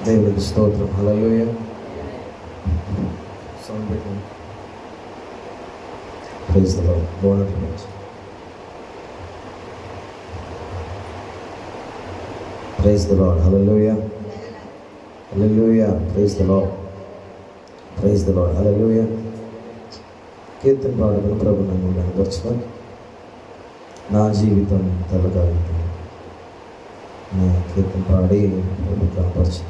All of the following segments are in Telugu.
దేవునికి స్తోత్రం. హల్లెలూయా. సౌండ్ పెట్టండి. Praise the Lord. Praise the Lord. Hallelujah. Hallelujah. Praise the Lord. Praise the Lord. Hallelujah. కీర్తన పాడమని ప్రభు నన్ను కనపరచుకొని నా జీవితం తెల్లగావితం నా కీర్తన పాడి ప్రభు కనపరచు.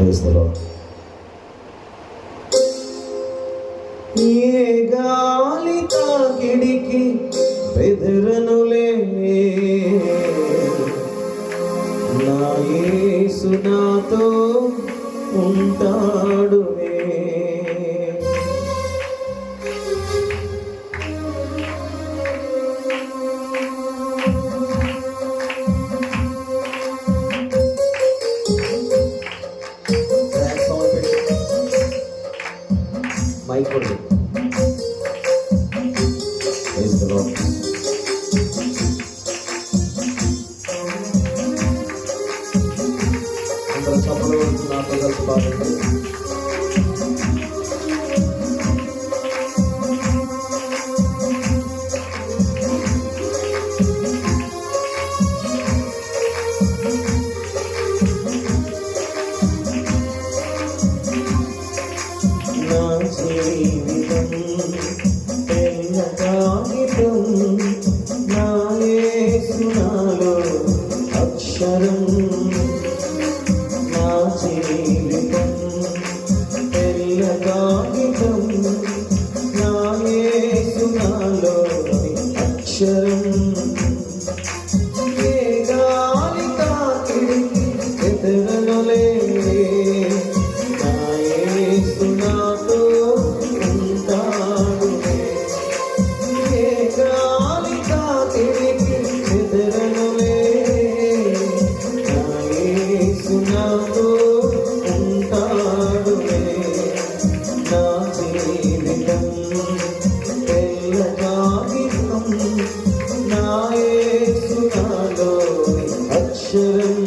Praise the Lord. ఏ గాలి తాకిడికి బెదరనులే, నా యేసు నాతో ఉంటాడులే. మైకోడు. Praise the Lord. అందరూ చప్పట్లు కొడుతూ నాతో కలిసి పాడండి. నా జీవితం తెల్ల కాగితం, నా యేసు నాలో అక్షరం. నా జీవితం తెల్ల కాగితం, నా యేసు నాలో అక్షరం. ఏ గాలి తాకిడికి బెదరనులే, నా యేసు నాతో ఉంటాడులే. ఏ గాలి తాకిడికి బెదరనులే, నా యేసు నాతో ఉంటాడులే. నా జీవితం తెల్ల కాగితం, నా యేసు నాలో అక్షరం.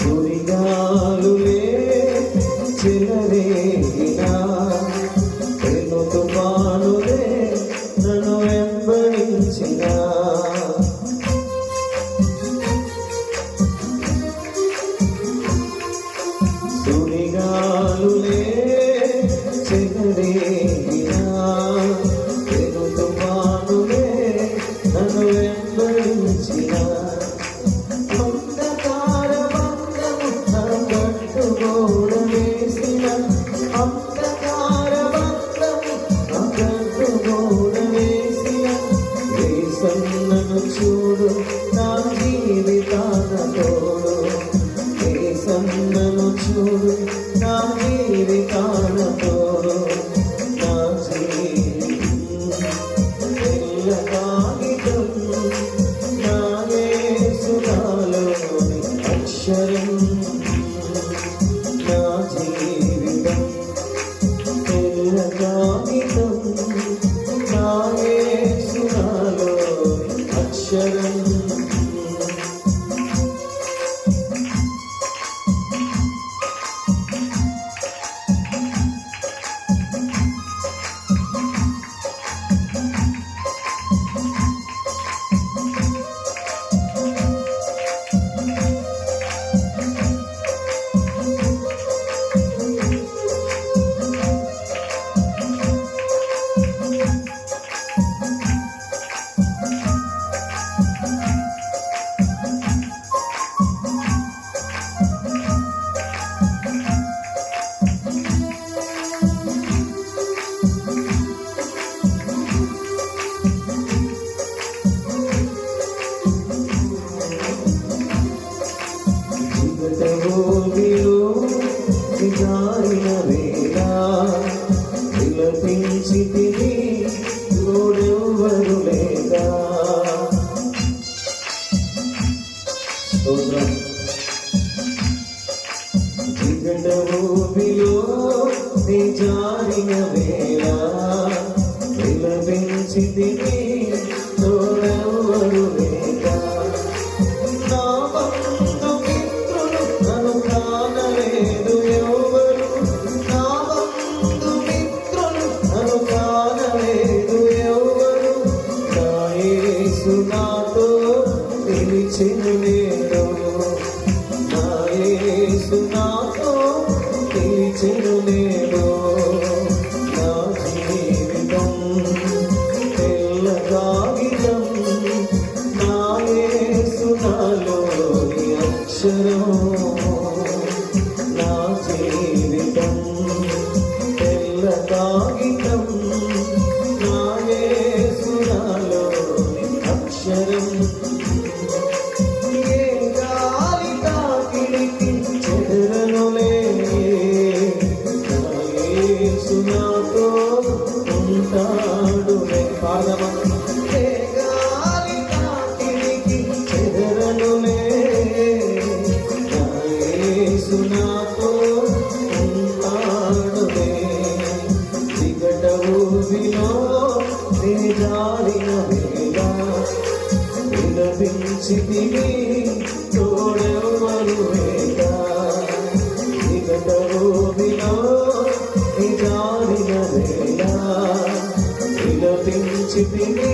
సుడిగాలులే చెలరేగినా, పెను తుఫానులే నన్ను వెంబడించినా, సుడిగాలులే చెలరేగినా, పెను తుఫానులే నన్ను వెంబడించినా, అంధకార బంధము నా కట్టుగోడ వేసిన, జీవితాలతో నా తెల్ల కాగితం నా యేసు నాలోని అక్షరం నా జీవితం తెల్ల కాగితం నా యేసు నాలోని అక్షరం జారిన వేళ విలపించితివి తోడెవ్వరు లేదా స్తోత్రం జిగటభూమిలో నీ జారిన వేళ విలపించితివి తోడెవ్వరు లేదా నా బంధుమిత్రులు నన్ను కానలేదు నాతో నిలిచెను నేడు నా యేసు నాతో నిలిచెను నేడు నా జీవితం తెల్ల కాగితం నా యేసు నాలోని అక్షరం నా జీవితం తెల్ల కాగితం నా యేసు నాలోని అక్షరం ఏ గాలి తాకిడికి చెదరనులే నా యేసు నాతో ఉంటాడులే పాదమా ఏ గాలి తాకిడికి చెదరనులే నా యేసు నాతో ఉంటాడులే జిగటభూమిలో నీ జారిన వేళ విలపించితివి తోడెవ్వరు లేదా జిగటభూమిలో నీ జారిన వేళ విలపించితివి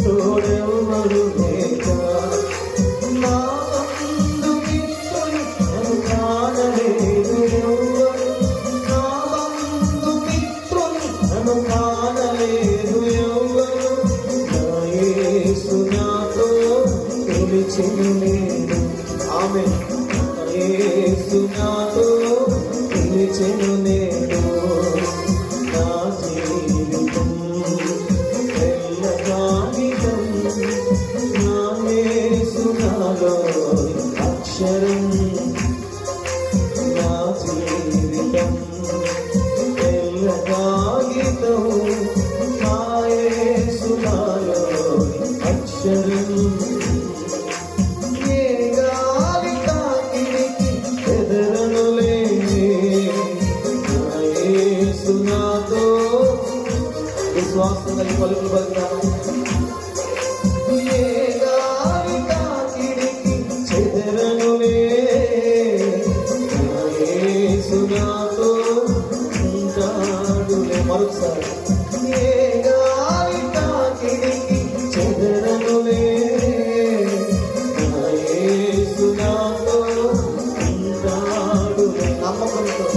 తోడెవ్వరు లేదా నా బంధుమిత్రులు నన్ను కానలేదు ఎవ్వరు నా బంధుమిత్రులు నన్ను కానలేదు ఎవ్వరు నా యేసు నాతో నిలిచెను నేడు ఆమేన్ నా యేసు నాతో నిలిచెను నేడు నా జీవితం తెల్ల కాగితం నా యేసు నాలోని అక్షరం నా జీవితం తెల్ల కాగితం నా యేసు నాలోని అక్షరం ఏ గాలి తాకిడికి చెదరనులే నా యేసు నాతో విశ్వాసం కలిగి పలుకులు పలుకుతాను ఏ గాలి తాకిడికి చెదరనులే నా యేసు నాతో ఉంటాడులే మరొకసారి ఏ గాలి తాకిడికి చెదరనులే నా యేసు నాతో ఉంటాడులే నమ్మకంతో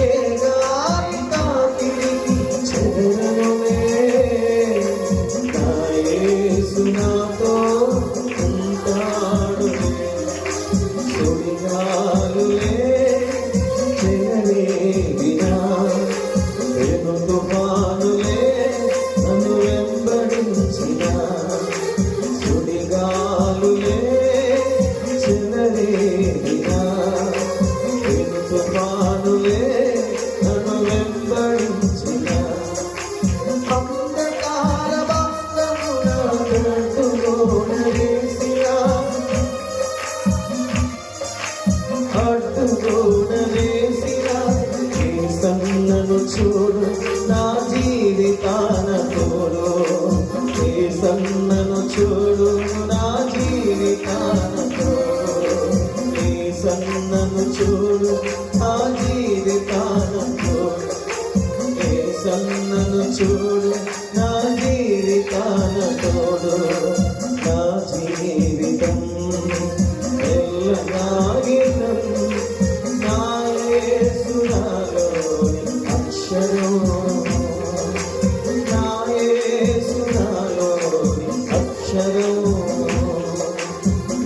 ఏ గాలి తాకిడికి చెదరనులే నా చూడు నా జీవితాన తోడు నా జీవితం ఎల్లగాగితం నా యేసు నాలోని అక్షరం నా యేసు నాలోని అక్షరం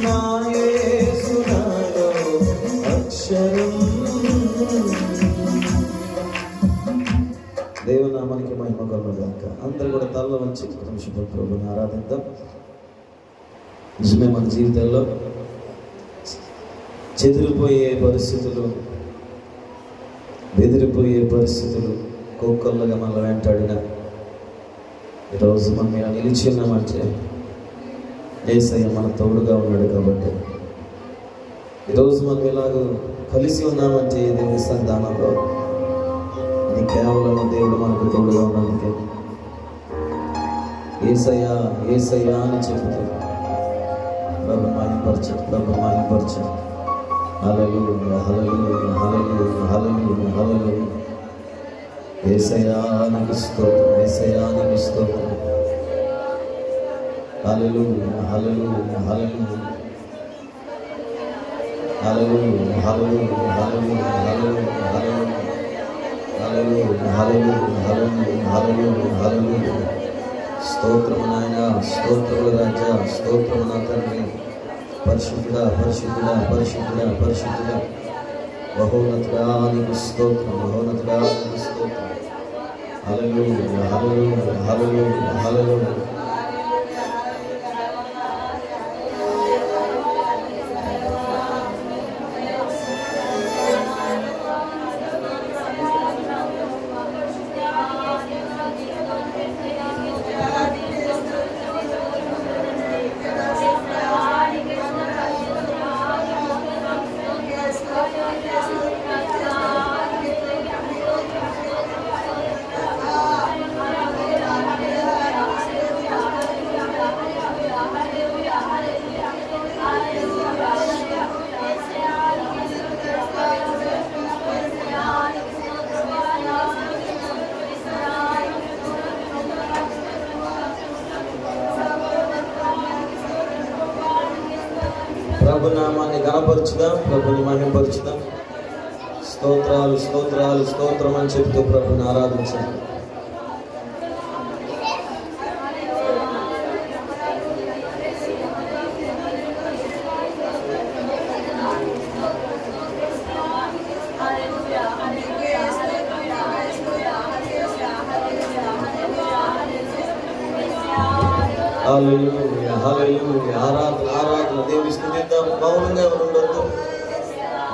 నా యేసు నాలో అక్షరం. దేవునామానికి మహిమ కలుగుగాక. అందరూ కూడా తల్ల వంచి ప్రభుని ఆరాధిద్దాం. నిజమే, మన జీవితంలో చెదిరిపోయే పరిస్థితులు, బెదిరిపోయే పరిస్థితులు, కోకొల్లగా మనల్ని వెంటాడిన ఈరోజు మనం ఇలా నిలిచి ఉన్నామంటే యేసయ్య మన తోడుగా ఉన్నాడు కాబట్టి. ఈరోజు మనం ఇలాగ కలిసి ఉన్నామంటే దేవుని సంతానంలో అది కేవలం దేవుడు మనకు తోడుగా ఉన్నందుకే. యేసయ్యా యేసయ్యా అని చెబుతూ ప్రభు మహిమపరచండి, ప్రభు మహిమపరచండి. హల్లెలూయా హల్లెలూయా హల్లెలూయా హల్లెలూయా హల్లెలూయా. యేసయ్యా నీకు స్తోత్రం, యేసయ్యా నీకు స్తోత్రం. హల్లెలూయా హల్లెలూయా హల్లెలూయా హల్లెలూయా హల్లెలూయా హల్లెలూయా హల్లెలూయా హల్లెలూయా హల్లెలూయా హల్లెలూయా. స్తోత్రము నాయనా, స్తోత్రములు రాజా, స్తోత్రము నా తండ్రి. పరిశుద్ధుడా పరిశుద్ధుడా పరిశుద్ధుడా పరిశుద్ధుడా. మహోన్నతుడా నీకు స్తోత్రం, మహోన్నతుడా నీకు స్తోత్రం. హల్లెలూయా హల్లెలూయా హల్లెలూయా హల్లెలూయా. ప్రభు నామాన్ని గణపరచుదాం, ప్రభుని మహిమపరచుదాం. స్తోత్రాలు స్తోత్రాలు స్తోత్రం అని చెప్తూ ప్రభుని ఆరాధించండి. హల్లెలూయా హల్లెలూయా. ఆరాధన ఆరాధన. దేవుని స్తుతిద్దాం. మౌనంగా ఎవరు ఉండొద్దు,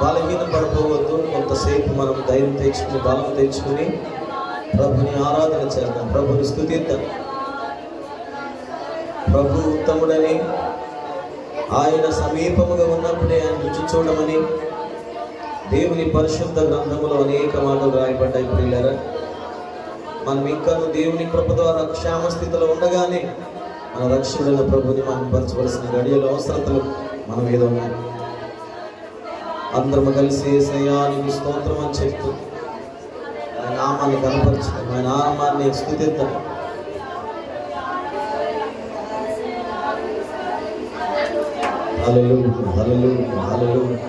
బలహీన పడిపోవద్దు. కొంతసేపు మనం ధైర్యం తెచ్చుకుని బలం తెచ్చుకుని ప్రభుని ఆరాధన చేద్దాం, ప్రభుని స్తుతిద్దాం. ప్రభు ఉత్తముడని, ఆయన సమీపముగా ఉన్నప్పుడే ఆయన రుచి చూడమని దేవుని పరిశుద్ధ గ్రంథములో అనేక మాటలు రాయబడ్డాయి. ప్రియులారా, మనం ఇంకా దేవుని కృప ద్వారా క్షేమ స్థితిలో ఉండగానే మన రక్షకుడైన ప్రభుని మనం పరచవలసిన గడియలు అవసరతలు మన మీద ఉన్నాయి. అందరము కలిసి యేసయ్యా నీకు స్తోత్రం అని చెప్తూ ఆయన నామాన్ని కనపరచుతాం, ఆయన నామాన్ని స్తుతిద్దాం. హల్లెలూయా హల్లెలూయా హల్లెలూయా.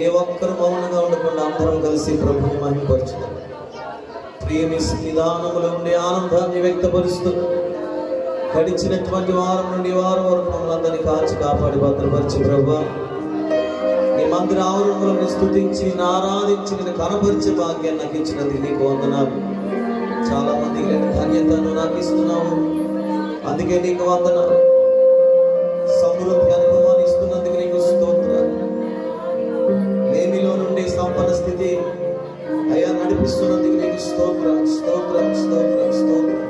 ఏ ఒక్కరు మౌనంగా ఉండకుండా అందరం కలిసి ప్రభుని మహిమపరచుదాం. ప్రియమి నిదానములో ఉండే ఆనందాన్ని వ్యక్తపరుస్తూ గడిచినటువంటి వారం నుండి వారం వరకు మమ్మల్ని అందరినీ కాచి కాపాడి భద్రపరిచి ప్రభువా నీ మందిర ఆవరణలను స్తుతించి ఆరాధించి నేను కనపరిచే భాగ్యాన్ని నాకు ఇచ్చినందుకు నీకు వందనాలు. చాలా మందికి లేని ధన్యతను నాకు ఇస్తున్నావు, అందుకే నీకు వందనాలు. సమృద్ధి అనుభవాన్ని ఇస్తున్నందుకు నీకు స్తోత్రాలు. లేమిలో నుండి సంపన్న స్థితి అయ్యా నడిపిస్తున్నందుకు నీకు స్తోత్రం స్తోత్రం స్తోత్రం స్తోత్రం.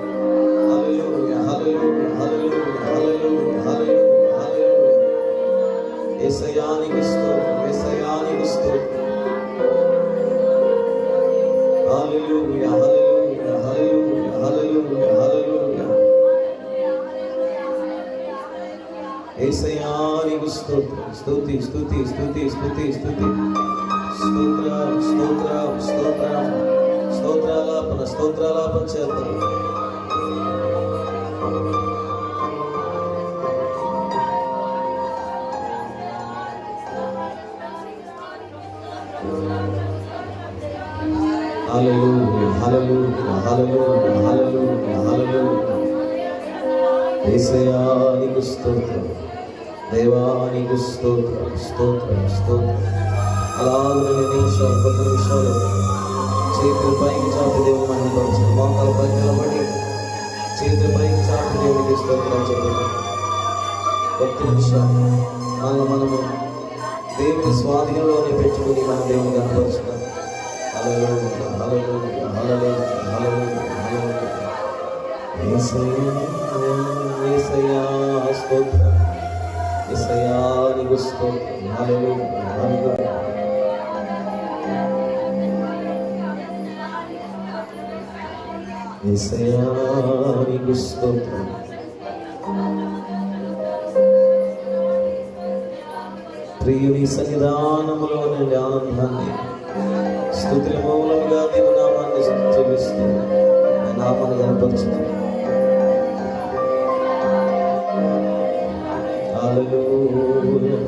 హల్లెలూయా హల్లెలూయా హల్లెలూయా హల్లెలూయా హల్లెలూయా హల్లెలూయా. యేసయ్యా నీకు స్తోత్రం, యేసయ్యా నీకు స్తోత్రం. నీకు స్తోత్రం. స్తుతి స్తుతి స్తుతి స్తుతి స్తుతి. స్తోత్రం స్తోత్రం స్తోత్రం. స్తోత్రాలాపన స్తోత్రాలాపన చేద్దాం. హల్లెలూయా హల్లెలూయా హల్లెలూయా హల్లెలూయా హల్లెలూయా. యేసయ్యా నీకు స్తోత్రం. దేవా నీకు స్తోత్రం స్తోత్రం స్తోత్రం. అలాగే నిమిషాలు కొన్ని నిమిషాలు చేతులు పైకి చాపి దేవుడు మహిమపరచండి. మోకాల పైకి నిలబడి చేతులు పైకి చాపి దేవుడికి స్తోత్రం చెప్పండి. కొత్త నిమిషాలు మనము దేవుని స్వాధీనంలోనే పెట్టుకుని మన దేవుని కనపరుచున్నాం. హల్లెలూయా హల్లెలూయా హల్లెలూయా హల్లెలూయా హల్లెలూయా. యేసయ్యా యేసయ్యా స్తోత్రం. యేసయ్యా నీకు స్తోత్రం. హల్లెలూయా హల్లెలూయా. యేసయ్యా నీకు స్తోత్రం. ప్రియుని సన్నిధానములో నుండి ఆనందాన్ని స్తుతుల మూలముగా నీవు నామాన్ని చెల్లిస్తూ నామాన్ని కనపరుచుతున్నాను. హల్లెలూయా.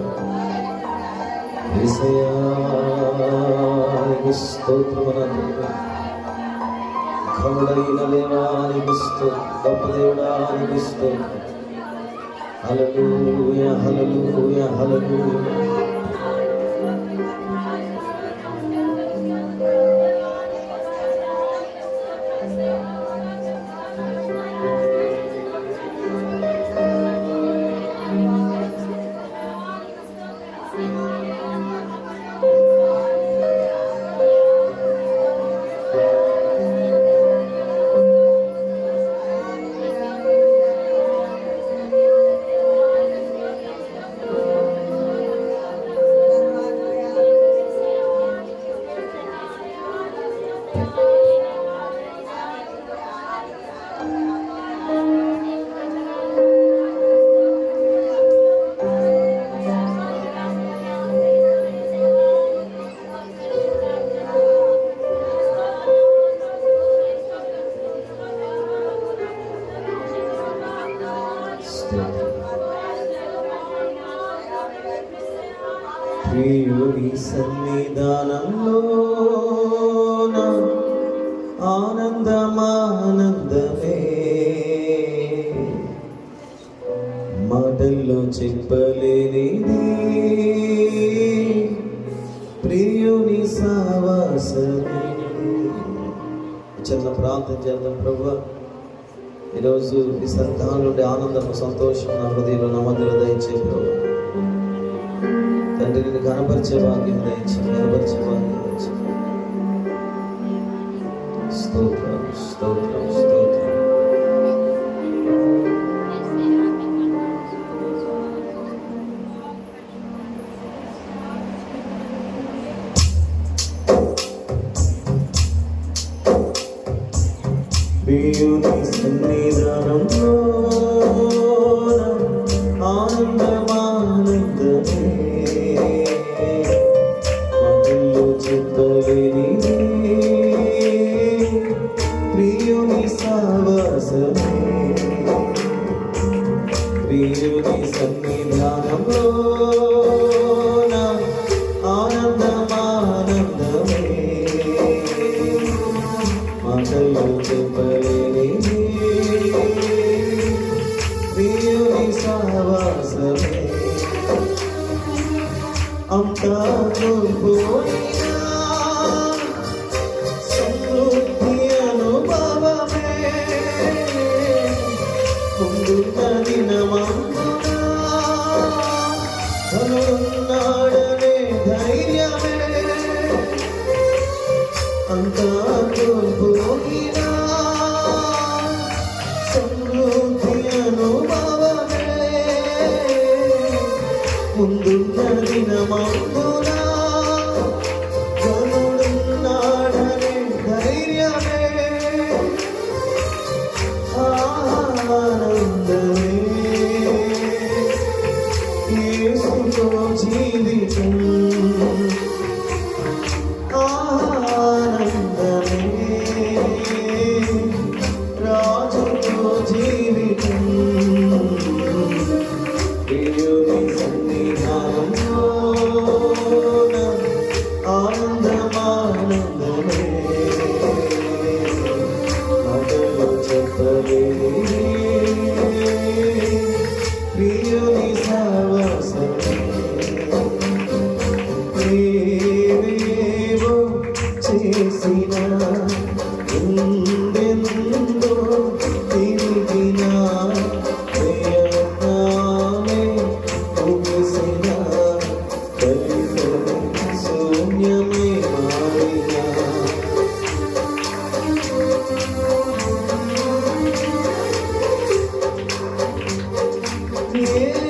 యేసయ్యా నీకు స్తోత్రమునందు ఖముడైన దేవా నీకు స్తోత్రం. గొప్ప దేవుడా నీకు స్తోత్రం. హల్లెలూయా హల్లెలూయా హల్లెలూయా. ప్రియుని సన్నిధానంలో ఆనందమానందమే మాటల్లో చెప్పలేనిది ప్రియుని సావాసమే. చిన్న ప్రార్థన చేద్దాం. ప్రభువా, ఈరోజు ఈ సంతానం నుండి ఆనందం సంతోషం నా హృదయంలో నా మధ్యలో దయచేయి. ప్రభు తండ్రి నిన్ను కనపరిచే భాగ్యం దయచేయి. కనపరిచే భాగ్యం దయచేయి. స్తోత్రం స్తోత్రం స్తోత్రం. ప్రియుని సన్నిధానంలో ఆనందమానందమే మాటల్లో చెప్పలేనిది ప్రియుని సావాసమే. ప్రియుని సన్నిధానంలో ఆనందమానందమే మాటల్లో చెప్పలేనిది ప్రియుని సావాసమే. అంతా కోల్పోయినా సమృద్ధి అనుభవమే ముందున్న దినమందునా ధనున్నాడనే ధైర్యమే. అంతా కోల్పోయినా సమృద్ధి అనుభవమే ముందున్న దినమందునా ధనుడున్నాడనే ధైర్యమే. ఆనందమే యేసు శూన్యమై మారినా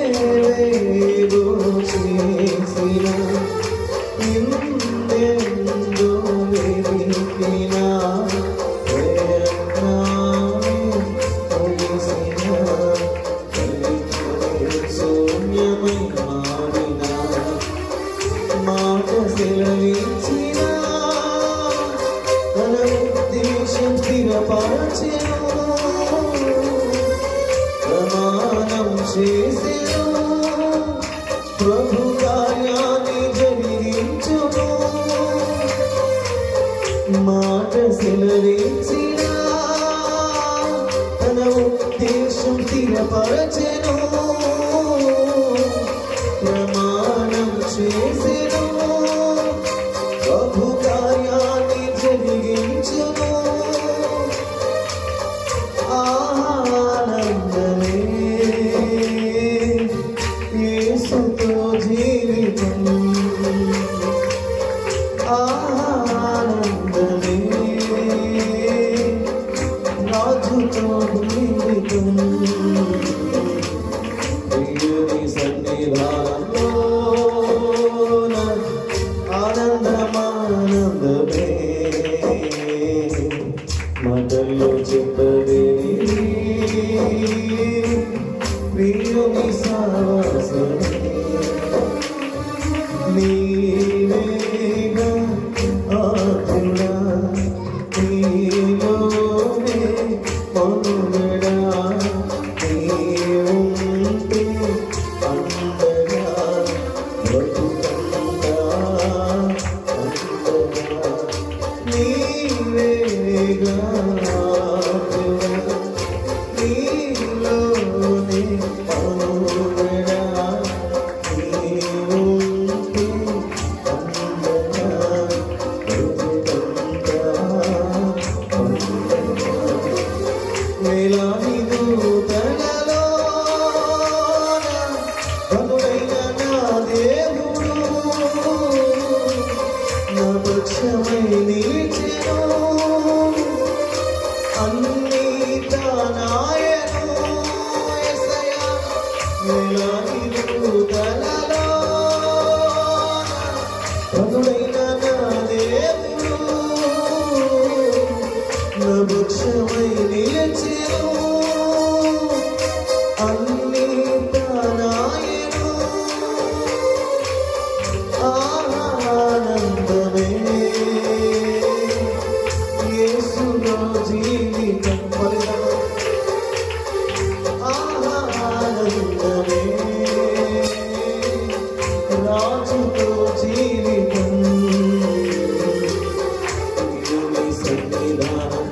ఏవేవో చేసినా ఇందెందో వెతికినా ప్రయత్నాన్ని ముగిసినా శూన్యమై మారినా మాట సెలవిచ్చినా తన ఉద్దేశం స్థిరపరచెను ప్రమాణం చేసెను ప్రభు కార్యాన్ని జరిగించును మాట సెలవిచ్చినా తన ఉద్దేశం స్థిరపరచెను ప్రమాణం చేసెను ప్రభు కార్యాన్ని జరిగించును ఆనందమే యేసుతో జీవితం ఆనందమే రాజుతో జీవితం ప్రియుని సన్నిధానంలోన ఆనందమానందమే మాటల్లో చెప్పలేని ప్రియుని సావాసమే నీవేగా ఆతుడా నీలోనే మనుగడా నీవుంటే అండగా బ్రతుకంతా అండగా నీవేగా ఆతుడా నీలోనే మనుగడా నీవుంటే అండగా బ్రతుకంతా అండగా వేలాది దూతలలోన కనుడైన నా దేవుడు నా పక్షమై నిలిచెను అన్నీ తానాయను యేసయ్యా వేలాది దూతలలోన కనుడైన నా దేవుడు నా పక్షమై నిలిచెను అన్నీ తానాయను ఆనందమే యేసులో జీవితం ఫలితం ఆనందమే రాజుతో జీవితం ప్రియుని సన్నిధానం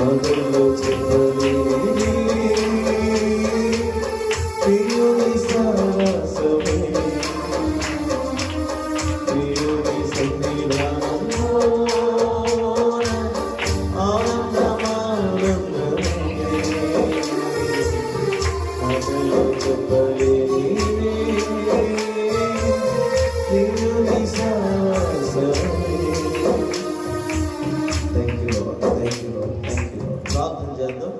మాటల్లో చెప్పలేని ప్రియుని సహవాసమే, ప్రియుని సన్నిధానంలో ఆనందమానందమే. మాటల్లో చెప్పలేని ప్రియుని సహవాసమే. ప్రార్థన చేద్దాం.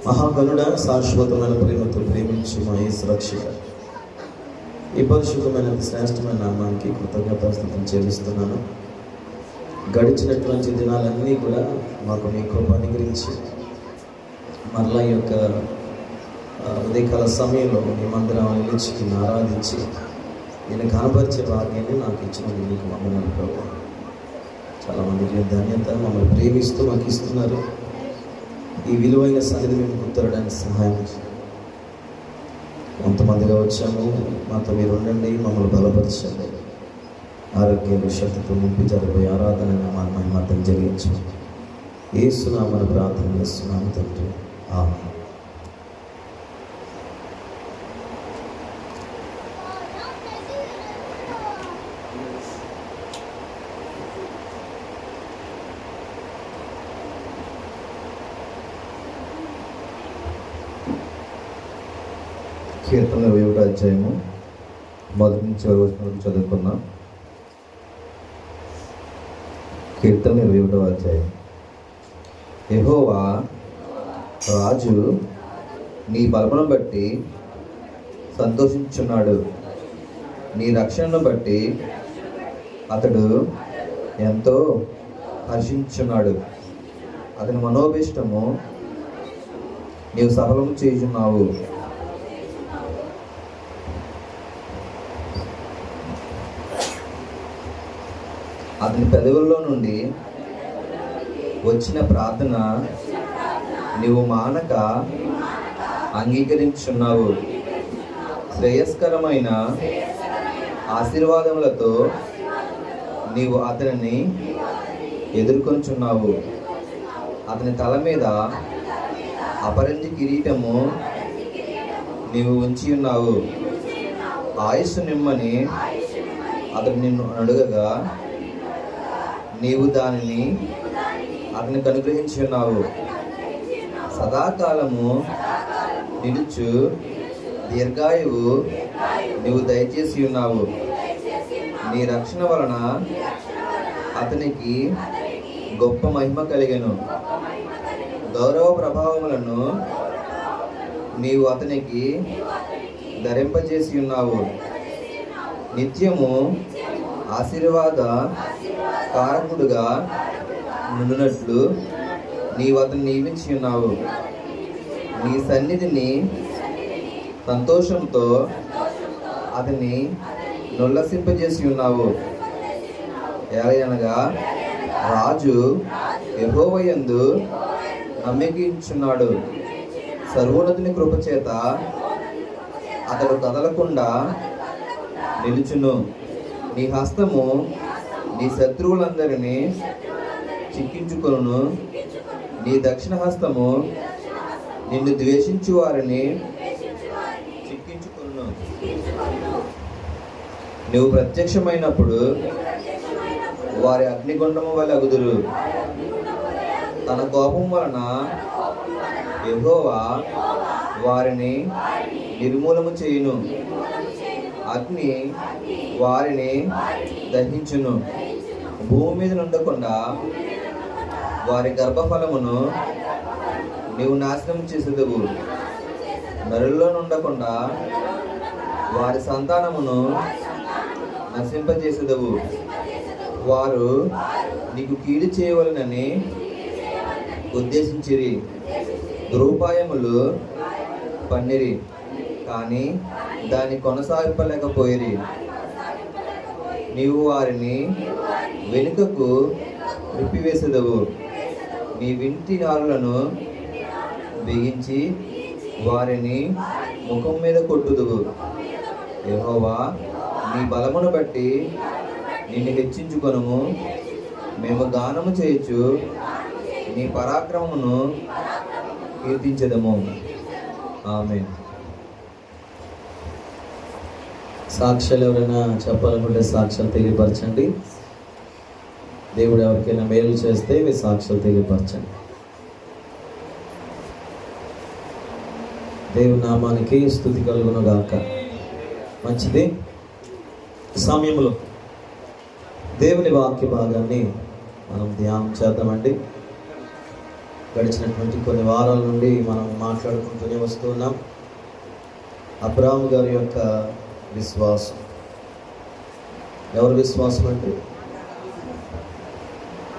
మహాగణుడ, శాశ్వతమైన ప్రేమతో ప్రేమించి మా యేసు రక్షక, ఈ పరిశుద్ధమైన శ్రేష్టమైన నామానికి కృతజ్ఞతాస్తుతులు చెల్లిస్తున్నాను. గడిచినటువంటి దినాలన్నీ కూడా మాకు మీ కృప అనుగ్రహించి మరలా ఈ యొక్క ఉదయకాల సమయంలో మీ మందిరాన్ని నిలిచి ఆరాధించి నేను కనపరిచే భాగ్యాన్ని నాకు ఇచ్చినది మీకు వందనాలు ప్రభువా. చాలామందికి ధన్యత, మమ్మల్ని ప్రేమిస్తూ మాకు ఇస్తున్నారు. ఈ విలువైన సన్నిధి మేము గుర్తరడానికి సహాయం. కొంతమందిగా వచ్చాము, మాతో మీరు ఉండండి, మమ్మల్ని బలపరచండి. ఆరోగ్య శక్తితో నింపి జరిపోయే ఆరాధన నామాన్ని మాత్రం జరిగించు. యేసునామమున ప్రార్థన చేస్తున్నాము తండ్రి, ఆమేన్. కీర్తన 21వ అధ్యాయము మొదటి నుంచి 20వ వచనం వరకు చదువుకుందాం. కీర్తన 21వ అధ్యాయం. యెహోవా రాజు నీ బలమును బట్టి సంతోషించున్నాడు, నీ రక్షణను బట్టి అతడు ఎంతో హర్షించున్నాడు. అతని మనోభీష్టము నీవు సఫలము చేయుచున్నావు. అతని పెదవుల్లో నుండి వచ్చిన ప్రార్థన నీవు మానక అంగీకరించున్నావు. శ్రేయస్కరమైన ఆశీర్వాదములతో నీవు అతనిని ఎదుర్కొంచున్నావు. అతని తల మీద అపరంజి కిరీటము నీవు ఉంచి ఉన్నావు. ఆయుస్సు నిమ్మని అతడు నిన్ను అడుగగా నీవు దానిని అతనికి అనుగ్రహించి ఉన్నావు. సదాకాలము నిలుచు దీర్ఘాయువు నీవు దయచేసి ఉన్నావు. నీ రక్షణ వలన అతనికి గొప్ప మహిమ కలిగెను. గౌరవ ప్రభావములను నీవు అతనికి ధరింపజేసి ఉన్నావు. నిత్యము ఆశీర్వాద కారకుడుగా నుండినట్లు నీవు అతన్ని నియమించి ఉన్నావు. నీ సన్నిధిని సంతోషంతో అతన్ని నొల్లసింపజేసి ఉన్నావు. ఏలయనగా రాజు యెహోవా యందు నమ్మకించున్నాడు. సర్వోన్నతుని కృపచేత అతడు కదలకుండా నిలుచును. నీ హస్తము నీ శత్రువులందరినీ చిక్కించుకొనును. నీ దక్షిణ హస్తము నిన్ను ద్వేషించు వారిని చిక్కించుకొనును. నువ్వు ప్రత్యక్షమైనప్పుడు వారి అగ్నిగుండము వలె అగుదురు. తన కోపం వలన యెహోవా వారిని నిర్మూలము చేయును. అగ్ని వారిని దహించును. భూమి మీద ఉండకుండా వారి గర్భఫలమును నీవు నాశనం చేసేదవు. నరుల్లో నుండకుండా వారి సంతానమును నశింపజేసేదవు. వారు నీకు కీడు చేయవలనని ఉద్దేశించిరి, దురుపాయములు పన్నిరి, కానీ దాన్ని కొనసాగింపలేకపోయిరి. నీవు వారిని వెనుకకు రిప్పివేసేదవు. నీ వింటి నారులను బిగించి వారిని ముఖం మీద కొట్టుదువు. యెహోవా నీ బలమును బట్టి నిన్ను హెచ్చించుకొనుము. మేము గానము చేయొచ్చు నీ పరాక్రమమును కీర్తించెదము. ఆమేన్. సాక్ష్యాలు ఎవరైనా చెప్పాలనుకుంటే సాక్ష్యాలు తెలియపరచండి. దేవుడు ఎవరికైనా మేలు చేస్తే మీ సాక్ష్యాలు తెలియపరచండి. దేవుని నామానికి స్తుతి కలుగును గాక. మంచిది. సమయంలో దేవుని వాక్య భాగాన్ని మనం ధ్యానం చేద్దామండి. గడిచినటువంటి కొన్ని వారాల నుండి మనం మాట్లాడుకుంటూనే వస్తున్నాం. అబ్రాహాము గారి యొక్క విశ్వాసం. ఎవరి విశ్వాసం అంటే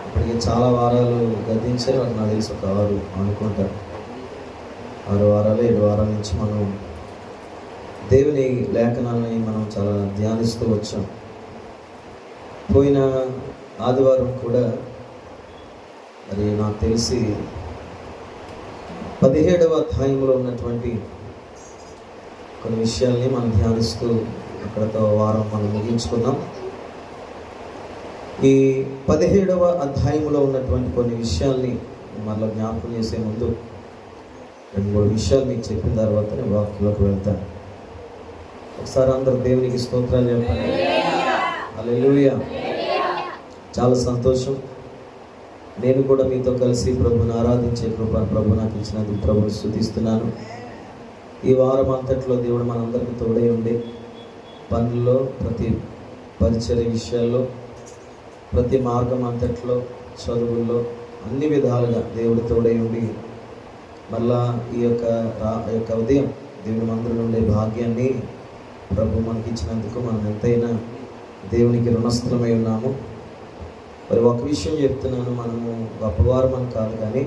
ఇప్పటికి చాలా వారాలు గతించారు. అది నాకు తెలిసి ఒక 6 అనుకుంటారు. 6 వారాలు 7 వారాల నుంచి మనం దేవుని లేఖనాలని మనం చాలా ధ్యానిస్తూ వచ్చాం. పోయిన ఆదివారం కూడా మరి నాకు తెలిసి 17వ అధ్యాయంలో ఉన్నటువంటి కొన్ని విషయాల్ని మనం ధ్యానిస్తూ అక్కడతో వారం మనం ముగించుకున్నాం. ఈ 17వ అధ్యాయంలో ఉన్నటువంటి కొన్ని విషయాల్ని మళ్ళీ జ్ఞాపకం చేసే ముందు 2-3 విషయాలు మీకు చెప్పిన తర్వాత నేను వాక్యంలోకి వెళ్తాను. ఒకసారి అందరూ దేవునికి స్తోత్రాలు చెప్పండి. హల్లెలూయా. చాలా సంతోషం. నేను కూడా మీతో కలిసి ప్రభుని ఆరాధించే కృప ప్రభు నాకు ఇచ్చినందుకు ప్రభుని స్తుతిస్తున్నాను. ఈ వారం అంతట్లో దేవుడు మనందరికీ తోడై ఉండి పనుల్లో, ప్రతి పరిచర్య విషయాల్లో, ప్రతి మార్గం అంతట్లో, చదువుల్లో అన్ని విధాలుగా దేవుడు తోడై ఉండి మళ్ళా ఈ యొక్క ఉదయం దేవుని మందిరం ఉండే భాగ్యాన్ని ప్రభు మనకి ఇచ్చినందుకు మనం ఎంతైనా దేవునికి రుణస్థలమై ఉన్నాము. మరి ఒక విషయం చెప్తున్నాను, మనము గొప్పవారు మనం కాదు, కానీ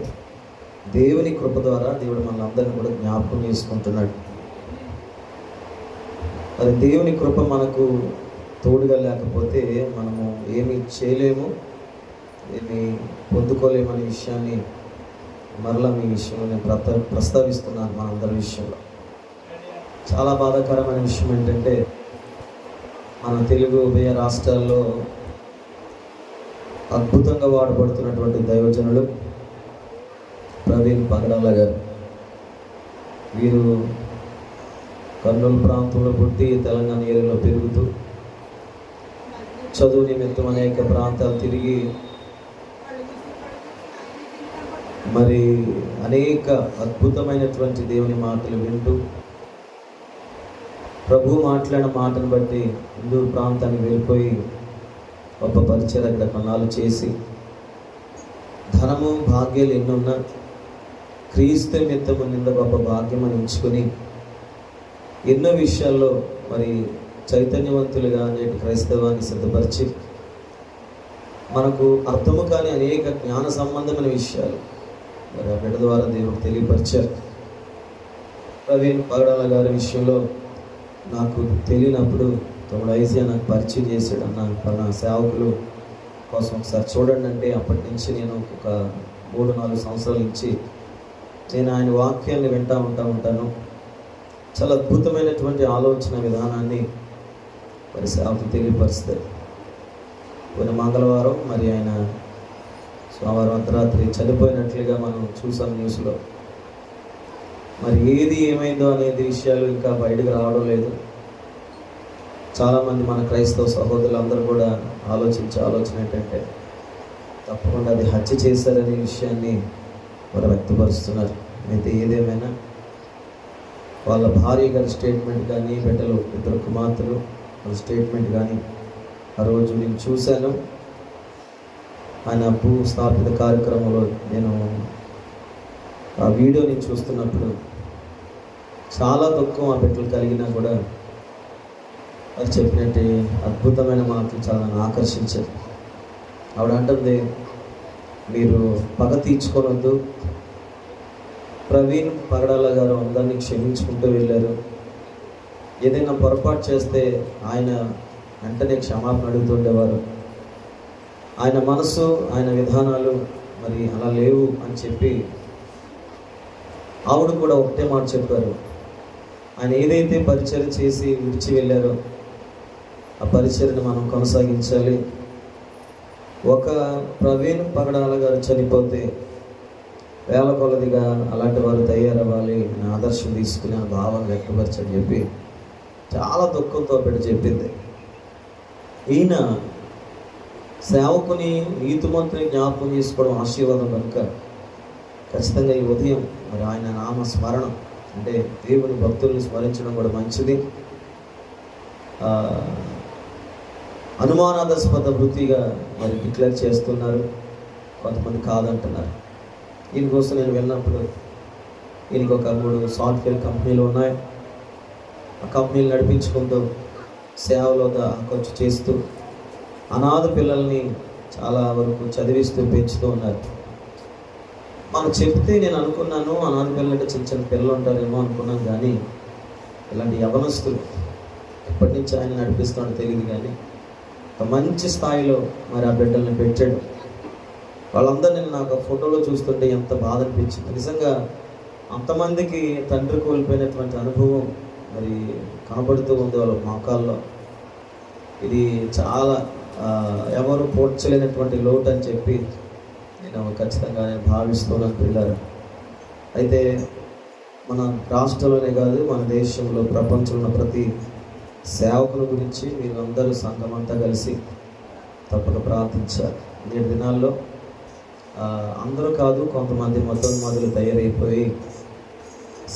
దేవుని కృప ద్వారా దేవుడు మన అందరిని కూడా జ్ఞాపకం చేసుకుంటున్నాడు. మరి దేవుని కృప మనకు తోడుగా లేకపోతే మనము ఏమి చేయలేము, ఏమి పొందుకోలేమనే విషయాన్ని మరలా మీ విషయంలో నేను ప్రస్తావిస్తున్నాను. మనందరి విషయంలో చాలా బాధాకరమైన విషయం ఏంటంటే మన తెలుగు ఉభయ రాష్ట్రాల్లో అద్భుతంగా వాడబడుతున్నటువంటి దైవజనులు ప్రవీణ్ పగడాల గారు. వీరు కర్నూలు ప్రాంతంలో పుట్టి తెలంగాణ ఏరియాలో పెరుగుతూ చదువు నిమిత్తం అనేక ప్రాంతాలు తిరిగి మరి అనేక అద్భుతమైనటువంటి దేవుని మాటలు వింటూ ప్రభు మాట్లాడిన మాటను బట్టి హిందూ ప్రాంతానికి వెళ్ళిపోయి గొప్ప పరిచయం అక్కడ కొన్నాళ్ళు చేసి ధనము భాగ్యాలు ఎన్నున్నా క్రీస్తు నిమిత్తము నింద గొప్ప భాగ్యం అని ఎంచుకొని ఎన్నో విషయాల్లో మరి చైతన్యవంతులుగా నేటి క్రైస్తవాన్ని సిద్ధపరిచి మనకు అర్థము కాని అనేక జ్ఞాన సంబంధమైన విషయాలు మరి ఆ బిడ్డ ద్వారా దేవుడు తెలియపరిచారు. ప్రవీణ్ పగడాల గారి విషయంలో నాకు తెలియనప్పుడు తమ్ముడు ఐజియా నాకు పరిచయం చేశాడు. నా సేవకులు కోసం ఒకసారి చూడండి అంటే అప్పటి నుంచి నేను ఒక 3-4 సంవత్సరాల నుంచి నేను ఆయన వాక్యాన్ని వింటూ ఉంటాను. చాలా అద్భుతమైనటువంటి ఆలోచన విధానాన్ని మరి సేవకులు తెలియపరుస్తారు. కొన్ని మంగళవారం మరి ఆయన సోమవారం అర్ధరాత్రి చనిపోయినట్లుగా మనం చూసాం న్యూస్లో. మరి ఏది ఏమైందో అనేది విషయాలు ఇంకా బయటకు రావడం లేదు. చాలామంది మన క్రైస్తవ సహోదరులందరూ కూడా ఆలోచన ఏంటంటే తప్పకుండా అది హత్య చేశారనే విషయాన్ని వారు వ్యక్తపరుస్తున్నారు. అయితే ఏదేమైనా వాళ్ళ భార్య గారి స్టేట్మెంట్ కానీ, బిడ్డలు 2 కుమార్తెలు వాళ్ళ స్టేట్మెంట్ కానీ ఆ రోజు నేను చూశాను. ఆయన భూస్థాపిత కార్యక్రమంలో నేను ఆ వీడియోని చూస్తున్నప్పుడు చాలా దుఃఖం ఆ బిడ్డలు కలిగినా కూడా వారు చెప్పినట్టు అద్భుతమైన మాటలు చాలా నన్ను ఆకర్షించారు. ఆవిడ అంటుంది, మీరు పగ తీర్చుకోవద్దు. ప్రవీణ్ పగడాల గారు అందరినీ క్షమించుకుంటూ వెళ్ళారు. ఏదైనా పొరపాటు చేస్తే ఆయన వెంటనే క్షమాపణ అడుగుతుండేవారు. ఆయన మనసు, ఆయన విధానాలు మరి అలా లేవు అని చెప్పి ఆవిడ కూడా ఒకటే మాట చెప్పారు. ఆయన ఏదైతే పరిచర్య చేసి విడిచి వెళ్ళారో ఆ పరిచర్యను మనం కొనసాగించాలి. ఒక ప్రవీణ్ పగడాల గారు చనిపోతే వేల కొలదిగా అలాంటి వారు తయారవ్వాలి, నా ఆదర్శం తీసుకుని ఆ భావం వ్యక్తపరచని చెప్పి చాలా దుఃఖంతో పెట్టి చెప్పింది. ఈయన సేవకుని నీతిమంతుని జ్ఞాపకం చేసుకోవడం ఆశీర్వాదం కనుక ఖచ్చితంగా ఈ ఉదయం మరి ఆయన నామ స్మరణ అంటే దేవుని భక్తుల్ని స్మరించడం కూడా మంచిది. అనుమానాస్పద వృత్తిగా మరి డిక్లేర్ చేస్తున్నారు, కొంతమంది కాదంటున్నారు. దీనికోసం నేను వెళ్ళినప్పుడు ఈయనకి ఒక 3 సాఫ్ట్వేర్ కంపెనీలు ఉన్నాయి. ఆ కంపెనీలు నడిపించుకుంటూ సేవలో ఖర్చు చేస్తూ అనాథ పిల్లల్ని చాలా వరకు చదివిస్తూ పెంచుతూ ఉన్నారు. మనం చెప్తే నేను అనుకున్నాను అనాథ పిల్లలు అంటే చిన్న చిన్న పిల్లలు ఉంటారేమో అనుకున్నాను, కానీ ఇలాంటి యవనస్తులు ఎప్పటి నుంచి ఆయన నడిపిస్తాడో తెలియదు, కానీ ఒక మంచి స్థాయిలో మరి ఆ బిడ్డల్ని పెట్టాడు. వాళ్ళందరూ నాకు ఆ ఫోటోలో చూస్తుంటే ఎంత బాధ అనిపించింది. నిజంగా అంతమందికి తండ్రి కోల్పోయినటువంటి అనుభవం మరి కనబడుతూ ఉంది వాళ్ళ మోకాల్లో. ఇది చాలా ఎవరు పోడ్చలేనటువంటి లోటు అని చెప్పి నేను ఖచ్చితంగా భావిస్తున్నాను పిల్లలు. అయితే మన రాష్ట్రంలోనే కాదు, మన దేశంలో ప్రపంచంలో ప్రతి సేవకుల గురించి మీరందరూ సంఘం అంతా కలిసి తప్పక ప్రార్థించాలి. నేటి దినాల్లో అందరూ కాదు, కొంతమంది మొదలు తయారైపోయి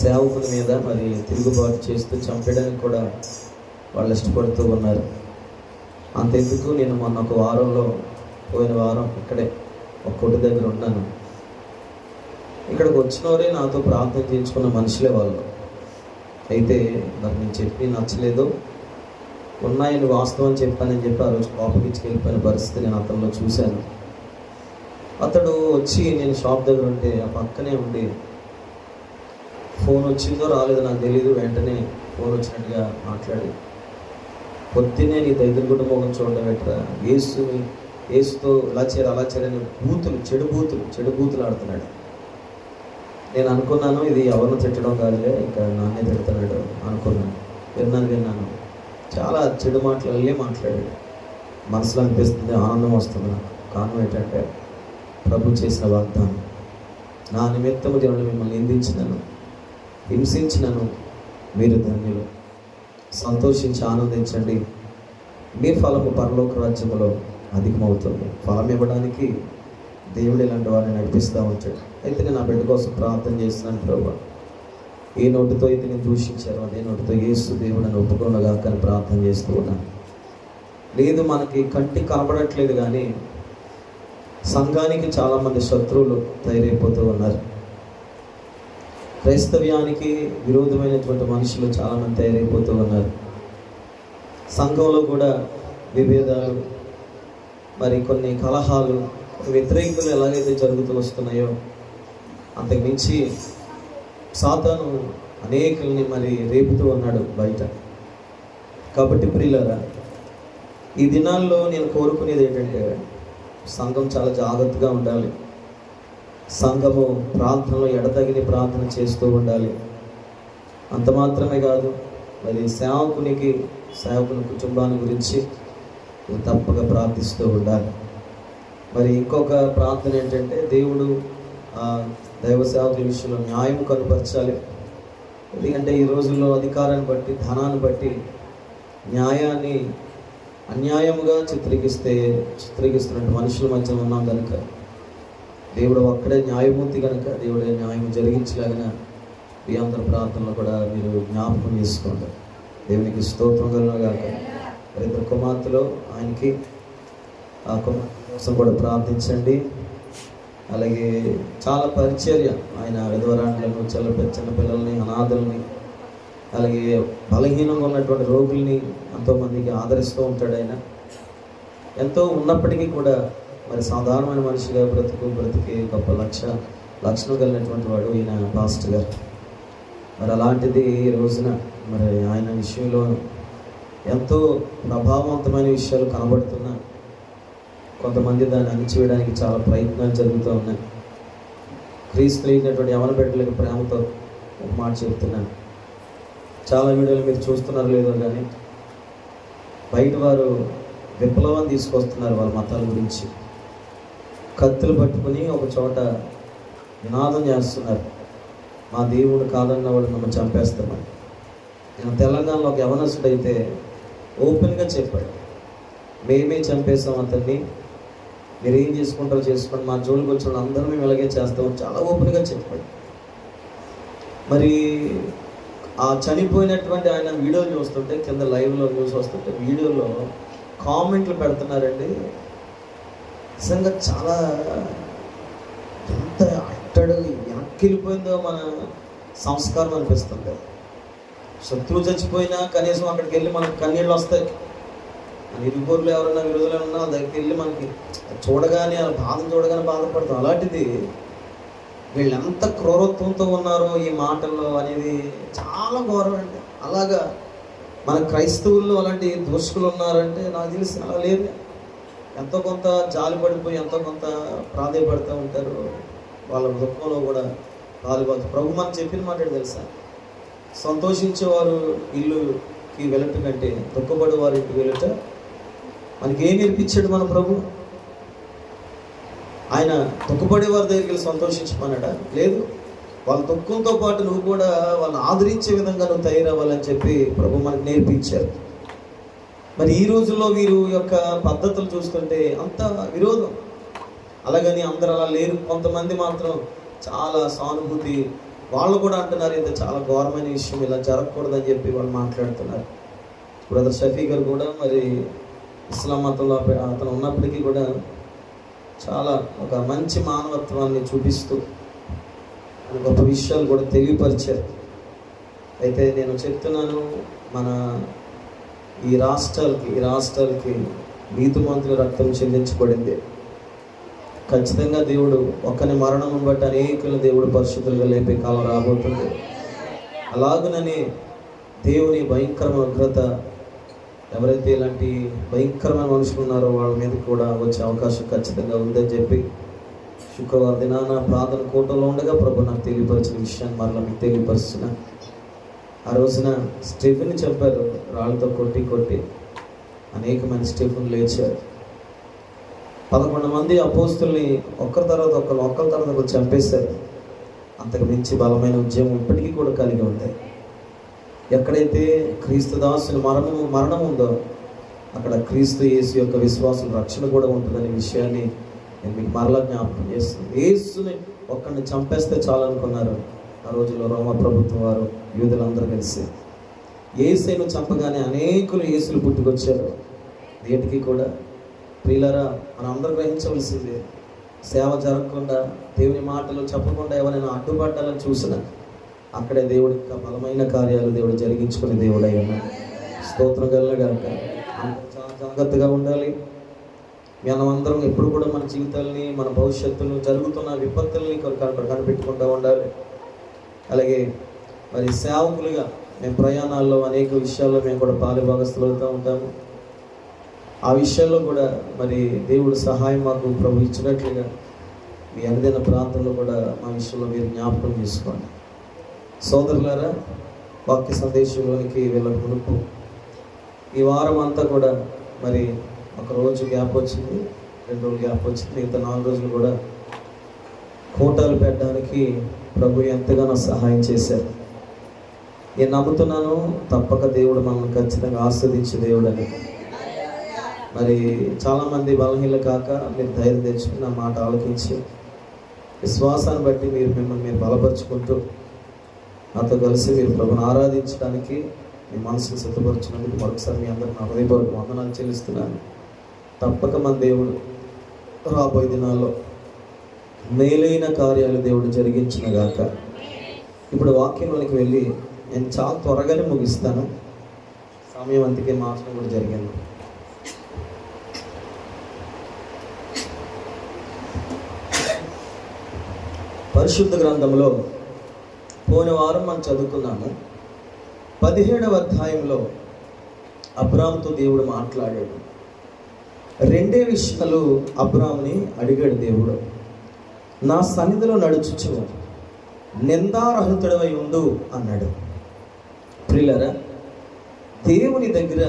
సేవకుల మీద మరి తిరుగుబాటు చేస్తూ చంపేయడానికి కూడా వాళ్ళు ఇష్టపడుతూ ఉన్నారు. అంతెందుకు, నేను మొన్న పోయిన వారం ఇక్కడే ఒక కొట్టు దగ్గర ఉన్నాను. ఇక్కడికి వచ్చినవరే నాతో ప్రార్థన చేయించుకున్న మనుషులే వాళ్ళు. అయితే మరి నేను చెప్పి నచ్చలేదు, ఉన్నాయని వాస్తవం చెప్పానని చెప్పి ఆ రోజు కోపగించి వెళ్ళిపోయిన పరిస్థితి నేను అతనిలో చూశాను. అతడు వచ్చి నేను షాప్ దగ్గర ఉంటే ఆ పక్కనే ఉండి ఫోన్ వచ్చిందో రాలేదో నాకు తెలియదు, వెంటనే ఫోన్ వచ్చినట్టుగా మాట్లాడి, పొద్దున్నే నీ దగ్గర ముఖం చూడడం పెట్టరా, ఏసుతో ఇలా చేయరు అలా చేయరని చెడు బూతులు ఆడుతున్నాడు. నేను అనుకున్నాను ఇది ఎవరిని తిట్టడం కాదులే, ఇంకా నాన్నే తిడుతున్నాడు అనుకున్నాను. విన్నాను చాలా చెడు మాటలే మాట్లాడాడు. మనసులో అనిపిస్తుంది, ఆనందం వస్తుంది నాకు. కారణం ఏంటంటే ప్రభు చేసిన వాగ్దానం, నా నిమిత్తము దేవుడు మిమ్మల్ని నిందించినను హింసించినను మీరు ధన్యులు, సంతోషించి ఆనందించండి, మీ ఫలము పరలోక రాజ్యములో అధికమవుతుంది. ఫలం ఇవ్వడానికి దేవుడు ఇలాంటి వారిని నడిపిస్తూ ఉంటాడు. అయితే నేను ఆ బిడ్డ కోసం ప్రార్థన చేస్తున్నాను. ప్రభు, ఏ నోటితో అయితే నేను దూషించారో అదే నోటితో యేసు దేవుడు అని ఒప్పుకోనగా కానీ ప్రార్థన చేస్తూ ఉన్నాను. లేదు మనకి కంటికి కనబడట్లేదు, కానీ సంఘానికి చాలామంది శత్రువులు తయారైపోతూ ఉన్నారు. క్రైస్తవ్యానికి విరోధమైనటువంటి మనుషులు చాలామంది తయారైపోతూ ఉన్నారు. సంఘంలో కూడా విభేదాలు, మరి కొన్ని కలహాలు, వ్యతిరేకతలు ఎలాగైతే జరుగుతూ వస్తున్నాయో అంతకు మించి సాతాను అనేకుల్ని మరి రేపుతూ ఉన్నాడు బయట. కాబట్టి ప్రియులారా, ఈ దినాల్లో నేను కోరుకునేది ఏంటంటే సంఘం చాలా జాగ్రత్తగా ఉండాలి. సంఘము ప్రార్థనలో ఎడతగిన ప్రార్థన చేస్తూ ఉండాలి. అంత మాత్రమే కాదు, మరి సేవకుని కుటుంబాన్ని గురించి తప్పక ప్రార్థిస్తూ ఉండాలి. మరి ఇంకొక ప్రార్థన ఏంటంటే దేవుడు దైవ సేవకుల విషయంలో న్యాయం కనుపరచాలి. ఎందుకంటే ఈ రోజుల్లో అధికారాన్ని బట్టి ధనాన్ని బట్టి న్యాయాన్ని అన్యాయముగా చిత్రీకరిస్తున్నట్టు మనుషుల మధ్య ఉన్నాం కనుక దేవుడు ఒక్కడే న్యాయమూర్తి కనుక దేవుడే న్యాయం జరిగించలాగిన మీ అందరి ప్రార్థనలో కూడా మీరు జ్ఞాపకం చేసుకోండి. దేవునికి స్తోత్రం కలుగుగాక. ఇద్దరు కుమార్తెలో ఆయనకి ఆ కుమార్తె కోసం కూడా ప్రార్థించండి. అలాగే చాలా పరిచర్య, ఆయన విధవరాండ్లను, చిన్న పిల్లల్ని, అనాథల్ని, అలాగే బలహీనంగా ఉన్నటువంటి రోగుల్ని ఎంతోమందికి ఆదరిస్తూ ఉంటాడు. ఆయన ఎంతో ఉన్నప్పటికీ కూడా మరి సాధారణమైన మనిషిగా బ్రతికి గొప్ప లక్షణం కలిగినటువంటి వాడు ఈయన పాస్టర్ గారు. మరి అలాంటిది ఈ రోజున మరి ఆయన విషయంలో ఎంతో ప్రభావవంతమైన విషయాలు కనబడుతున్నా కొంతమంది దాన్ని అణిచివేయడానికి చాలా ప్రయత్నాలు జరుగుతూ ఉన్నాయి. క్రీస్తు అయినటువంటి యవన బిడ్డలకు ప్రేమతో ఒక మాట చెప్తున్నాను. చాలా వీడియోలు మీరు చూస్తున్నారు లేదో కానీ బయట వారు విప్లవం తీసుకొస్తున్నారు వాళ్ళ మతాల గురించి. కత్తులు పట్టుకుని ఒక చోట నినాదం చేస్తున్నారు, మా దేవుడు కాదన్న వాళ్ళు మమ్మల్ని చంపేస్తామని. నేను తెలంగాణలో ఒక యవనస్తుడైతే ఓపెన్గా చెప్పాడు, మేమే చంపేస్తాం అతన్ని, మీరు ఏం చేసుకుంటారో చేసుకోండి, మా జోలికి వచ్చిన వాళ్ళు అందరూ మేము ఇలాగే చేస్తామని చాలా ఓపెన్గా చెప్పాడు. మరి ఆ చనిపోయినటువంటి ఆయన వీడియోలు చూస్తుంటే, కింద లైవ్లో న్యూస్ వస్తుంటే వీడియోలో కామెంట్లు పెడుతున్నారండి. నిజంగా చాలా ఎంత అట్టడు వెనక్కి వెళ్ళిపోయిందో మన సంస్కారం అనిపిస్తుంది. శత్రువు చచ్చిపోయినా కనీసం అక్కడికి వెళ్ళి మనకు కన్నీళ్ళు వస్తాయి. ఇరుగోరులు ఎవరైనా విరోధులు ఉన్నా దగ్గరికి వెళ్ళి మనకి చూడగానే ఆ బాధను చూడగానే బాధపడతాం. అలాంటిది వీళ్ళు ఎంత క్రూరత్వంతో ఉన్నారో ఈ మాటల్లో అనేది చాలా ఘోరం అండి. అలాగా మన క్రైస్తవుల్లో అలాంటి దోషకులు ఉన్నారంటే నాకు తెలిసి అలా లేదు. ఎంతో కొంత జాలి పడిపోయి ఎంతో కొంత ప్రాధేయపడుతూ ఉంటారు, వాళ్ళ దుఃఖంలో కూడా పాలుపడుతూ. ప్రభు మనకు చెప్పిన మాట తెలుసా, సంతోషించేవారు ఇల్లుకి వెళ్ళట కంటే దుఃఖపడే వారి ఇంటికి వెళ్ళట మనకి ఏం నేర్పించాడు మన ప్రభు? ఆయన దుఃఖపడే వారి దగ్గరికి వెళ్ళి సంతోషించమన్నాడా? లేదు. వాళ్ళ దుఃఖంతో పాటు నువ్వు కూడా వాళ్ళని ఆదరించే విధంగా నువ్వు తయారవ్వాలని చెప్పి ప్రభు మనకు నేర్పించారు. మరి ఈ రోజుల్లో వీరు యొక్క పద్ధతులు చూస్తుంటే అంత విరోధం. అలాగని అందరూ అలా లేరు, కొంతమంది మాత్రం చాలా సానుభూతి. వాళ్ళు కూడా అంటున్నారు ఇది చాలా ఘోరమైన విషయం, ఇలా జరగకూడదని చెప్పి వాళ్ళు మాట్లాడుతున్నారు. బ్రదర్ షఫీ గారు కూడా మరి ఇస్లాం మతంలో అతను ఉన్నప్పటికీ కూడా చాలా ఒక మంచి మానవత్వాన్ని చూపిస్తూ గొప్ప విషయాలు కూడా తెలియపరిచారు. అయితే నేను చెప్తున్నాను, మన ఈ రాష్ట్రాలకి నీతిమంతుల రక్తం చెల్లించబడింది. ఖచ్చితంగా దేవుడు ఒక్కని మరణం బట్టి అనేకులు దేవుడు పరిశుద్ధులుగా లేపే కాలం రాబోతుంది. అలాగనని దేవుని భయంకరమైన ఉగ్రత ఎవరైతే ఇలాంటి భయంకరమైన మనుషులు ఉన్నారో వాళ్ళ మీద కూడా వచ్చే అవకాశం ఖచ్చితంగా ఉందని చెప్పి శుక్రవారం దినాన ప్రార్థన కూటంలో ఉండగా ప్రభు నాకు తెలియపరిచిన విషయాన్ని మరలా మీకు తెలియపరుస్తున్నా. ఆ రోజున స్టెఫెన్ చెప్పారు, రాళ్ళతో కొట్టి అనేకమైన స్టెఫెన్ లేచారు. 11 మంది అపోస్తుల్ని ఒకరి తర్వాత ఒకరు చంపేశారు. అంతకు మించి బలమైన ఉద్యమం ఇప్పటికీ కూడా కలిగి ఉంది. ఎక్కడైతే క్రీస్తు దాసుని మరణం ఉందో అక్కడ క్రీస్తు యేసు యొక్క విశ్వాసం రక్షణ కూడా ఉంటుందనే విషయాన్ని నేను మీకు మరలా జ్ఞాపకం చేస్తున్నాను. యేసుని ఒక్కడిని చంపేస్తే చాలనుకున్నారు ఆ రోజుల్లో రోమ ప్రభుత్వం వారు, యూదులందరూ కలిసి. యేసును చంపగానే అనేకులు యేసులు పుట్టుకొచ్చారు. దేటికి కూడా ప్రియులారా, మనం అందరూ గ్రహించవలసిందే, సేవ జరగకుండా దేవుని మాటలు చెప్పకుండా ఎవరైనా అడ్డుపడ్డాలని చూసినా అక్కడే దేవుడి బలమైన కార్యాలు దేవుడు జరిగించుకునే దేవుడు అయి ఉన్నాడు. స్తోత్రం కలగాక చాలా జాగ్రత్తగా ఉండాలి. మనమందరం ఎప్పుడు కూడా మన జీవితాలని, మన భవిష్యత్తును, జరుగుతున్న విపత్తుల్ని కనిపెట్టుకుంటూ ఉండాలి. అలాగే మరి సేవకులుగా మేము ప్రయాణాల్లో అనేక విషయాల్లో మేము కూడా పాలుభాగస్తులు అవుతూ ఉంటాము. ఆ విషయాల్లో కూడా మరి దేవుడు సహాయం మాకు ప్రభు ఇచ్చినట్లుగా మీ అనుదిన ప్రాంతంలో కూడా మా విషయంలో మీరు జ్ఞాపకం చేసుకోండి. సోదరులారా, వాక్య సందేశంలోనికి వెళ్ళక మునుపు ఈ వారం అంతా కూడా మరి ఒక రోజు గ్యాప్ వచ్చింది, 2 రోజులు గ్యాప్ వచ్చింది, మిగతా 4 రోజులు కూడా కూటాలు పెట్టడానికి ప్రభు ఎంతగానో సహాయం చేశారు. నేను నమ్ముతున్నాను తప్పక దేవుడు మనల్ని ఖచ్చితంగా ఆస్వాదించే దేవుడు అని. మరి చాలామంది బలహీనలు కాక మీరు ధైర్యం తెచ్చుకున్న మాట ఆలోచించి విశ్వాసాన్ని బట్టి మిమ్మల్ని మీరు బలపరుచుకుంటూ నాతో కలిసి మీరు ప్రభుని ఆరాధించడానికి మీ మనసును సిద్ధపరచినందుకు మరొకసారి మీ అందరికీ నా హృదయపూర్వక వందనాలు చెల్లిస్తున్నాను. తప్పక మన దేవుడు రాబోయే దినాల్లో మేలైన కార్యాలు దేవుడు జరిగించిన గాక. ఇప్పుడు వాక్యంలోనికి వెళ్ళి నేను చాలా త్వరగానే ముగిస్తాను, సమయం అంతకే మార్చడం కూడా జరిగింది. పరిశుద్ధ గ్రంథంలో పోయిన వారం మనం చదువుకున్నాము, 17వ అధ్యాయంలో అబ్రాముతో దేవుడు మాట్లాడాడు. 2 విషయాలు అబ్రాముని అడిగాడు దేవుడు. నా సన్నిధిలో నడుచుచు నిందారహితుడవై ఉండు అన్నాడు. ప్రియులారా, దేవుని దగ్గర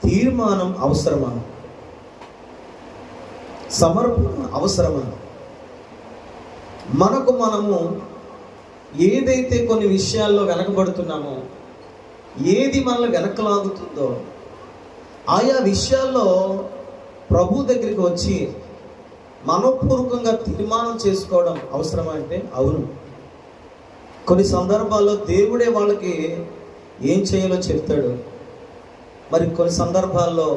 తీర్మానం అవసరమా? సమర్పణ అవసరమా? మనము ఏదైతే కొన్ని విషయాల్లో వెనకబడుతున్నామో, ఏది మనల్ని వెనకలాగుతుందో ఆయా విషయాల్లో ప్రభు దగ్గరికి వచ్చి మనపూర్వకంగా తీర్మానం చేసుకోవడం అవసరం అంటే అవును. కొన్ని సందర్భాల్లో దేవుడే వాళ్ళకి ఏం చేయాలో చెప్తాడు. మరి కొన్ని సందర్భాల్లో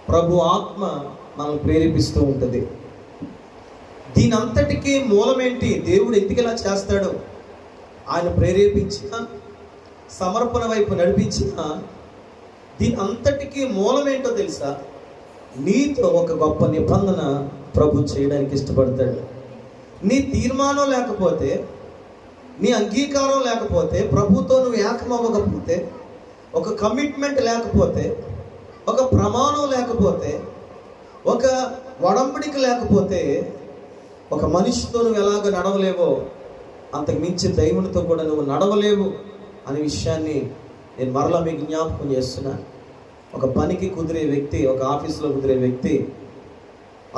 ప్రభు ఆత్మ మనల్ని ప్రేరేపిస్తూ ఉంటుంది. దీని అంతటికీ మూలమేంటి? దేవుడు ఎందుకు ఇలా చేస్తాడు? ఆయన ప్రేరేపించిన, సమర్పణ వైపు నడిపించిన దీని అంతటికీ మూలమేంటో తెలుసా? నీతో ఒక గొప్ప నిబంధన ప్రభు చేయడానికి ఇష్టపడతాడు. నీ తీర్మానం లేకపోతే, నీ అంగీకారం లేకపోతే, ప్రభుతో నువ్వు ఏకమవ్వకపోతే, ఒక కమిట్మెంట్ లేకపోతే, ఒక ప్రమాణం లేకపోతే, ఒక ఒడంబడిక లేకపోతే, ఒక మనిషితో నువ్వు ఎలాగ నడవలేవో అంతకు మించి దైవునితో కూడా నువ్వు నడవలేవు అనే విషయాన్ని నేను మరలా మీకు జ్ఞాపకం చేస్తున్నా. ఒక పనికి కుదిరే వ్యక్తి, ఒక ఆఫీసులో కుదిరే వ్యక్తి,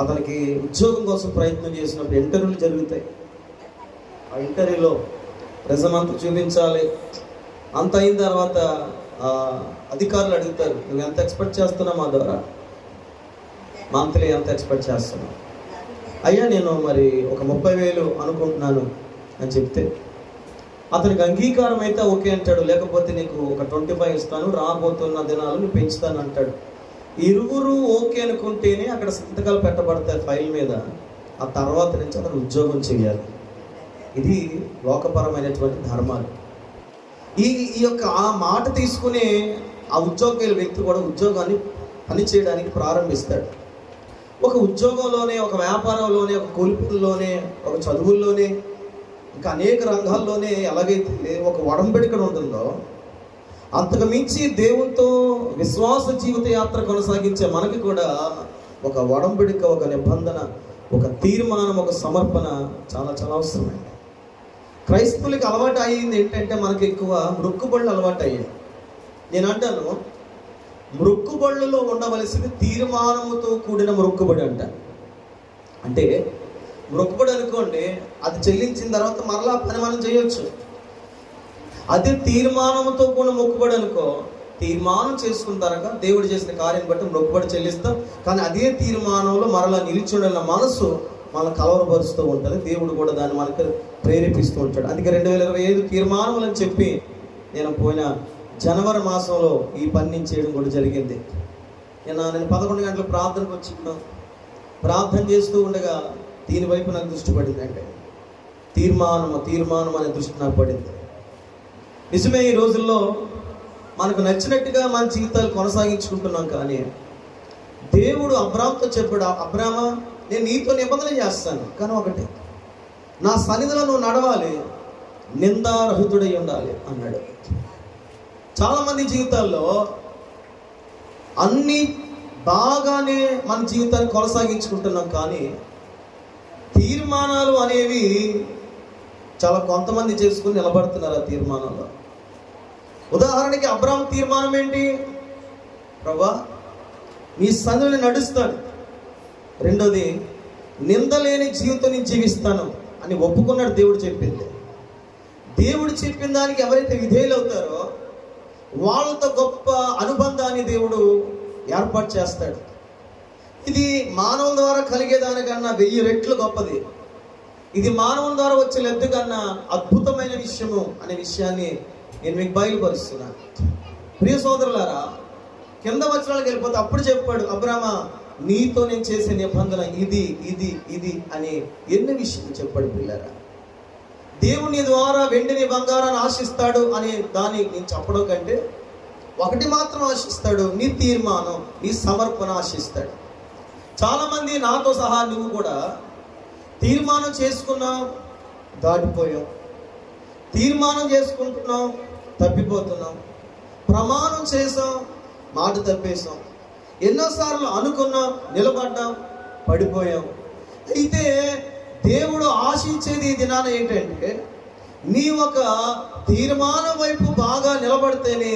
అతనికి ఉద్యోగం కోసం ప్రయత్నం చేసినప్పుడు ఇంటర్వ్యూలు జరుగుతాయి. ఆ ఇంటర్వ్యూలో రెజ్యూమ్ అంతా చూపించాలి. అంత అయిన తర్వాత అధికారులు అడుగుతారు, నువ్వు ఎంత ఎక్స్పెక్ట్ చేస్తున్నావు మా ద్వారా? మంత్లీ ఎంత ఎక్స్పెక్ట్ చేస్తున్నావు? అయ్యా నేను మరి ఒక 30,000 అనుకుంటున్నాను అని చెప్తే, అతనికి అంగీకారం అయితే ఓకే అంటాడు. లేకపోతే నీకు ఒక 25 ఇస్తాను, రాబోతున్న దినాలు నువ్వు పెంచుతాను అంటాడు. ఇరువురు ఓకే అనుకుంటేనే అక్కడ సంతకాలు పెట్టబడతాయి ఫైల్ మీద. ఆ తర్వాత నుంచి అతను ఉద్యోగం చేయాలి. ఇది లోకపరమైనటువంటి ధర్మాలు. ఈ యొక్క ఆ మాట తీసుకుని ఆ ఉద్యోగ వ్యక్తి కూడా ఉద్యోగాన్ని పని చేయడానికి ప్రారంభిస్తాడు. ఒక ఉద్యోగంలోనే, ఒక వ్యాపారంలోనే, ఒక కూలిపనుల్లోనే, ఒక చదువుల్లోనే, ఇంకా అనేక రంగాల్లోనే ఎలాగైతే ఒక ఒడంబడిక ఉంటుందో, అంతకు మించి దేవునితో విశ్వాస జీవిత యాత్ర కొనసాగించే మనకి కూడా ఒక ఒడంబడిక, ఒక నిబంధన, ఒక తీర్మానం, ఒక సమర్పణ చాలా చాలా అవసరమైంది. క్రైస్తవులకి అలవాటు అయ్యింది ఏంటంటే, మనకి ఎక్కువ మృక్కుబళ్ళు అలవాటు అయ్యాయి. నేను అంటాను, మృక్కుబళ్ళలో ఉండవలసింది తీర్మానముతో కూడిన మృక్కుబడి అంట. అంటే మృక్కుబడి అనుకోండి, అది చెల్లించిన తర్వాత మరలా పని మనం చేయొచ్చు. అదే తీర్మానంతో కూడిన మొక్కుబడి అనుకో, తీర్మానం చేసుకున్న తర్వాత దేవుడు చేసిన కార్యం బట్టి మొక్కుబడి చెల్లిస్తాం. కానీ అదే తీర్మానంలో మరలా నిలిచుండన్న మనసు మనల్ని కలవరపరుస్తూ ఉంటుంది. దేవుడు కూడా దాన్ని మనకు ప్రేరేపిస్తూ ఉంటాడు. అందుకే 2025 తీర్మానములు అని చెప్పి నేను పోయిన జనవరి మాసంలో ఈ పని నేను చేయడం కూడా జరిగింది. నేను 11 గంటలకు ప్రార్థనకు వచ్చిన, ప్రార్థన చేస్తూ ఉండగా దీనివైపు నాకు దృష్టి పడింది. అంటే తీర్మానం అనే దృష్టి నాకు పడింది. నిజమే, ఈ రోజుల్లో మనకు నచ్చినట్టుగా మన జీవితాలు కొనసాగించుకుంటున్నాం. కానీ దేవుడు అబ్రాముతో చెప్పాడు, అబ్రామా నేను నీతో నిబంధన చేస్తాను, కానీ ఒకటి, నా సన్నిధిలో నువ్వు నడవాలి, నిందారహితుడై ఉండాలి అన్నాడు. చాలామంది జీవితాల్లో అన్నీ బాగానే మన జీవితాన్ని కొనసాగించుకుంటున్నాం. కానీ తీర్మానాలు అనేవి చాలా కొంతమంది చేసుకుని నిలబడుతున్నారు ఆ తీర్మానంలో. ఉదాహరణకి అబ్రాహాము తీర్మానం ఏంటి? ప్రభువా నీ సన్నిధిని నడుస్తాను. రెండోది, నిందలేని జీవితం నేను జీవిస్తాను అని ఒప్పుకున్నాడు. దేవుడు చెప్పింది, దేవుడు చెప్పిన దానికి ఎవరైతే విధేయులు అవుతారో వాళ్ళతో గొప్ప అనుబంధాన్ని దేవుడు ఏర్పాటు చేస్తాడు. ఇది మానవుల ద్వారా కలిగేదానికన్నా 1000 రెట్లు గొప్పది. ఇది మానవుల ద్వారా వచ్చే లబ్ధి కన్నా అద్భుతమైన విషయము అనే విషయాన్ని నేను మీకు బయలుపరుస్తున్నాను. ప్రియ సోదరులారా, కింద వచనాలకు వెళ్ళిపోతే అప్పుడు చెప్పాడు, అబ్రామా నీతో నేను చేసే నిబంధన ఇది ఇది ఇది అని ఎన్ని విషయాలు చెప్పాడు. పిల్లరా, దేవుని ద్వారా వెండిని బంగారాన్ని ఆశిస్తాడు అని దాన్ని నేను చెప్పడం కంటే ఒకటి మాత్రం ఆశిస్తాడు, నీ తీర్మానం, నీ సమర్పణ ఆశిస్తాడు. చాలామంది నాతో సహా నువ్వు కూడా తీర్మానం చేసుకున్నావు, దాటిపోయావు. తీర్మానం చేసుకుంటున్నాం, తప్పిపోతున్నాం. ప్రమాణం చేసాం, మాట తప్పేసాం. ఎన్నోసార్లు అనుకున్నాం, నిలబడ్డాం, పడిపోయాం. అయితే దేవుడు ఆశించేది ఈ దినాన ఏంటంటే, నీ ఒక తీర్మానం వైపు బాగా నిలబడితేనే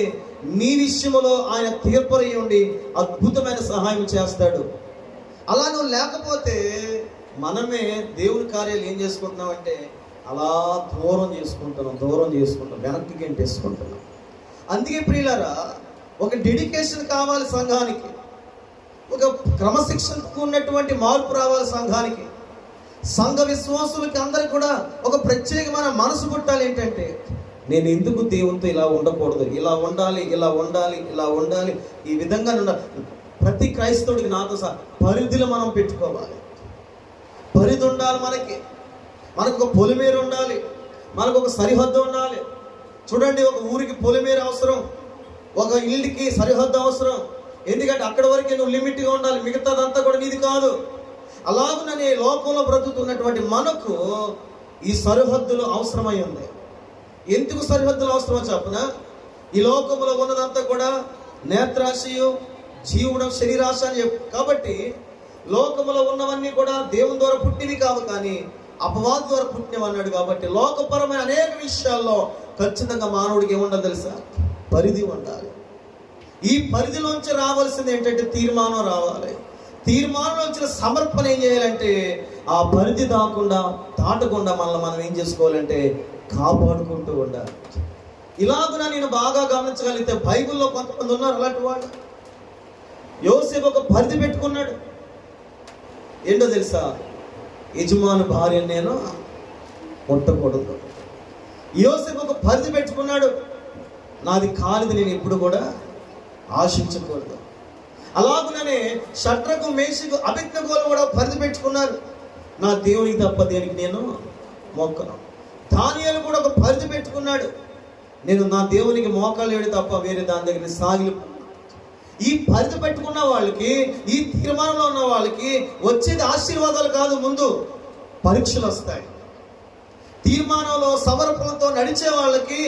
నీ విషయంలో ఆయన తీర్పరి ఉండి అద్భుతమైన సహాయం చేస్తాడు. అలా నువ్వు లేకపోతే మనమే దేవుని కార్యాలు ఏం చేసుకుంటున్నామంటే అలా దూరం చేసుకుంటాం, వెనక్కి గెంటేసుకుంటున్నాం. అందుకే ప్రియులారా, ఒక డెడికేషన్ కావాలి సంఘానికి, ఒక క్రమశిక్షణకు ఉన్నటువంటి మార్పు రావాలి సంఘానికి. సంఘ విశ్వాసులకి అందరికి కూడా ఒక ప్రత్యేకమైన మనసు పుట్టాలి. ఏంటంటే నేను ఎందుకు దేవునితో ఇలా ఉండకూడదు, ఇలా ఉండాలి, ఈ విధంగా ప్రతి క్రైస్తవుడికి నాతో పరిధిలో మనం పెట్టుకోవాలి. పరిధి ఉండాలి, మనకు ఒక పొలిమేర ఉండాలి, మనకు ఒక సరిహద్దు ఉండాలి. చూడండి, ఒక ఊరికి పొలిమేర అవసరం, ఒక ఇల్లుకి సరిహద్దు అవసరం. ఎందుకంటే అక్కడి వరకే నువ్వు లిమిట్గా ఉండాలి, మిగతాదంతా కూడా నీది కాదు. అలాగుననే లోకంలో బ్రతుకుతున్నటువంటి మనకు ఈ సరిహద్దులు అవసరమై ఉంది. ఎందుకు సరిహద్దులు అవసరమో చెప్పన, ఈ లోకంలో ఉన్నదంతా కూడా నేత్రాశయు, జీవుడం, శరీరాశ అని కాబట్టి లోకములో ఉన్నవన్నీ కూడా దేవుని ద్వారా పుట్టినవి కావు, కానీ అపవాది ద్వారా పుట్టినవి అన్నాడు. కాబట్టి లోకపరమైన అనేక విషయాల్లో ఖచ్చితంగా మానవుడికి ఏముండాలి తెలుసా? పరిధి ఉండాలి. ఈ పరిధిలోంచి రావాల్సింది ఏంటంటే తీర్మానం రావాలి. తీర్మానంలో వచ్చిన సమర్పణ ఏం చేయాలంటే ఆ పరిధి దాటకుండా మనం ఏం చేసుకోవాలంటే కాపాడుకుంటూ ఉండాలి. ఇలాగున నేను బాగా గమనించగలిగితే బైబిల్లో కొంతమంది ఉన్నారు అలాంటి వాళ్ళు. యోసేపు ఒక పరిధి పెట్టుకున్నాడు. ఏంటో తెలుసా? యజమాని భార్యను నేను ముట్టకూడదు. యోసేపు ఒక పరిధి పెట్టుకున్నాడు, నాది కానిది నేను ఎప్పుడు కూడా ఆశించకూడదు. అలాగుననే షడ్రకు, మేషకు, అబేద్నెగోలు కూడా పరిధి పెట్టుకున్నారు, నా దేవునికి తప్ప దేనికి నేను మొక్కను. దానియేలు కూడా ఒక పరిధి పెట్టుకున్నాడు, నేను నా దేవునికి మోకాలు వేడి తప్ప వేరే దాని దగ్గర సాగిలి. ఈ పరిధి పెట్టుకున్న వాళ్ళకి, ఈ తీర్మానంలో ఉన్న వాళ్ళకి వచ్చేది ఆశీర్వాదాలు కాదు, ముందు పరీక్షలు వస్తాయి. తీర్మానంలో సమర్పణతో నడిచే వాళ్ళకి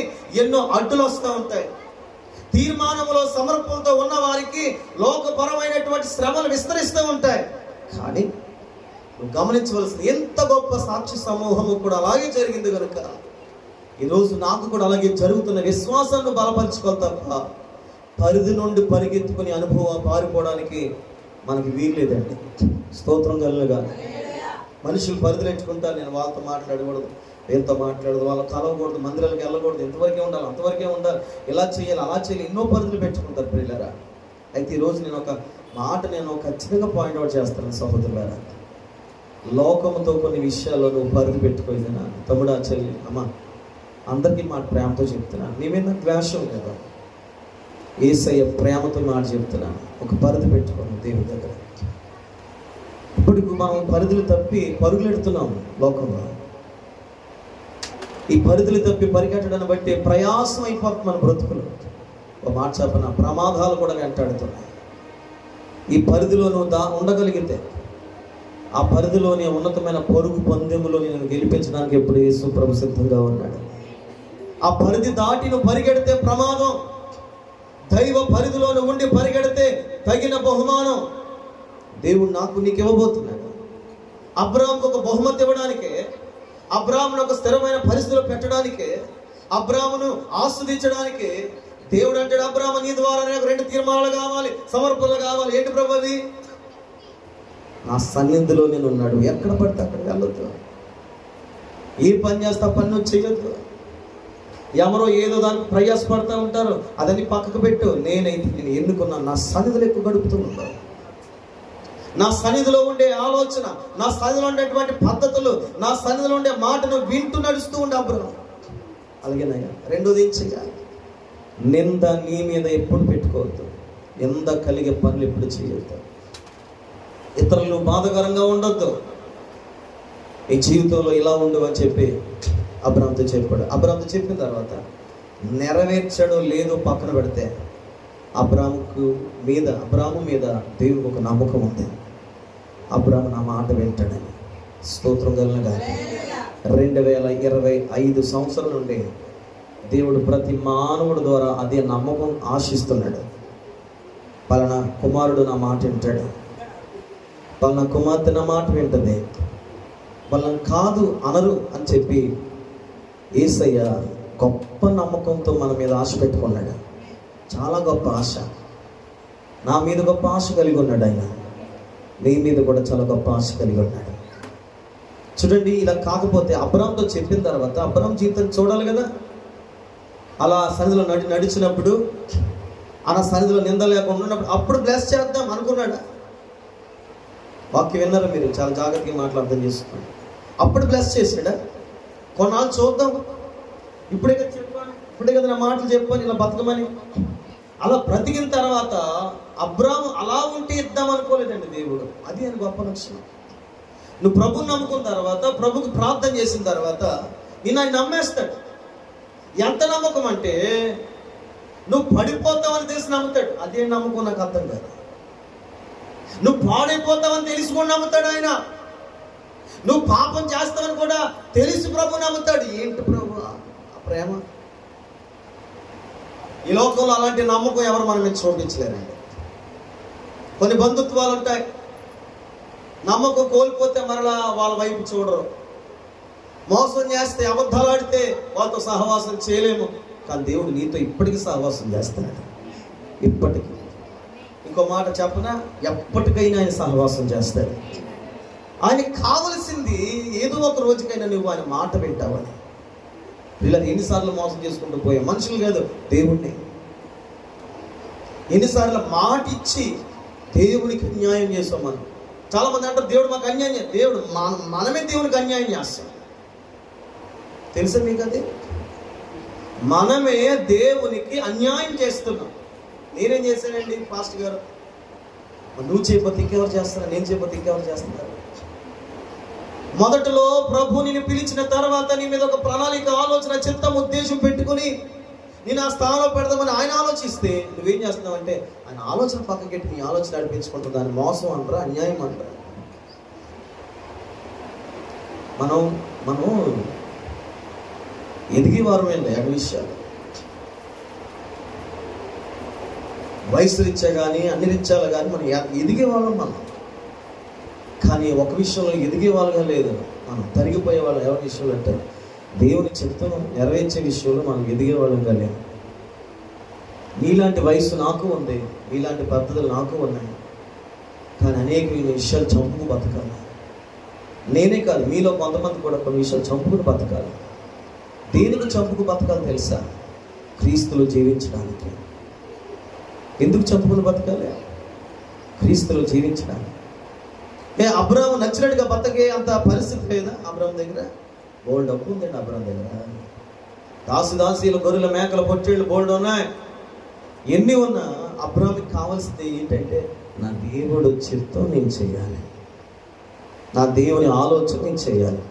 ఎన్నో అడ్డులు వస్తూ ఉంటాయి. తీర్మానంలో సమర్పణతో ఉన్న వారికి లోకపరమైనటువంటి శ్రమలు విస్తరిస్తూ ఉంటాయి. కానీ నువ్వు గమనించవలసింది, ఎంత గొప్ప సాక్షి సమూహము కూడా అలాగే జరిగింది కనుక ఈరోజు నాకు కూడా అలాగే జరుగుతున్న విశ్వాసాన్ని బలపరుచుకోవాలి తప్ప పరిధి నుండి పరిగెత్తుకుని అనుభవం పారిపోవడానికి మనకి వీల్లేదండి. స్తోత్రం కలుగుగా. మనుషులు పరిధులు ఎంచుకుంటారు, నేను వాళ్ళతో మాట్లాడకూడదు, వీళ్ళతో మాట్లాడదు, వాళ్ళ కలవకూడదు, మందిరాలకు వెళ్ళకూడదు, ఎంతవరకే ఉండాలి అంతవరకే ఉండాలి, ఇలా చేయాలి అలా చేయాలి, ఎన్నో పరిధులు పెంచుకుంటారు ప్రియులారా. అయితే ఈరోజు నేను ఒక మాట ఖచ్చితంగా పాయింట్అవుట్ చేస్తాను సహోదరులారా. లోకముతో కొన్ని విషయాల్లో నువ్వు పరిధి పెట్టుకోలేనా తమ్ముడా, చెల్లి, అమ్మ, అందరికీ మాట ప్రేమతో చెప్తున్నాను. నీ మీద ద్వేషం కదా, యేసయ్య ప్రేమతో మాట చెప్తున్నాను. ఒక పరిధి పెట్టుకోను దేవుని దగ్గర. ఇప్పుడు మనం పరిధులు తప్పి పరుగులెడుతున్నాము లోకంలో. ఈ పరిధులు తప్పి పరిగెట్టడాన్ని బట్టి ప్రయాసం అయిపోతుంది మన బ్రతుకులు. ఒక మాట చెప్పన, ప్రమాదాలు కూడా వెంటాడుతున్నాయి. ఈ పరిధిలో నువ్వు ఉండగలిగితే ఆ పరిధిలోని ఉన్నతమైన పరుగు పందెములో నేను గెలిపించడానికి ఎప్పుడు యేసు ప్రభు సిద్ధంగా ఉన్నాడు. ఆ పరిధి దాటి నువ్వు పరిగెడితే ప్రమాదం. దైవ పరిధిలోనే ఉండి పరిగెడితే తగిన బహుమానం దేవుడు నీకు ఇవ్వబోతున్నాడు. అబ్రాహాముకు ఒక బహుమతి ఇవ్వడానికే, అబ్రాహామును ఒక స్థిరమైన పరిస్థితిలో పెట్టడానికే, అబ్రాహామును ఆస్వాదించడానికే దేవుడు అంటాడు, అబ్రాహాము నీ ద్వారానే 2 తీర్మానాలు కావాలి, సమర్పణలు కావాలి. ఏంటి ప్రభు అవి? నా సన్నిధిలో నేను ఉన్నాడు, ఎక్కడ పడితే అక్కడ వెళ్ళొద్దు, ఏ పని చేస్తా పని నువ్వు చేయొద్దు. ఎవరో ఏదో దానికి ప్రయాసపడుతూ ఉంటారు, అదని పక్కకు పెట్టు. నేను ఎన్నుకున్నాను, నా సన్నిధిలో ఎక్కువ గడుపుతూ ఉంటాను. నా సన్నిధిలో ఉండే ఆలోచన, నా సన్నిధిలో ఉండేటువంటి పద్ధతులు, నా సన్నిధిలో ఉండే మాటను వింటూ నడుస్తూ ఉండే అబ్రాహాము. అలాగేనయ్యా. రెండోది ఏం చేయాలి? నింద నీ మీద ఎప్పుడు పెట్టుకోవద్దు, నింద కలిగే పనులు ఎప్పుడు చేయొద్దు, ఇతరులు బాధకరంగా ఉండొద్దు. ఈ జీవితంలో ఇలా ఉండు అని చెప్పి అబ్రాహాముతో చెప్పాడు. అబ్రాహాముతో చెప్పిన తర్వాత నెరవేర్చడం లేదు పక్కన పెడితే అబ్రాహాము మీద దేవునికి ఒక నమ్మకం ఉంది. అబ్రాహాము నా మాట వింటాడని. స్తోత్రం కలుగుగా. 2025 సంవత్సరం నుండి దేవుడు ప్రతి మానవుడి ద్వారా అదే నమ్మకం ఆశిస్తున్నాడు. పలానా కుమారుడు నా మాట వింటాడు, పలానా కుమార్తె నా మాట వింటది, వాళ్ళని కాదు అనరు అని చెప్పి యేసయ్య గొప్ప నమ్మకంతో మన మీద ఆశ పెట్టుకున్నాడు. చాలా గొప్ప ఆశ. నా మీద గొప్ప ఆశ కలిగి ఉన్నాడు ఆయన. నీ మీద కూడా చాలా గొప్ప ఆశ కలిగి ఉన్నాడు. చూడండి, ఇలా కాకపోతే అబ్రామ్తో చెప్పిన తర్వాత అబ్రామ్ జీవితం చూడాలి కదా. అలా సన్నిధిలో నడిచినప్పుడు, అలా సన్నిధిలో నింద లేకుండా ఉన్నప్పుడు అప్పుడు బ్లెస్ చేద్దాం అనుకున్నాడా? వాక్యం విన్నారా మీరు? చాలా జాగ్రత్తగా మాటలు అర్థం చేసుకోండి. అప్పుడు బ్లెస్ చేసాడా? కొన్నాళ్ళు చూద్దాం, ఇప్పుడే కదా చెప్పాను, ఇప్పుడే కదా నా మాటలు చెప్పాను ఇలా బతకమని. అలా బ్రతికిన తర్వాత అబ్రాము అలా ఉంటే ఇద్దాం అనుకోలేదండి దేవుడు. అది ఆయన గొప్ప లక్షణం. నువ్వు ప్రభుని నమ్ముకున్న తర్వాత, ప్రభుకి ప్రార్థన చేసిన తర్వాత నేను ఆయన నమ్మేస్తాడు. ఎంత నమ్మకం అంటే నువ్వు పడిపోతావని తెలిసి నమ్ముతాడు. అదే నమ్మకం నాకు అర్థం కాదు. నువ్వు పాడైపోతావని తెలిసి కూడా నమ్ముతాడు ఆయన. నువ్వు పాపం చేస్తావని కూడా తెలిసి ప్రభు నమ్ముతాడు. ఏంటి ప్రభు ఆ ప్రేమ! ఈ లోకంలో అలాంటి నమ్మకం ఎవరు మన మీద చూపించలేరండి. కొన్ని బంధుత్వాలు ఉంటాయి, నమ్మకం కోల్పోతే మరలా వాళ్ళ వైపు చూడరు. మోసం చేస్తే, అబద్ధాలు ఆడితే వాళ్ళతో సహవాసం చేయలేము. కానీ దేవుడు నీతో ఇప్పటికీ సహవాసం చేస్తున్నాడు. ఇప్పటికీ. ఇంకో మాట చెప్పనా, ఎప్పటికైనా ఆయన సహవాసం చేస్తాడు. ఆయనకి కావలసింది ఏదో ఒక రోజుకైనా నువ్వు ఆయన మాట వింటావని. ఇలా ఎన్నిసార్లు మోసం చేసుకుంటూ పోయాం, మనుషులు కాదు దేవుణ్ణి. ఎన్నిసార్లు మాట ఇచ్చి దేవునికి అన్యాయం చేసాం మనం. చాలా మంది అంటారు దేవుడు మాకు అన్యాయం. దేవుడు మనమే దేవునికి అన్యాయం చేస్తాం. తెలుసా మీకు? అది మనమే దేవునికి అన్యాయం చేస్తున్నాం. నేనేం చేశానండి పాస్టర్ గారు? నువ్వు చేయకపోతే ఇంకెవరు చేస్తారా? నేను చేయకపోతే ఇంకెవరు చేస్తున్నారు? మొదటిలో ప్రభు నిన్ను పిలిచిన తర్వాత నీ మీద ఒక ప్రణాళిక, ఆలోచన, చిత్తం, ఉద్దేశం పెట్టుకుని నేను ఆ స్థానంలో పెడదామని ఆయన ఆలోచిస్తే నువ్వేం చేస్తున్నావంటే ఆయన ఆలోచన పక్కకెట్టి నీ ఆలోచన నడిపించుకుంటూ దాన్ని మోసం అంటారా, అన్యాయం అంటారా? మనం ఎదిగేవారమేండి అన్ని విషయాలు. వయసు రీత్యా కానీ అన్ని రీత్యాలు కానీ మనం ఎదిగేవాళ్ళం మనం. కానీ ఒక విషయంలో ఎదిగేవాళ్ళుగా లేదు, మనం తరిగిపోయే వాళ్ళు. ఎవరి విషయంలో అంటే దేవుని చిత్తం నెరవేర్చే విషయంలో మనం ఎదిగేవాళ్ళంగా లేదు. నీలాంటి వయసు నాకు ఉంది, నీలాంటి పద్ధతులు నాకు ఉన్నాయి. కానీ అనేక విషయాలు చంపుకు బతకాలి. నేనే కాదు, మీలో కొంతమంది కూడా కొన్ని విషయాలు చంపుకుని బతకాలి. దేనికి చంపుకు బతకాలి తెలుసా? క్రీస్తులో జీవించడానికి. ఎందుకు చంపుకుని బతకాలి? క్రీస్తులో జీవించడానికి. అబ్రాము నచ్చినట్టుగా బతకే అంత పరిస్థితి లేదా అబ్రాము దగ్గర? బోల్డ్ డబ్బు ఉందండి అబ్రాము దగ్గర. దాసీలు, గొర్రెల, మేకల, పొట్టేళ్ళు బోల్డ్ ఉన్నాయి. ఎన్ని ఉన్నా అబ్రాముకి కావాల్సింది ఏంటంటే నా దేవుడు చిత్తం నేను చేయాలి, నా దేవుని ఆలోచన నేను చేయాలి.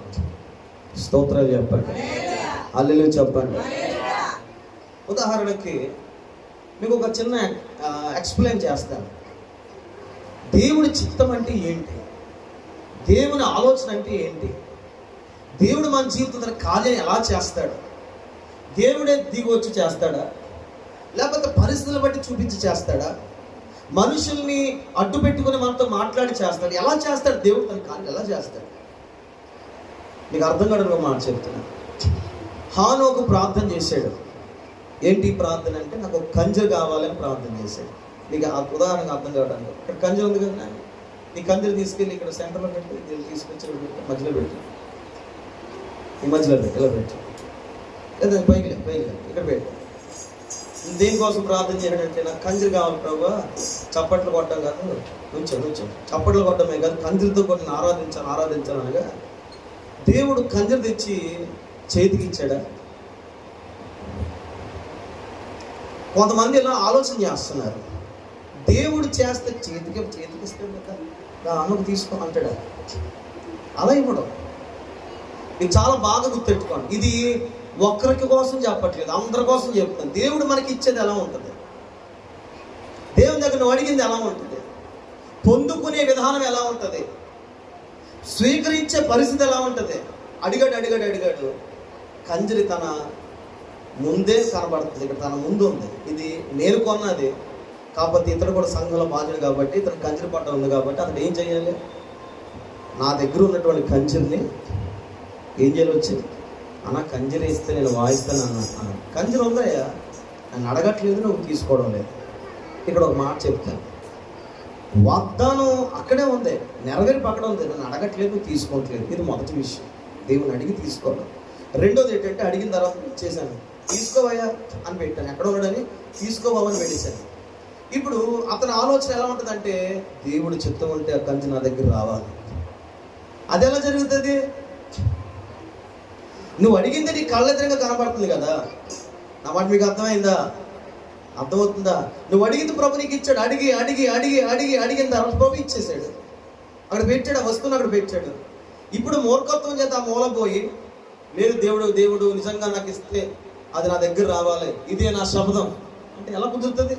స్తోత్రాలు చెప్పండి, హల్లెలూయా చెప్పండి. ఉదాహరణకి మీకు ఒక చిన్న ఎక్స్ప్లెయిన్ చేస్తాను. దేవుని చిత్తం అంటే ఏంటి? దేవుని ఆలోచన అంటే ఏంటి? దేవుడు మన జీవితంలో కార్యం ఎలా చేస్తాడు? దేవుడే దిగి వచ్చి చేస్తాడా, లేకపోతే పరిస్థితులను బట్టి చూపించి చేస్తాడా, మనుషుల్ని అడ్డు పెట్టుకుని మనతో మాట్లాడి చేస్తాడు? ఎలా చేస్తాడు దేవుడు తన కార్యం? ఎలా చేస్తాడు? మీకు అర్థం కాదు మాట చెప్తున్నా. హానోకు ప్రార్థన చేశాడు. ఏంటి ప్రార్థన అంటే నాకు ఒక కంజరు కావాలని ప్రార్థన చేశాడు. మీకు ఆ ఉదాహరణకు అర్థం కావడానికి, ఇక్కడ కంజరు ఉంది కదా, నీ కంజరు తీసుకెళ్ళి ఇక్కడ సెంటర్లో పెట్టి తీసుకొచ్చి మధ్యలో పెట్టు, ఈ మధ్యలో పెట్టి ఇలా పెట్టు, లేదా పైకి ఇక్కడ పెట్టు. దేనికోసం ప్రార్థన చేయడంటే నాకు కంజరు కావాలి ప్రభు, చప్పట్లు కొట్టడం కాదు, నుంచో చప్పట్లు కొట్టడమే కాదు, కంజరుతో కొట్టిన ఆరాధించాలి అనగా దేవుడు కంజరు తెచ్చి చేతికి ఇచ్చాడా? కొంతమంది ఇలా ఆలోచన చేస్తున్నారు, దేవుడు చేస్తే చేతికి ఇస్తాడు కదా, అనుకు తీసుకో అంటాడా? అలా ఇవ్వడం. ఇది చాలా బాగా గుర్తెట్టుకోండి. ఇది ఒక్కరికి కోసం చెప్పట్లేదు, అందరి కోసం చెప్తాను. దేవుడు మనకి ఇచ్చేది ఎలా ఉంటుంది, దేవుని దగ్గర నువ్వు అడిగింది ఎలా ఉంటుంది, పొందుకునే విధానం ఎలా ఉంటుంది, స్వీకరించే పరిస్థితి ఎలా ఉంటుంది. అడిగాడు కంజరి తన ముందే కనబడుతుంది, ఇక్కడ తన ముందు ఉంది. ఇది నేను కొన్నది కాకపోతే ఇతడు కూడా సంఘంలో బాధ్యుడు కాబట్టి ఇతను కంజరి పట్ట ఉంది కాబట్టి అతను ఏం చేయాలి? నా దగ్గర ఉన్నటువంటి కంజరిని ఏం చేయాలి? వచ్చి అన్న కంజరి ఇస్తే నేను వాయిస్తాను అన్న. కంజరి ఉందయ్యా, నన్ను అడగట్లేదు, నువ్వు తీసుకోవడం లేదు. ఇక్కడ ఒక మాట చెప్తాను. వాగ్దానం అక్కడే ఉంది, నెరవేర్పు అక్కడ ఉంది. నన్ను అడగట్లేదు, తీసుకోవట్లేదు. ఇది మొదటి విషయం, దేవుని అడిగి తీసుకోవడం. రెండోది ఏంటంటే అడిగిన తర్వాత ఇచ్చేసాను, తీసుకోవయ్యా అని పెట్టాను. ఎక్కడ ఉన్నాడని తీసుకోవాలని పెట్టేశాను. ఇప్పుడు అతని ఆలోచన ఎలా ఉంటుందంటే, దేవుడి చిత్తం ఉంటే ఆ కంచి నా దగ్గర రావాలి. అది ఎలా జరుగుతుంది? నువ్వు అడిగింది నీ కళ్ళెదురుగా కనపడుతుంది కదా. నా మాట మీకు అర్థమైందా? అర్థమవుతుందా? నువ్వు అడిగింది ప్రభు నీకు ఇచ్చాడు. అడిగి అడిగి అడిగి అడిగి అడిగిన తర్వాత ప్రభు ఇచ్చేసాడు, అక్కడ పెట్టాడు, ఆ వస్తువుని అక్కడ పెట్టాడు. ఇప్పుడు మూర్ఖత్వం చేత ఆ మూల పోయి, లేదు దేవుడు నిజంగా నాకు ఇస్తే అది నా దగ్గర రావాలి, ఇదే నా శబ్దం అంటే ఎలా కుదురుతుంది?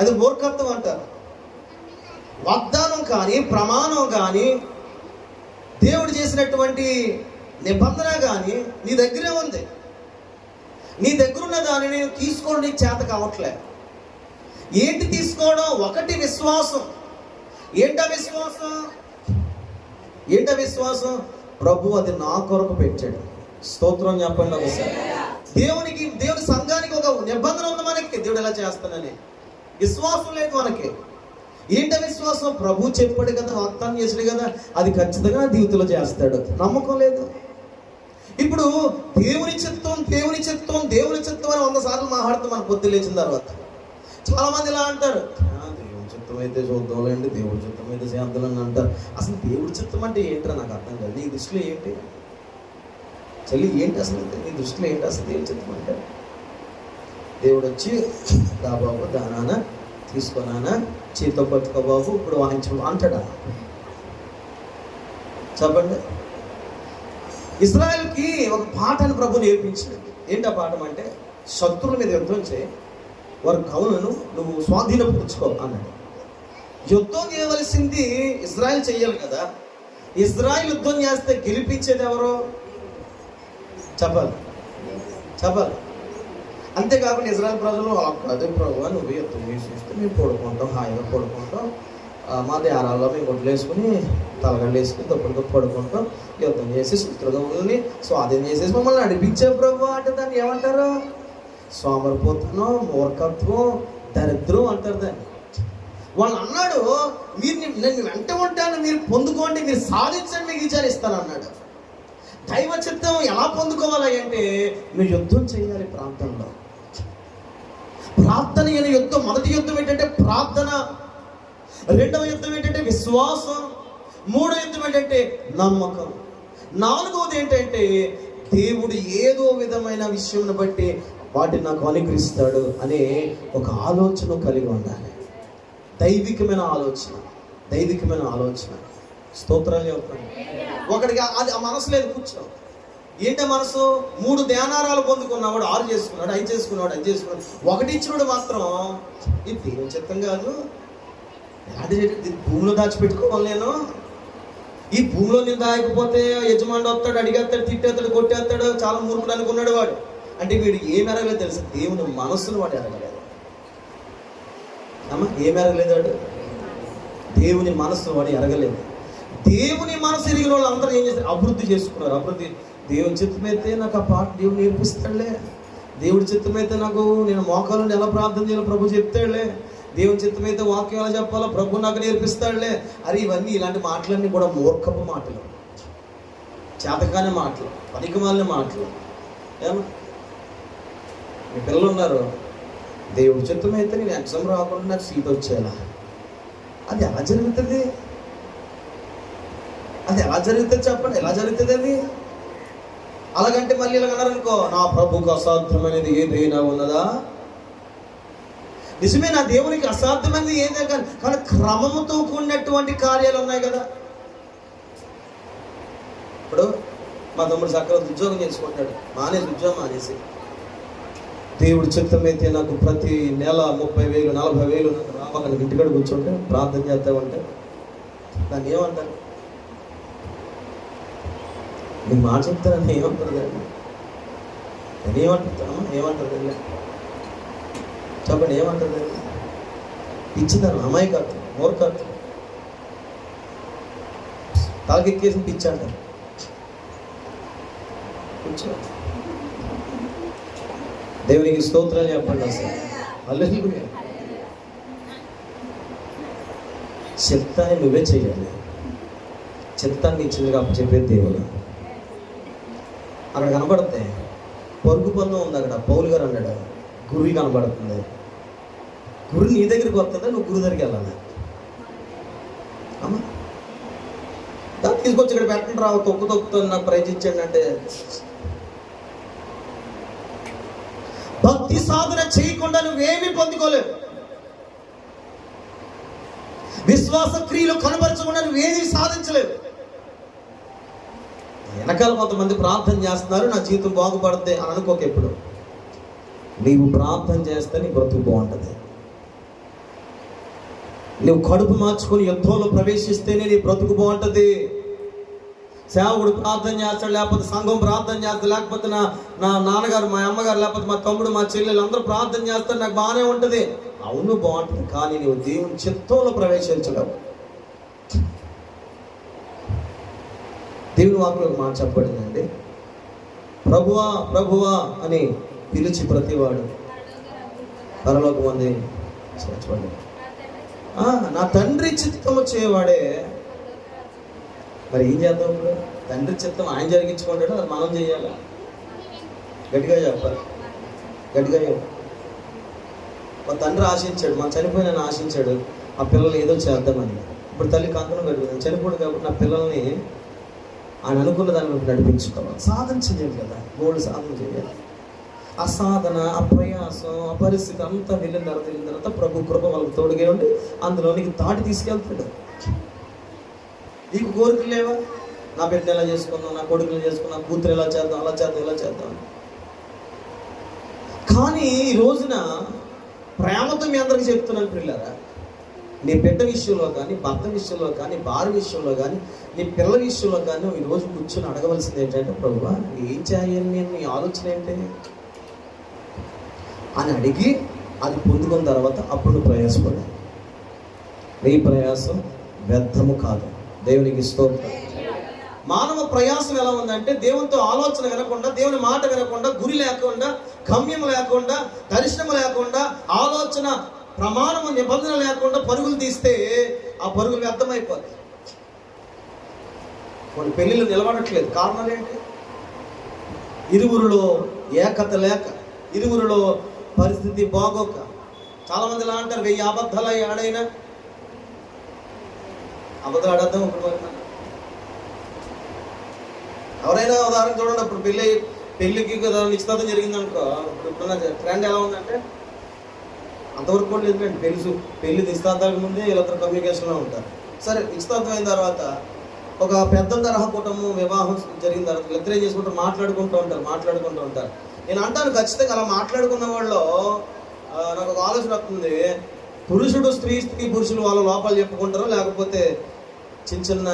అది మూర్ఖత్వం అంటారు. వాగ్దానం కానీ, ప్రమాణం కానీ, దేవుడు చేసినటువంటి నిబంధన కానీ నీ దగ్గరే ఉంది. నీ దగ్గరున్న దానిని తీసుకోవడం నీకు చేత కావట్లే. ఏంటి తీసుకోవడం? ఒకటి విశ్వాసం. ఏంటా విశ్వాసం? ప్రభు అది నా కొరకు పెట్టాడు. స్తోత్రం చెప్పండి ఒకసారి. దేవుని సంఘానికి ఒక నిబంధన ఉంది మనకి, దేవుడు ఎలా చేస్తానని. విశ్వాసం లేదు మనకి. ఏంట విశ్వాసం? ప్రభు చెప్పాడు కదా, వాగ్దానం చేసాడు కదా, అది ఖచ్చితంగా జీవితంలో చేస్తాడు. నమ్మకం లేదు. ఇప్పుడు దేవుని చిత్తం అని 100 సార్లు మాట్లాడుతూ మన పొద్దు లేచిన తర్వాత చాలా మంది ఇలా అంటారు, దేవుని చిత్తం అయితే చూద్దాంలేండి, దేవుడి చిత్తం అయితే చేద్దామని అంటారు. అసలు దేవుడి చిత్తం అంటే ఏంటో నాకు అర్థం కాదు. నీ దృష్టిలో ఏంటి చెల్లి? ఏంటి అసలు నీ దృష్టిలో ఏంటి అసలు దేవుడి చిత్తం అంటే? దేవుడు వచ్చి దా బాబు దానాన తీసుకున్నానా, చేతితో పట్టుకో బాబు, ఇప్పుడు వాయించు అంటాడా? చెప్పండి. ఇశ్రాయేలుకి ఒక పాఠాన్ని ప్రభు నేర్పించింది. ఏంటి ఆ పాఠం అంటే, శత్రువుల మీద యుద్ధం చేయి, వారి కవులను నువ్వు స్వాధీనపరుచుకో అన్నాడు. యుద్ధం చేయవలసింది ఇజ్రాయెల్ చెయ్యాలి కదా. ఇజ్రాయెల్ యుద్ధం చేస్తే గెలిపించేది ఎవరో చెప్పాలి. అంతేకాకుండా ఇజ్రాయెల్ ప్రజలు అదే ప్రభు నువ్వు యుద్ధం చేసేస్తే మేము పడుకుంటాం, హాయిగా పడుకుంటాం, మా దేరాల్లో మేము గొడ్లు వేసుకుని తలగడ్లు వేసుకుని తప్పుడు పడుకుంటాం, యుద్ధం చేసి శత్రువుని స్వాధీనం చేసేసి మమ్మల్ని నడిపించే ప్రభు అంటే దాన్ని ఏమంటారు? సోమరిపోతనం, మూర్ఖత్వం, దరిద్రం అంటారు దాన్ని. వాళ్ళు అన్నాడు, నేను వెంట ఉంటాను, మీరు పొందుకోండి, మీరు సాధించండి, మీకు విచారిస్తాను అన్నాడు. దైవ చిత్తం ఎలా పొందుకోవాలి అంటే, మీరు యుద్ధం చేయాలి ప్రాంతంలో. ప్రార్థన అనే యుద్ధం. మొదటి యుద్ధం ఏంటంటే ప్రార్థన, రెండవ యుద్ధం ఏంటంటే విశ్వాసం, మూడవ యుద్ధం ఏంటంటే నమ్మకం, నాలుగవది ఏంటంటే దేవుడు ఏదో విధమైన విషయం బట్టి వాటిని నాకు అనుగ్రహిస్తాడు అనే ఒక ఆలోచన కలిగి ఉండాలి. దైవికమైన ఆలోచన. స్తోత్రాలు చెప్తాను. ఒకడికి అది ఆ మనసు లేదు, కూర్చో. ఏంటో మనసు? 3 ధ్యానారాలు పొందుకున్నవాడు 6 చేసుకున్నాడు, 5 చేసుకున్నాడు. ఒకటి ఇచ్చినోడు మాత్రం ఇది దేవుని చిత్తం కాదు, భూమిలో దాచిపెట్టుకోవాలి. నేను ఈ భూమిలో నేను దాయకపోతే యజమానుడు వస్తాడు, అడిగేస్తాడు, తిట్టేస్తాడు, కొట్టేస్తాడు, చాలా మూర్ఖుడు అనుకున్నాడు వాడు. అంటే వీడు ఏం ఎరగలేదు తెలుసు? దేవుని మనస్సును వాడు ఎరగలేదు. ఏం ఎరగలేదు వాడు? దేవుని మనస్సు వాడు ఎరగలేదు. దేవుని మనసు ఎరిగిన వాళ్ళు అందరూ ఏం చేస్తారు? అభివృద్ధి చేసుకున్నారు. దేవుని చిత్తమైతే నాకు ఆ పాట దేవుడు నేర్పిస్తాడులే, దేవుడి చిత్తమైతే నాకు నేను మోకాలను ఎలా ప్రార్థన చేయాలో ప్రభు చెప్తాడులే, దేవుని చిత్తమైతే వాక్యం ఎలా చెప్పాలో ప్రభు నాకు నేర్పిస్తాడులే. అరే ఇవన్నీ ఇలాంటి మాటలన్నీ కూడా మూర్ఖపు మాటలు, చేతకాని మాటలు, పనికిమాలిన మాటలు. ఏమో మీ పిల్లలు ఉన్నారు, దేవుడి చిత్తమైతే నేను ఎగ్జామ్ రాకుండా నాకు సీట్ వచ్చేలా. అది ఎలా జరుగుతుంది? చెప్పండి, ఎలా జరుగుతుంది అది? అలాగంటే మళ్ళీ ఇలా అన్నారనుకో, నా ప్రభుకు అసాధ్యమైనది ఏదైనా ఉన్నదా? నిజమే, నా దేవునికి అసాధ్యమైనది ఏదైనా, కానీ క్రమముతో కూడినటువంటి కార్యాలు ఉన్నాయి కదా. ఇప్పుడు మా తమ్ముడు చక్కగా ఉద్యోగం చేసుకుంటాడు, ఉద్యోగం మానేసి దేవుడి చిత్తం అయితే నాకు ప్రతి నెల 30,000 40,000 రామకని ఇంటికాడ కూర్చుంటే ప్రార్థన చేస్తా ఉంటే దాన్ని ఏమంటారు? నేను మాట చెప్తానని ఏమంటారు? దాన్ని ఏమంటారు? చెప్పండి, ఏమంటారు? పిచ్చిదాన్ని, అమాయకత్వం, మూర్ఖత్వం, తలకెక్కేసి పిచ్చి అంటారు. కూర్చో, దేవునికి స్తోత్రాలు చెప్పండి. అసలు హల్లెలూయా. చిత్తాన్ని నువ్వే చేయాలి. చిత్తాన్ని ఇచ్చింది చెప్పేది దేవుడు. అక్కడ కనబడితే పరుగు పందం ఉంది. అక్కడ పౌలు గారు అన్నాడు, గురి కనబడుతుంది. గురి నీ దగ్గరికి వస్తుందా, నువ్వు గురి దగ్గరికి వెళ్ళాలి. అమ్మా దాన్ని తీసుకొచ్చి ఇక్కడ పెట్టండి రావు, తొక్కుతో నాకు ప్రైజ్ ఇచ్చాడు అంటే. భక్తి సాధన చేయకుండా నువ్వేమీ పొందుకోలేవు. విశ్వాస క్రియలు కనబరచకుండా నువ్వేమీ సాధించలేవు. వెనకాల కొంతమంది ప్రార్థన చేస్తున్నారు, నా జీవితం బాగుపడుతుంది అని అనుకోక. ఎప్పుడు నీవు ప్రార్థన చేస్తే నీ బ్రతుకు బాగుంటుంది. నువ్వు కడుపు మార్చుకొని యుద్ధంలో ప్రవేశిస్తేనే నీ బ్రతుకు బాగుంటుంది. సేవకుడు ప్రార్థన చేస్తాడు, లేకపోతే సంఘం ప్రార్థన చేస్తాడు, లేకపోతే నా నాన్నగారు, మా అమ్మగారు, లేకపోతే మా తమ్ముడు, మా చెల్లెలు అందరూ ప్రార్థన చేస్తారు, నాకు బాగానే ఉంటుంది. అవును బాగుంటుంది, కానీ నువ్వు దేవుని చిత్తంలో ప్రవేశించలేవు. దేవుని వాక్యం మాట చెప్పబడిందండి, ప్రభువా ప్రభువా అని పిలిచి ప్రతివాడు పరలోకం ఉంది చేర్చబడి నా తండ్రి చిత్తము చేయవాడే. మరి ఏం చేద్దాం ఇప్పుడు? తండ్రి చిత్తం ఆయన జరిగించుకుంటాడు, అది మనం చేయాలి. గట్టిగా చెప్పాలి, గట్టిగా చెప్పాలి. మా తండ్రి ఆశించాడు, మా చనిపోయిన ఆశించాడు ఆ పిల్లల్ని ఏదో చేద్దామని. ఇప్పుడు తల్లి కంకణం పెట్టుకుంది, చనిపోడు కాబట్టి నా పిల్లల్ని ఆయన అనుకున్న దాన్ని నడిపించుకోవాలి. సాధన చేయాలి కదా, గోల్డ్ సాధన చేయాలి. ఆ సాధన, ఆ ప్రయాసం, ఆ పరిస్థితి అంతా వెళ్ళిన తర్వాత ప్రభు కృప వాళ్ళకి తోడుగా ఉండి అందులోనికి దాటి తీసుకెళ్తాడు. నీకు కోరికలు లేవా? నా బిడ్డను ఎలా చేసుకుందాం, నా కొడుకులు చేసుకుందాం, కూతురు ఎలా చేద్దాం, అలా చేద్దాం, ఇలా చేద్దాం. కానీ ఈ రోజున ప్రేమతో మీ అందరికీ చెప్తున్నాను పిల్లరా, నీ బిడ్డ విషయంలో కానీ, భర్త విషయంలో కానీ, భార్య విషయంలో కానీ, నీ పిల్లల విషయంలో కానీ ఈరోజు కూర్చొని అడగవలసింది ఏంటంటే, ప్రభువా ఏం చేయాలి, నేను నీ ఆలోచన ఏంటి అని అడిగి అది పొందుకున్న తర్వాత అప్పుడు నువ్వు ప్రయాసపడాలి. నీ ప్రయాసం వ్యర్థము కాదు. దేవునికి స్తోత్రం. మానవ ప్రయాసం ఎలా ఉందంటే, దేవునితో ఆలోచన వినకుండా, దేవుని మాట వినకుండా, గురి లేకుండా, గమ్యం లేకుండా, దర్శనం లేకుండా, ఆలోచన ప్రమాణము నిబంధన లేకుండా పరుగులు తీస్తే ఆ పరుగులు వ్యర్థమైపోతాయి. కొన్ని పెళ్ళిళ్ళు నిలబడట్లేదు. కారణాలు ఏంటి? ఇరువురిలో ఏకత లేక, ఇరువురిలో పరిస్థితి బాగోక. చాలా మంది ఇలా అంటారు, 1000 అబద్ధాలు ఆడైనా అబద్ధాలు ఆడద్దాం. ఇప్పుడు ఎవరైనా ఉదాహరణ చూడండి, అప్పుడు పెళ్ళికి నిశ్చితార్థం జరిగింది అనుకో, ఇప్పుడున్న ట్రెండ్ ఎలా ఉందంటే అంతవరకు కూడా లేదు. పెళ్లి నిశ్చితార్థాలకు ముందే వీళ్ళందరూ కమ్యూనికేషన్లో ఉంటారు. సరే, నిశ్చితార్థం అయిన తర్వాత ఒక పెద్ద తరహా కుటుంబం వివాహం జరిగిన తర్వాత వీళ్ళిద్దరు ఏం చేసుకుంటారు, మాట్లాడుకుంటూ ఉంటారు. నేను అంటాను, ఖచ్చితంగా అలా మాట్లాడుకున్న వాళ్ళు నాకు ఒక ఆలోచన వస్తుంది. పురుషుడు స్త్రీ పురుషులు వాళ్ళ లోపాలు చెప్పుకుంటారో, లేకపోతే చిన్న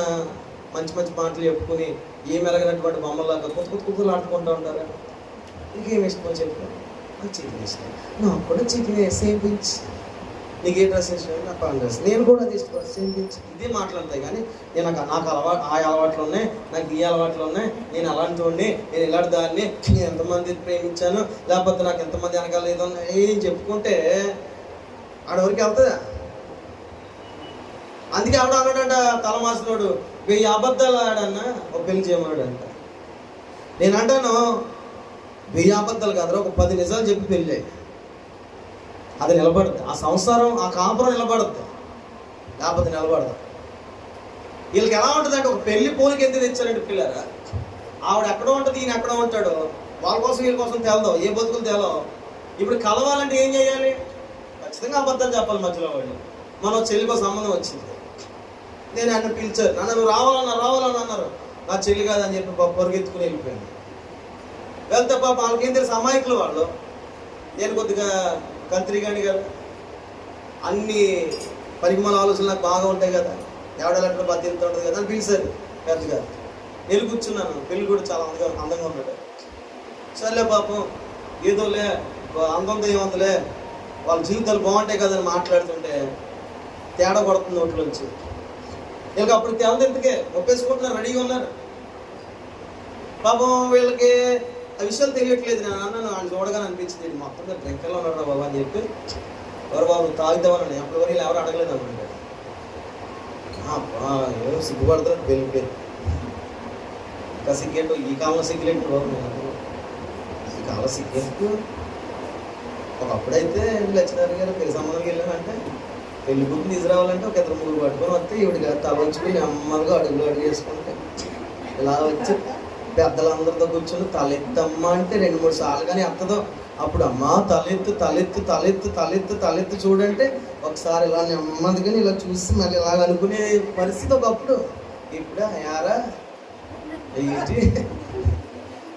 మంచి మాటలు చెప్పుకుని ఏమి ఎరగనటువంటి బొమ్మలాగా కుతుకులు ఆడుకుంటూ ఉంటారా? ఇంకేమి ఇష్టమో చెప్పు. నాకు చికెన్ ఇష్టం, నాకు కూడా చికెన్ సేమ్ పించ్. నీకు ఏ డ్రెస్ ఇష్టం? నాకు పాన్ డ్రెస్. నేను కూడా అది ఇష్టం, సేమ్ పించ్. ఇదే మాట్లాడతాయి. కానీ నేను నాకు అలవాట్లు ఉన్నాయి, నాకు ఈ అలవాట్లు ఉన్నాయి, నేను అలాంటి వాడిని, నేను ఇలాంటి దాన్ని, నేను ఎంతమంది ప్రేమించాను, లేకపోతే నాకు ఎంతమంది వెనకాల ఏదో ఏం చెప్పుకుంటే ఆడవరికి వెళ్తుందా? అందుకే ఆవిడ అన్నాడంట, తలమాసినోడు 1000 అబద్ధాలు ఆడన్నా ఒక పెళ్లి చేయమన్నాడంట. నేను అంటాను, 1000 అబద్ధాలు కాదు, ఒక 10 నిజాలు చెప్పి పెళ్ళి, అది నిలబడుద్ది. ఆ సంసారం, ఆ కాపురం నిలబడుద్ది, లేకపోతే నిలబడదు. వీళ్ళకి ఎలా ఉంటుందంటే, ఒక పెళ్లి పోలికి ఎందుకు తెచ్చారంటే పిల్లరా, ఆవిడ ఎక్కడో ఉంటుంది, ఈయన ఎక్కడో ఉంటాడు, వాళ్ళ కోసం వీళ్ళ కోసం తేలదో, ఏ బతుకులు తేలో. ఇప్పుడు కలవాలంటే ఏం చేయాలి? ఖచ్చితంగా అబద్ధాలు చెప్పాలి మధ్యలో వాళ్ళు. మన చెల్లికో సంబంధం వచ్చింది, నేను ఆయన పిలిచారు, నన్ను నువ్వు రావాలని అన్నారు. నా చెల్లి కాదని చెప్పి పొరుగెత్తుకుని వెళ్ళిపోయింది. వెళ్తే పాప వాళ్ళకి ఏం తెలుసు, అమాయకులు వాళ్ళు. నేను కొద్దిగా కంత్రిగాని కదా, అన్ని పరిమాణ ఆలోచనలు నాకు బాగా ఉంటాయి కదా, ఎవడెక్కడ బాధ్యత ఉంటుంది కదా అని పిలిచారు పెద్దగా. నేను కూర్చున్నాను, పెళ్ళి కూడా చాలా అందంగా ఉన్నాడు. సర్లే పాపం, ఏదోలే అందంతో ఏమందులే, వాళ్ళ జీవితాలు బాగుంటాయి కదని మాట్లాడుతుంటే తేడా కొడుతుంది నోట్లోంచి. వీళ్ళకి అప్పుడు తేలదు, ఎందుకే ఒప్పేసుకుంటున్నారు, రెడీగా ఉన్నారు. పాపం వీళ్ళకి ఆ విషయాలు తెలియట్లేదు. నేను అన్నాను, ఆయన చూడగానే అనిపించింది, మొత్తం డ్రింకర్లో ఉన్నాడు బాబా అని చెప్పి. ఎవరు బాబు తాగుతామని, అప్పుడు వీళ్ళు ఎవరు అడగలేదు అన్నమాట. ఏమో సిగ్గుపడతారు పెళ్ళికి. ఇంకా సిగ్గేంటో ఈ కాలంలో సిగ్గులేంటి బాబు, ఈ కాలంలో సిగ్గేంటో. ఒకప్పుడైతే లక్ష్మీనారాయణ గారు పెళ్లి సంబంధానికి వెళ్ళామంటే పెళ్లి బుక్ తీసుకురావాలంటే ఒక ఇద్దరు ముగ్గురు పట్టుకొని వస్తే ఈవిడిగా తల వచ్చుకుని నెమ్మదిగా అడుగులు అడుగు వేసుకుంటే ఇలా వచ్చి పెద్దలందరితో కూర్చొని తలెత్తమ్మ అంటే 2-3 సార్లు కానీ ఎత్తదో. అప్పుడు అమ్మ తలెత్తు తలెత్తు తలెత్తు తలెత్తు తలెత్తు చూడంటే ఒకసారి ఇలా నెమ్మదిగాని ఇలా చూసి మళ్ళీ ఇలా అనుకునే పరిస్థితి ఒకప్పుడు. ఇప్పుడు యారా ఏంటి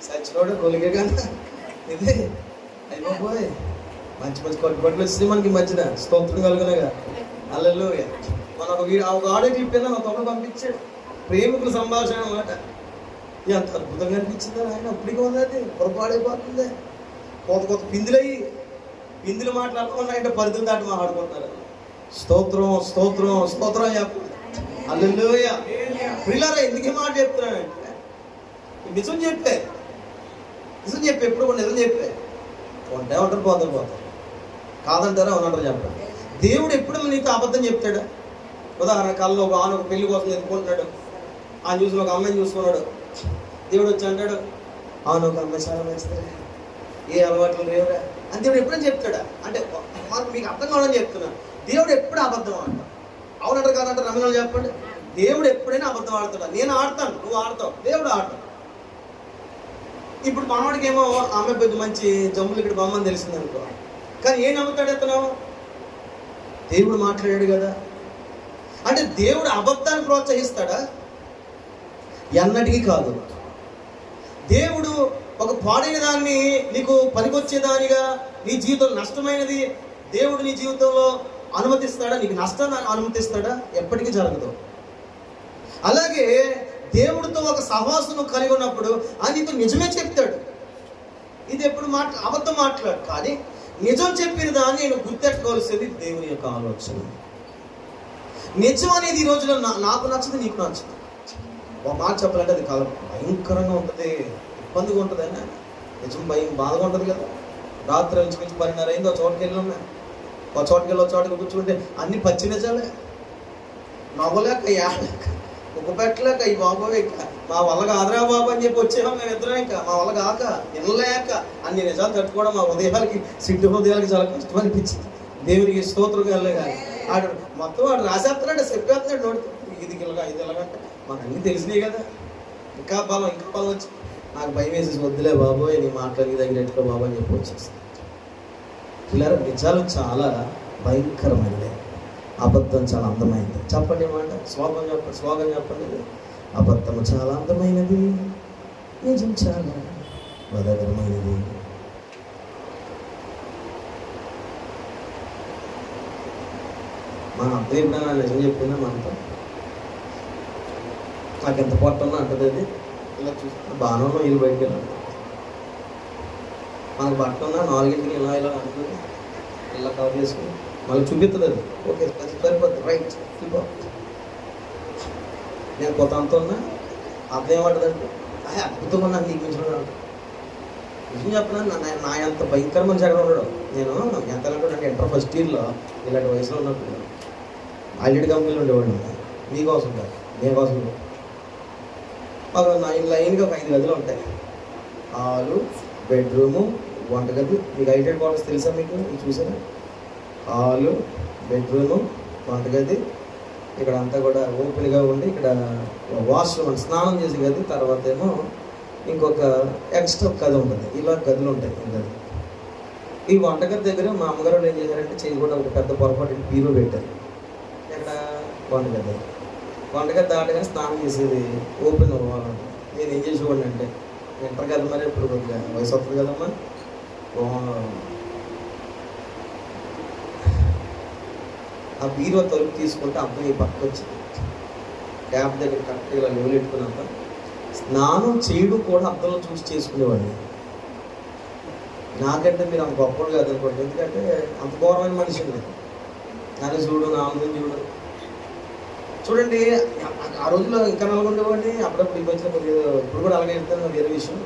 సచ్చినోడు గొలిగే కదా ఇది అయిపోయి మంచి మంచి కట్టుబట్లు వచ్చినాయి మనకి మధ్యన. స్తోత్రం కలుగునగా హల్లెలూయా. మన ఒక ఆడియో చెప్పేదా నా తొమ్మిది పంపించాడు, ప్రేమికుల సంభాషణ అన్నమాట. ఎంత అద్భుతంగా అనిపించిందో ఆయన. అప్పటికి ఉంది అది పొరపాడైపోతుంది. కొత్త పిందులు మాట్లాడుకున్నాయంటే పరిధులు దాటి మాట్లాడుకుంటారు. స్తోత్రం స్తోత్రం స్తోత్రం చెప్పండి. హల్లెలూయా. పిల్లరా ఎందుకు మాట చెప్తున్నానంటే నిజం చెప్పే ఎప్పుడు కూడా నిజం చెప్పే. ఉంటే ఉంటారు పోతారు కాదంటారా అవునంటారు చెప్పండి. దేవుడు ఎప్పుడు నీకు అబద్ధం చెప్తాడు? ఉదాహరణ కళ్ళు ఒక ఆన ఒక పెళ్లి కోసం ఎత్తుకుంటున్నాడు, ఆ చూసిన ఒక అమ్మాయిని చూసుకున్నాడు. దేవుడు వచ్చి అంటాడు అవును ఒక అమ్మాయి చాలా మంచిది, ఏ అలవాట్లు లేవురా అని దేవుడు ఎప్పుడైనా చెప్తాడా? అంటే మాకు మీకు అర్థం కావాలని చెప్తున్నా. దేవుడు ఎప్పుడు అబద్ధం ఆడతాడు? అవునంటారు కాదంటారు నమ్మిన చెప్పండి. దేవుడు ఎప్పుడైనా అబద్ధం ఆడతాడా? నేను ఆడతాను, నువ్వు ఆడతావు, దేవుడు ఆడతాడు. ఇప్పుడు మనవాడికి ఏమో ఆమె పెద్ద మంచి జమ్ములు ఇక్కడ బొమ్మని తెలిసింది అనుకో, కానీ ఏం నమ్ముతాడు ఎత్తను? దేవుడు మాట్లాడాడు కదా. అంటే దేవుడు అబద్ధాన్ని ప్రోత్సహిస్తాడా? ఎన్నటికీ కాదు. దేవుడు ఒక పాడైన దాన్ని నీకు పనికొచ్చేదానిగా, నీ జీవితంలో నష్టమైనది దేవుడు నీ జీవితంలో అనుమతిస్తాడా? నీకు నష్టాన్ని అనుమతిస్తాడా? ఎప్పటికీ జరగదు. అలాగే దేవుడితో ఒక సహవాసం కలిగి ఉన్నప్పుడు ఆయన నీతో నిజమే చెప్తాడు. ఇది ఎప్పుడు అబద్ధం మాట్లాడు, కానీ నిజం చెప్పిన దాన్ని నేను గుర్తెట్టుకోవాల్సింది దేవుని యొక్క ఆలోచన. నిజం అనేది ఈ రోజులో నాకు నచ్చదు, నీకు నచ్చదు. ఒక మాట చెప్పాలంటే అది కాలం భయంకరంగా ఉంటుంది, ఇబ్బందిగా ఉంటుంది. అయినా నిజం బాధగా ఉంటుంది కదా. రాత్రి నుంచి 10:30 అయింది, ఒక చోటుకి వెళ్ళి ఉన్నా, ఒక చోటుకి కూర్చుంటే అన్ని పచ్చి నిజాలే, నవ్వలేక ఏడలేక ఉప్పు పెట్టలేక ఈ బాబోయే మా వల్ల కాదురా బాబు అని చెప్పి వచ్చేమో మేము ఇద్దరం. ఇంకా మా వల్ల కాక వినలేక అన్ని నిజాలు తట్టుకోవడం మా సిట్టు హృదయాలకి చాలా కష్టం అనిపించింది. దేవునికి స్తోత్రం వెళ్ళగా ఆడు మొత్తం వాడు రాసేస్తున్నాడు, చెప్పేస్తున్నాడు నోటి ఇది ఇలాగా ఇది ఎలాగంటే మాకు అన్నీ తెలిసినాయి కదా. ఇంకా బలం వచ్చి నాకు భయం వేసేసి వద్దులే బాబోయ్ నీ మాట్లాడి తగినట్టుగా బాబు అని చెప్పి వచ్చేస్తాను. ఇలా నిజాలు చాలా భయంకరమైనది, అబద్ధం చాలా అందమైనది. చెప్పండి మాట స్లోగం చెప్పండి. అబద్ధము చాలా అందమైనది, నిజం చాలా బాధాకరమైనది. మన అర్థం ఎప్పుడైనా నిజం చెప్పిందా? మనతో నాకు ఎంత పొట్టన్నా అంటది అది. ఇలా చూసుకుంటే బాగానే ఇల్లు బయటికి వెళ్ళాలి, మనకు బట్ట ఉన్నా 4ంటికి ఇలా అనుకుని ఇలా కవర్ చేసుకుని మళ్ళీ చూపిస్తుంది అది. ఓకే సరిపోతుంది, రైట్ చూపో. నేను కొత్త అంత ఉన్నా అర్థం ఏమంటుందంటే అద్భుతంగా ఉన్నా నీకు మించిన నిజం చెప్పిన నా ఎంత భయంకరమైన జగన్ ఉన్నాడు. నేను ఎంత అంటే ఇంటర్ ఫస్ట్ ఇయర్లో ఇలాంటి వయసులో ఉన్నప్పుడు ఆల్రెడీ కంపెనీలు ఉండేవాడిని. మీకోసం కాదు, దేనికోసం. మాకు 9 లైన్గా 5 గదులు ఉంటాయి. హాలు, బెడ్రూము, వంటగది. మీకు ఐటెడ్ క్వార్టర్స్ తెలుసా? మీకు చూసారా? హాలు, బెడ్రూము, వంటగది. ఇక్కడ అంతా కూడా ఓపెన్గా ఉండి ఇక్కడ వాష్రూమ్ స్నానం చేసే గది, తర్వాత ఏమో ఇంకొక ఎక్స్ట్రా గది ఉంటుంది. ఇలా గదులు ఉంటాయి. గది ఈ వంటగది దగ్గర మా అమ్మగారు ఏం చేశారంటే చేయకుండా ఒక పెద్ద పొరపాటు బీరో పెట్టారు. ఇక్కడ వంటగది దాటగానే స్నానం చేసేది ఓపెన్ అవ్వాలంటే నేను ఏం చేసేవాడిని అంటే వింటర్ కదా మరి ఇప్పుడు కొద్దిగా వయసు వస్తుంది కదమ్మా, ఆ బీరో తలుపు తీసుకుంటే అబ్బాయి పక్కకు వచ్చింది. ట్యాప్ దగ్గర కరెక్ట్గా ఇలా లెవెల్ పెట్టుకున్నాక స్నానం చేయడం కూడా అద్దంలో చూసి చేసుకునేవాడిని. నాకంటే మీరు అంత గొప్పలు కాదు అనుకోండి, ఎందుకంటే అంత ఘోరమైన మనిషి లేదు. నన్ను చూడు, నా అందం చూడు. చూడండి ఆ రోజుల్లో ఇంకా నల్గొండేవాడిని, అప్పుడప్పుడు ఈ వచ్చిన కొద్దిగా ఇప్పుడు కూడా అలాగే వెళ్తాను. వేరే విషయం,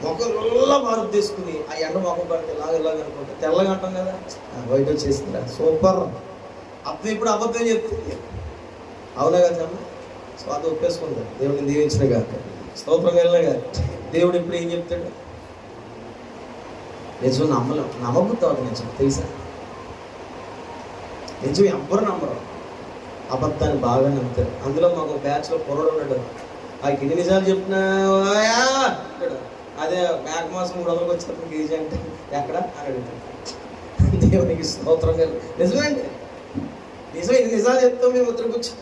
మొక్కల్లో మారుపు తీసుకుని ఆ ఎండ మొక్క పడితే ఇలాగ అనుకుంటే తెల్లగా అంటాం కదా, వైట్ వచ్చేసిందిరా సూపర్. అర్థం ఇప్పుడు అబద్ధం చెప్తుంది. అవునా కదమ్మా? స్వాత ఒప్పేసుకుందా, దేవుడిని దీవించిన కాక, స్తోత్రం వెళ్ళగా. దేవుడు ఇప్పుడు ఏం చెప్తాడు? నిజం నమ్మబుద్ధి అవుతుంది. నిజం తెలుసా? నిజం ఎవ్వరు నమ్మరు, అబద్ధాన్ని బాగా నమ్ముతారు. అందులో మాకు బ్యాచ్లో పొరడు ఉన్నాడు, ఆ ఎన్ని నిజాలు చెప్పినా అంటాడు. అదే మేక మాసం 300 వచ్చినప్పుడు కేజీ అంటే ఎక్కడ అని అడుగుతాడు. దేవునికి స్తోత్రం కాదు. నిజమేంటి, నిజం. ఎన్ని నిజాలు చెప్తాం మేము ఇద్దరు కూర్చో,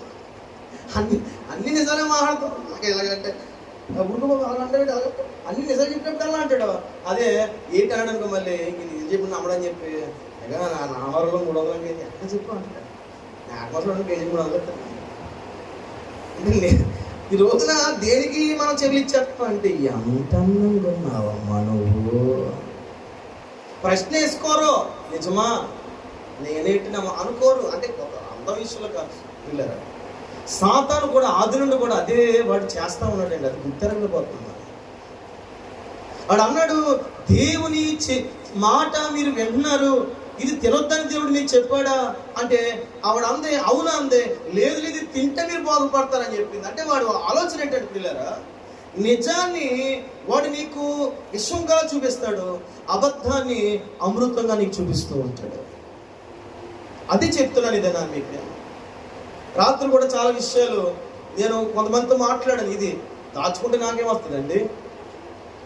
అన్ని నిజాలే మాట్లాడతాం. మాకు ఎలాగంటే అంటాడు, అన్ని నిజాలు చెప్పినప్పుడు అలా అంటాడు. అదే ఏంటి అనడానికి మళ్ళీ ఇది చెప్పి నమ్మడని చెప్పి నా వారంలో 300 కేజీ ఎక్కడ చెప్పు అంటాడు. మేక మాసం కేజీ 300. ఈ రోజున దేనికి మనం చెల్లించేస్తాం అంటే, ఎంత అందంగా ఉన్నావమ్మా నువ్వు. ప్రశ్న వేసుకోరు, నిజమా నేనేంటి అనుకోరు. అంటే ఒక అంత విషయంలో కాదు పిల్లరా, సాతాను కూడా ఆది నుండి కూడా అదే వాడు చేస్తా ఉన్నాడండి. అది గుర్తెరగపోతున్నాడు. వాడు అన్నాడు, దేవుని మాట మీరు వింటున్నారు, ఇది తినొద్దని దేవుడు మీకు చెప్పాడా అంటే ఆవిడ అందే, అవునా అందే, లేదు ఇది తింటే మీరు బాగుపడతారని చెప్పింది. అంటే వాడు ఆలోచన ఏంటంటే పిల్లరా, నిజాన్ని వాడు నీకు విశ్వంగా చూపిస్తాడు, అబద్ధాన్ని అమృతంగా నీకు చూపిస్తూ ఉంటాడు. అది చెప్తున్నాను. ఇదేనా మీకు రాత్రి కూడా చాలా విషయాలు నేను కొంతమందితో మాట్లాడాను. ఇది దాచుకుంటే నాకేం వస్తుందండి?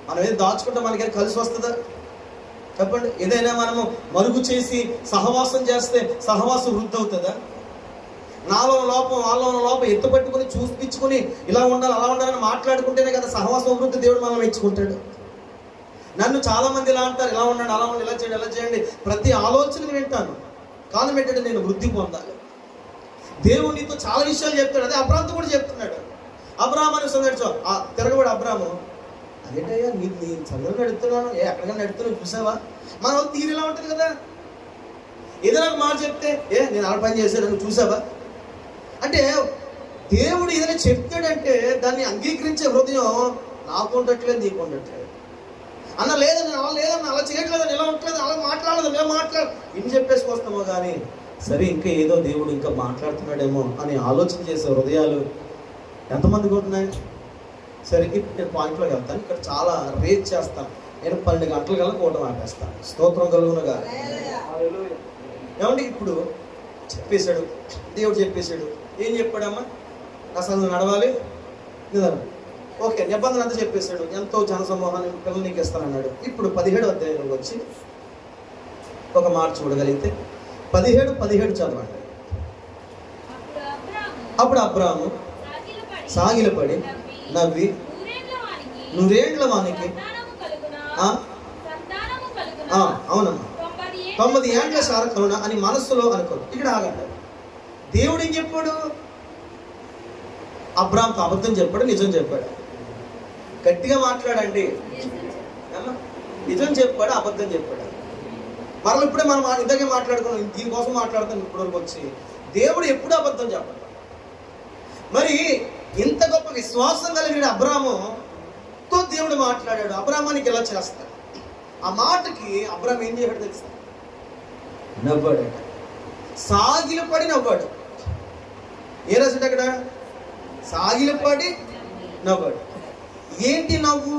మనం ఏది దాచుకుంటే మనకేం కలిసి వస్తుందా చెప్పండి? ఏదైనా మనము మరుగు చేసి సహవాసం చేస్తే సహవాసం వృద్ధి అవుతుందా? నాలో లోపం వాళ్ళలో లోపం ఎత్తుపట్టుకుని చూపించుకుని ఇలా ఉండాలి అలా ఉండాలని మాట్లాడుకుంటేనే కదా సహవాసం వృద్ధి దేవుడు మనం మెచ్చుకుంటాడు. నన్ను చాలా మంది ఇలా అంటారు, ఇలా ఉండండి అలా ఉండండి, ఇలా చేయండి అలా చేయండి. ప్రతి ఆలోచనని వింటాను, కాలం ఏంటంటే నేను వృద్ధి పొందాలి. దేవుడు నీతో చాలా విషయాలు చెప్తాడు. అదే అబ్రాహాముతో కూడా చెప్తున్నాడు. అబ్రాహాము అని సంగతి తిరగబడి అబ్రాహాము, అదేంటయ్యా నీ చదువు నడుపుతున్నాను, ఎక్కడికైనా నడుపుతున్నాను చూసావా? మన వాళ్ళు తీరు ఇలా ఉంటుంది కదా, ఏదైనా మాట చెప్తే నేను అలా పని చేశాను నువ్వు చూసావా అంటే, దేవుడు ఏదైనా చెప్తాడంటే దాన్ని అంగీకరించే హృదయం నాకు ఉండట్లేదు, నీకు ఉండట్లేదు. అన్న లేదని అలా లేదన్న అలా చేయట్లేదని ఇలా ఉండట్లేదు, అలా మాట్లాడదు మేము ఇన్ని చెప్పేసుకొస్తామో కానీ సరే ఇంకా ఏదో దేవుడు ఇంకా మాట్లాడుతున్నాడేమో అని ఆలోచన చేసే హృదయాలు ఎంతమందికి ఉంటున్నాయి? సరే ఇప్పుడు నేను పాయింట్లోకి వెళ్తాను. ఇక్కడ చాలా రేట్ చేస్తాను. నేను 12 గంటల కల్లా కూటమి ఆపేస్తాను. స్తోత్రం కలుగునుగా. ఏమండి ఇప్పుడు చెప్పేశాడు, దేవుడు చెప్పేశాడు. ఏం చెప్పాడమ్మా? అసలు నడవాలి నిదానం, ఓకే. నిబంధన అంతా చెప్పేశాడు. ఎంతో జనసమూహాన్ని పిల్లలు నీకు ఇస్తానన్నాడు. ఇప్పుడు 17వ అధ్యాయంలోకి వచ్చి ఒక మాట చూడగలిగితే 17 చదవండి. అప్పుడు అబ్రాహాము సాగిలపడి నవ్వి, నూరేండ్ల వానికి అవునమ్మా 90 ఏండ్ల సారకరుణ అని మనస్సులో అనుకో. ఇక్కడ ఆగండి. దేవుడు ఏం చెప్పాడు? అబ్రాహాముతో అబద్ధం చెప్పాడు, నిజం చెప్పాడు? గట్టిగా మాట్లాడండి. నిజం చెప్పాడు, అబద్ధం చెప్పాడు? మరలా ఇప్పుడే మనం ఇంతకే మాట్లాడుకున్నాం, దీనికోసం మాట్లాడుతాం ఇప్పటివరకు వచ్చి. దేవుడు ఎప్పుడు అబద్ధం చెప్పాడు? మరి ఇంత గొప్ప విశ్వాసం కలిగిన అబ్రాహాముతో దేవుడు మాట్లాడాడు. అబ్రాహానికి ఎలా చేస్తాడు? ఆ మాటకి అబ్రాహాం ఏం చేశాడు తెలుసా? నవ్వాడట. సాగిలపడి నవ్వాడు. ఏ రాసాడు అక్కడ? సాగిలపడి నవ్వాడు. ఏంటి నవ్వు?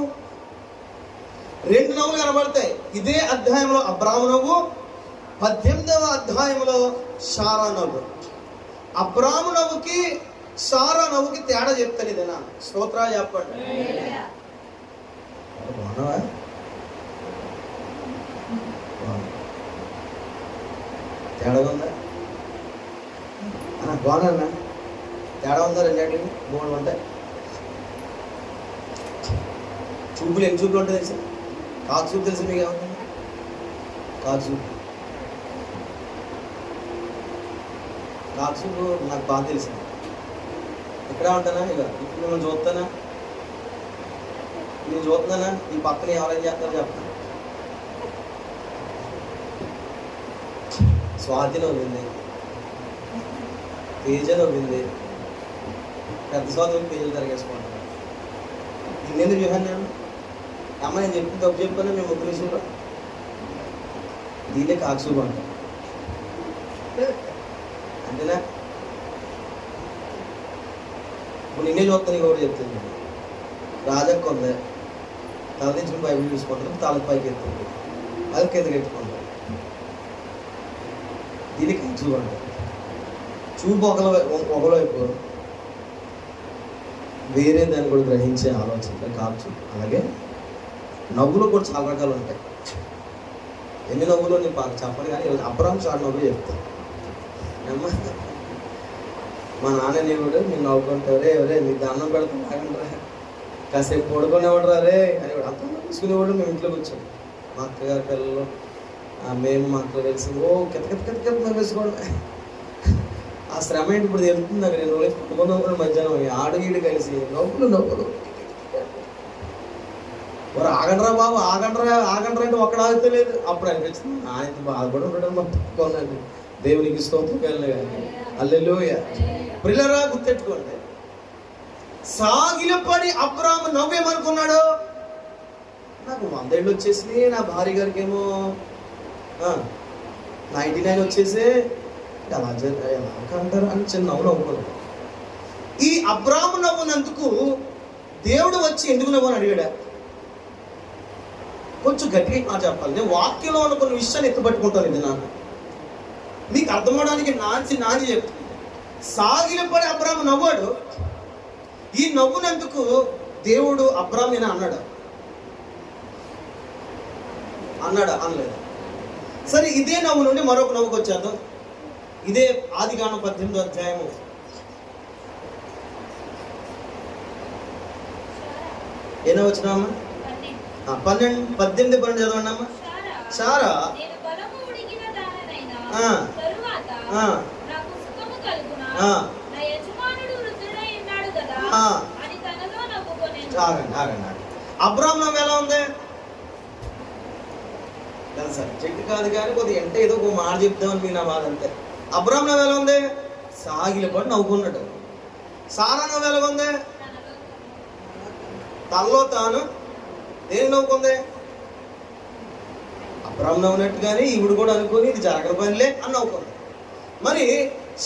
2 నవ్వులు కనబడతాయి ఇదే అధ్యాయంలో. అబ్రాహాము నవ్వు, 18వ అధ్యాయంలో శారా నవ్వు. అబ్రాహాము నవ్వుకి శారా నవ్వుకి తేడా చెప్తాను. ఇదేనా? స్తోత్రా చెప్పండి. తేడా ఉందా? బాగున్నా తేడా ఉందా? రెండింటికి 3 ఉంటాయి. చూపులు ఎన్ని చూపులు ఉంటాయి తెలుసా? కాకు చూపు తెలుసా మీకు? ఏమన్నా కాకు చూపు నాకు బాగా తెలుసు. ఎక్కడ ఉంటానా? ఇక ఇప్పుడు మిమ్మల్ని చూస్తానా, నేను చూస్తున్నానా? ఈ పక్కన ఎవరైనా చేస్తారో చెప్తాను. స్వాతి నవ్వింది, తేజ నవ్వింది, పెద్ద స్వాతి తేజలు తిరిగేసుకుంటాను. ఇన్నెందుకు చూసాను నేను? అమ్మ నేను చెప్పి తప్పు చెప్పాను మేము 3 విషయంలో. దీన్నే కాక్సూపు అంటాం అంతేనా? నిన్నే చూస్తాను కూడా చెప్తుంది. రాజక్క ఉంది, తల దించుకుని బైబిల్ చూసుకుంటారు, తల పైకి ఎత్తుంది, అది కిందకి ఎత్తుకుంటారు. దీనికి చూడండి, చూపు ఒకవైపు, వేరే దాన్ని కూడా గ్రహించే ఆలోచన కాదు. అలాగే నవ్వులు కూడా చాలా రకాలు ఉంటాయి. ఎన్ని నవ్వులు నేను చెప్పను, కానీ అబ్రాహాము చాలా నవ్వులు చెప్తాను. అమ్మా మా నాన్న నీవుడు నేను నవ్వుకుంటా, రే నీకు దండం పెడతాను ఆగండిరా, కాసేపు పడుకునేవాడు రే అని అంత తీసుకునేవాడు. మేము ఇంట్లో కూర్చోం, మా అక్కగారి పిల్లలు మేము మా అక్కలు కలిసి కిత నవ్వేసుకోవడం. ఆ శ్రమ ఏంటి ఇప్పుడు తెలుస్తుంది నాకు. నేను రోజు పడుకున్నప్పుడు మధ్యాహ్నం ఆడు ఈడు కలిసి నవ్వులు మరి ఆగండ్రా బాబు ఆగండ్రా అంటే ఒక్కడ ఆగుతలేదు. అప్పుడు అనిపించింది ఆయన బాధపడి ఉండడం పట్టుకోనండి. దేవునికి స్తోత్రం కలిగిన కానీ హల్లెలూయా. ప్రియులారా గుర్తెట్టుకోండి, సాగిలపడి అబ్రాహాము నవ్వేమనుకున్నాడు, నాకు 100 ఏళ్ళు వచ్చేసి నా భార్య గారికి ఏమో 99 వచ్చేసి ఎలా అంటారు అని చిన్న నవ్వు నవ్వుకున్నాడు. ఈ అబ్రాహాము నవ్వునందుకు దేవుడు వచ్చి ఎందుకు నవ్వు అని అడిగాడు. కొంచెం గట్టిగా చెప్పాలి, నేను వాక్యంలో ఉన్న కొన్ని విషయాలు ఎత్తుపట్టుకుంటాను. ఇది నాకు మీకు అర్థమవడానికి నాది చెప్తుంది. సాగిలపడి అబ్రాహాము నవ్వాడు. ఈ నవ్వునందుకు దేవుడు అబ్రాహాముని అనలేదు. సరే, ఇదే నవ్వు నుండి మరొక నవ్వుకు వచ్చేద్దాం. ఇదే ఆదికాండం 18వ అధ్యాయము 18 చదవండి అమ్మా. సారా ఆగండి. అబ్రాహాము నవ్వు ఎలా ఉంది సబ్జెక్ట్ కాదు కానీ కొద్దిగా అంటే ఏదో ఒక మాట చెప్తామని మీ నా బాధ అంతే. అబ్రాహాము నవ్వు ఎలా ఉంది, సాగిలపడి నవ్వుకున్నాడు. సారా నవ్వు ఎలా ఉంది, తనలో తాను దేని నవ్వుకుంది, అబ్రాహాము నవ్వునట్టు కానీ ఈవిడ కూడా అనుకుని ఇది జరగని పనిలే అని నవ్వుకుంది. మరి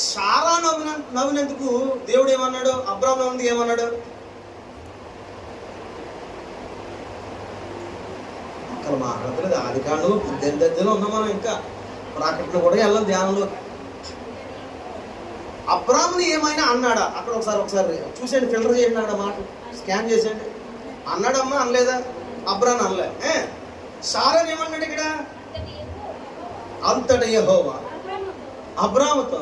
సారా నవ్వినందుకు దేవుడు ఏమన్నాడు, అబ్రాహాము నవ్వునందుకు ఏమన్నాడు? అక్కడ మాట్లాడలేదు. ఆదికాండం 18 ఉన్నాం మనం, ఇంకా ప్రకటన కూడా వెళ్ళాలి ధ్యానంలో. అబ్రాహాముని ఏమైనా అన్నాడా? అక్కడ ఒకసారి చూసేయండి, ఫిల్టర్ చేయండి, అక్కడ మాట స్కాన్ చేసేయండి. అన్నాడమ్మా అనలేదా? అబ్రాహాము అనలే. సారాని ఏమన్నాడు ఇక్కడ? అంతట యెహోవా అబ్రాహాముతో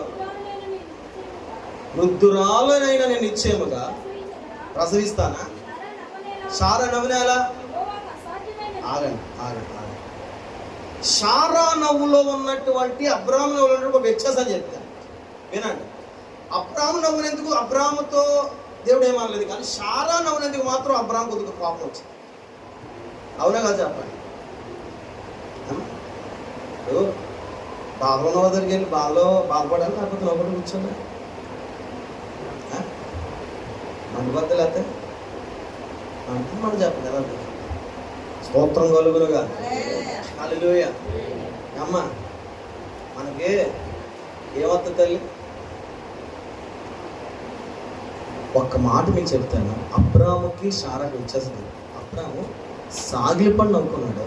వృద్ధురాలునైనా నేను నిశ్చయముగా ప్రసవిస్తానా? సారా నవ్వునేలా? ఆగండి. సారా నవ్వులో ఉన్నటువంటి అబ్రాహాము నవ్వులో ఉన్నటువంటి ఒక వ్యత్యాసం చెప్తాను వినండి. అబ్రాహాము నవ్వునేందుకు అబ్రాహాముతో దేవుడు ఏమనలేదు, కానీ సారా నవ్వునేందుకు మాత్రం అబ్రాహాము కొద్దిగా కోపం వచ్చింది. అవునా కదా చెప్పండి. ఇప్పుడు బాధలో ఉన్న దగ్గరికి వెళ్ళి బాధపడాలి, లేకపోతే నవ్వుకుంటూ కూర్చోండి. మండుబద్దలు అయితే అంటే మనం చెప్పండి ఎలా స్తోత్రం కలుగునుగా. హల్లెలూయా. అమ్మ మనకి ఏమవుతుంది తల్లి? ఒక్క మాట మీకు చెప్తాను, అబ్రాహాముకి సారాకి వచ్చేస్తుంది. అబ్రాహాము సాగిలిపడి నవ్వుకున్నాడు,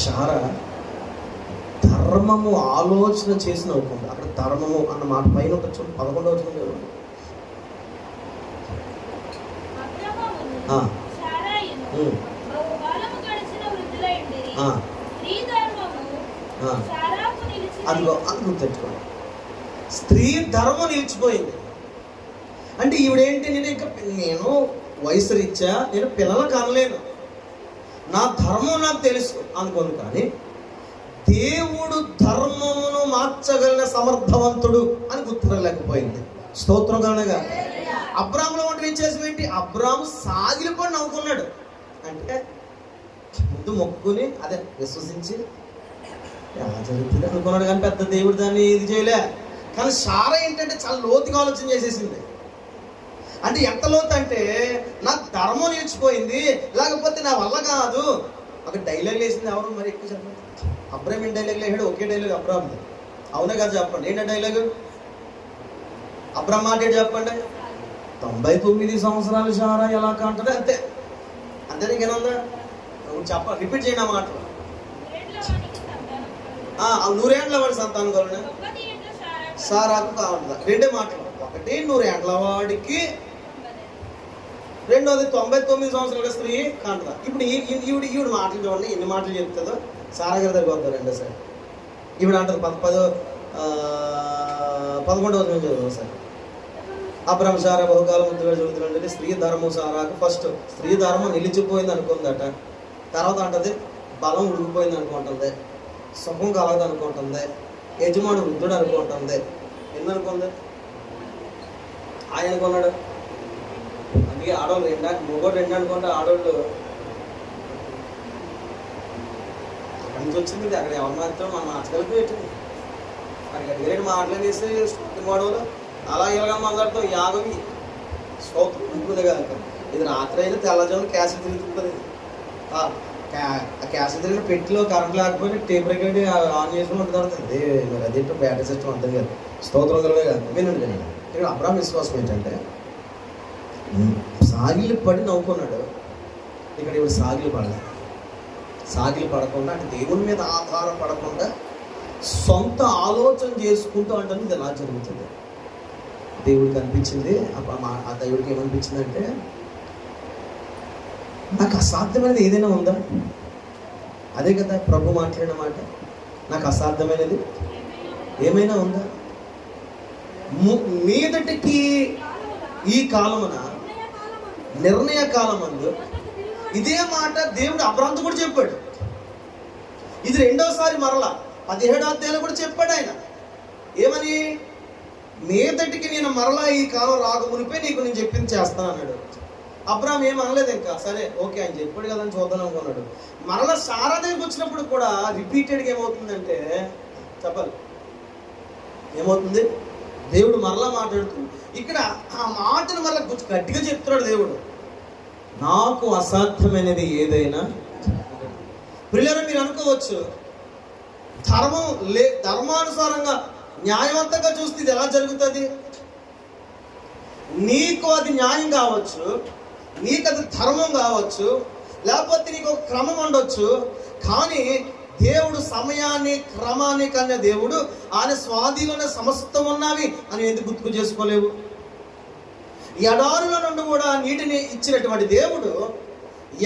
సారా ధర్మము ఆలోచన చేసి నవ్వుకుంది. అక్కడ ధర్మము అన్న మాట పైన ఒక 11వ వచనం. అదిగో అది గుర్తెట్టుకోండి, స్త్రీ ధర్మం నిలిచిపోయింది. అంటే ఈవిడేంటి, నేను వయసు రీత్యా నేను పిల్లలకు అనలేను, నా ధర్మం నాకు తెలుసు అనుకోను. కానీ దేవుడు ధర్మమును మార్చగలిగిన సమర్థవంతుడు అని గుర్తుపడలేకపోయింది. స్తోత్రం కనుక అబ్రాహాములో వంటి వ్యత్యాసం ఏంటి? అబ్రాహాము సాగిలిపడి నవ్వుకున్నాడు. అంటే ముందు మొక్కుని అదే విశ్వసించి ఎలా జరుగుతుంది అనుకున్నాడు, కానీ పెద్ద దేవుడు దాన్ని ఇది చేయలే. కానీ సారా ఏంటంటే చాలా లోతుగా ఆలోచన చేసేసింది. అంటే ఎంత లోతు అంటే, నా ధర్మం నిలిచిపోయింది, లేకపోతే నా వల్ల కాదు. ఒక డైలాగ్ వేసింది ఎవరు మరి ఎక్కువ చెప్పండి. అబ్రాహాం ఏం డైలాగ్ లేడు, ఒకే డైలాగ్ అబ్రాహాం. అవునా కదా చెప్పండి, ఏంటో డైలాగ్? అబ్రాహాం మాట ఏంటి చెప్పండి? 99 సంవత్సరాలు సారా ఎలా కంటది అంతే అంతే. నీకేనందా చెప్ప రిపీట్ చేయండి ఆ మాటలు. 100 ఏండ్ల వాడి సంతానం కలుగునా సారాకు కావాలంట. రెండే మాటలు, ఒకటి 100 ఏండ్ల వాడికి, రెండోది 99 సంవత్సరాల స్త్రీ కంటదా. ఇప్పుడు ఈవిడ మాటలు చూడండి, ఎన్ని మాటలు చెప్తుందో. సారా గారి దగ్గరికి వద్దాం రెండోసారి. ఈవిడ అంటారు 11వ చదువు సార్. అబ్రహం సారా బహుకాలం ముందుగా చదువుతుందంటే స్త్రీ ధర్మం సారాకు ఫస్ట్ స్త్రీ ధర్మం నిలిచిపోయింది అనుకుందట. తర్వాత అంటది బలం ఉడికిపోయింది అనుకుంటుంది, సుఖం కలగదు అనుకుంటుంది, యజమాని వృద్ధుడు అనుకుంటుంది. ఎన్ని అనుకుంది? ఆయన అనుకున్నాడు. అందుకే ఆడవాళ్ళు మొగోడు 2 అనుకుంటే ఆడవాళ్ళు అక్కడి నుంచి వచ్చింది. అక్కడ ఎవరి మాత్రం మనం మార్చగలిపి పెట్టింది. అక్కడికి అడిగేటి మాట్లాడేసి గొడవలు అలా ఇలాగా మాట్లాడుతూ యాగవి స్తోత్రం ఉంటుంది కనుక ఇది రాత్రి అయినా తెల్లజామున క్యాసెట్ తిరుగుతుంది. ఆ క్యాసెట్ తిరిగిన పెట్టిలో కరెంట్ లేకపోయినా టేప్ రికార్డ్ ఆన్ చేసుకుని ఉంటుంది. మరి అదేంటో బ్యాటరీ సిస్టమ్ ఉంటుంది కదా. స్తోత్రం కలిగే కాదు. వినండి ఇక్కడ అబ్రాహం విశ్వాసం ఏంటంటే సాగిలి పడి నవ్వుకున్నాడు. ఇక్కడ ఇప్పుడు సాగిలి పడలేదు. సాగిలి పడకుండా అంటే దేవుని మీద ఆధారపడకుండా సొంత ఆలోచన చేసుకుంటూ అంటే ఇది ఎలా జరుగుతుంది. దేవుడికి అనిపించింది, ఆ దేవుడికి ఏమనిపించిందంటే నాకు అసాధ్యమైనది ఏదైనా ఉందా? అదే కదా ప్రభు మాట్లాడిన మాట, నాకు అసాధ్యమైనది ఏమైనా ఉందా? మీదటికి ఈ కాలమున నిర్ణయ కాలమందు ఇదే మాట దేవుడు అబ్రాహాముతో కూడా చెప్పాడు. ఇది రెండోసారి మరలా 17వ అధ్యాయంలో కూడా చెప్పాడు ఆయన. ఏమని? మీదటికి నేను మరలా ఈ కాలం రాకమునిపే నీకు నేను చెప్పింది చేస్తాను అన్నాడు. అబ్రాహాం ఏం అనలేదు. ఇంకా సరే ఓకే ఆయన చెప్పాడు కదా అని చూద్దాం అనుకున్నాడు. మరలా సారా దగ్గరికి వచ్చినప్పుడు కూడా రిపీటెడ్గా ఏమవుతుందంటే చెప్పాలి ఏమవుతుంది, దేవుడు మరలా మాట్లాడుతూ ఇక్కడ ఆ మాటను మరలా గట్టిగా చెప్తున్నాడు దేవుడు. నాకు అసాధ్యమైనది ఏదైనా. ప్రియులారా మీరు అనుకోవచ్చు ధర్మానుసారంగా న్యాయవంతంగా చూస్తే ఇది ఎలా జరుగుతుంది? నీకు అది న్యాయం కావచ్చు, నీకు అది ధర్మం కావచ్చు, లేకపోతే నీకు ఒక క్రమం ఉండొచ్చు. కానీ దేవుడు సమయాన్ని క్రమాన్ని కన్నా దేవుడు ఆయన స్వాధీనంలోనే సమస్తం ఉన్నవి అని ఎందుకు గుర్తు చేసుకోలేవు? ఎడారుల నుండి కూడా నీటిని ఇచ్చినటువంటి దేవుడు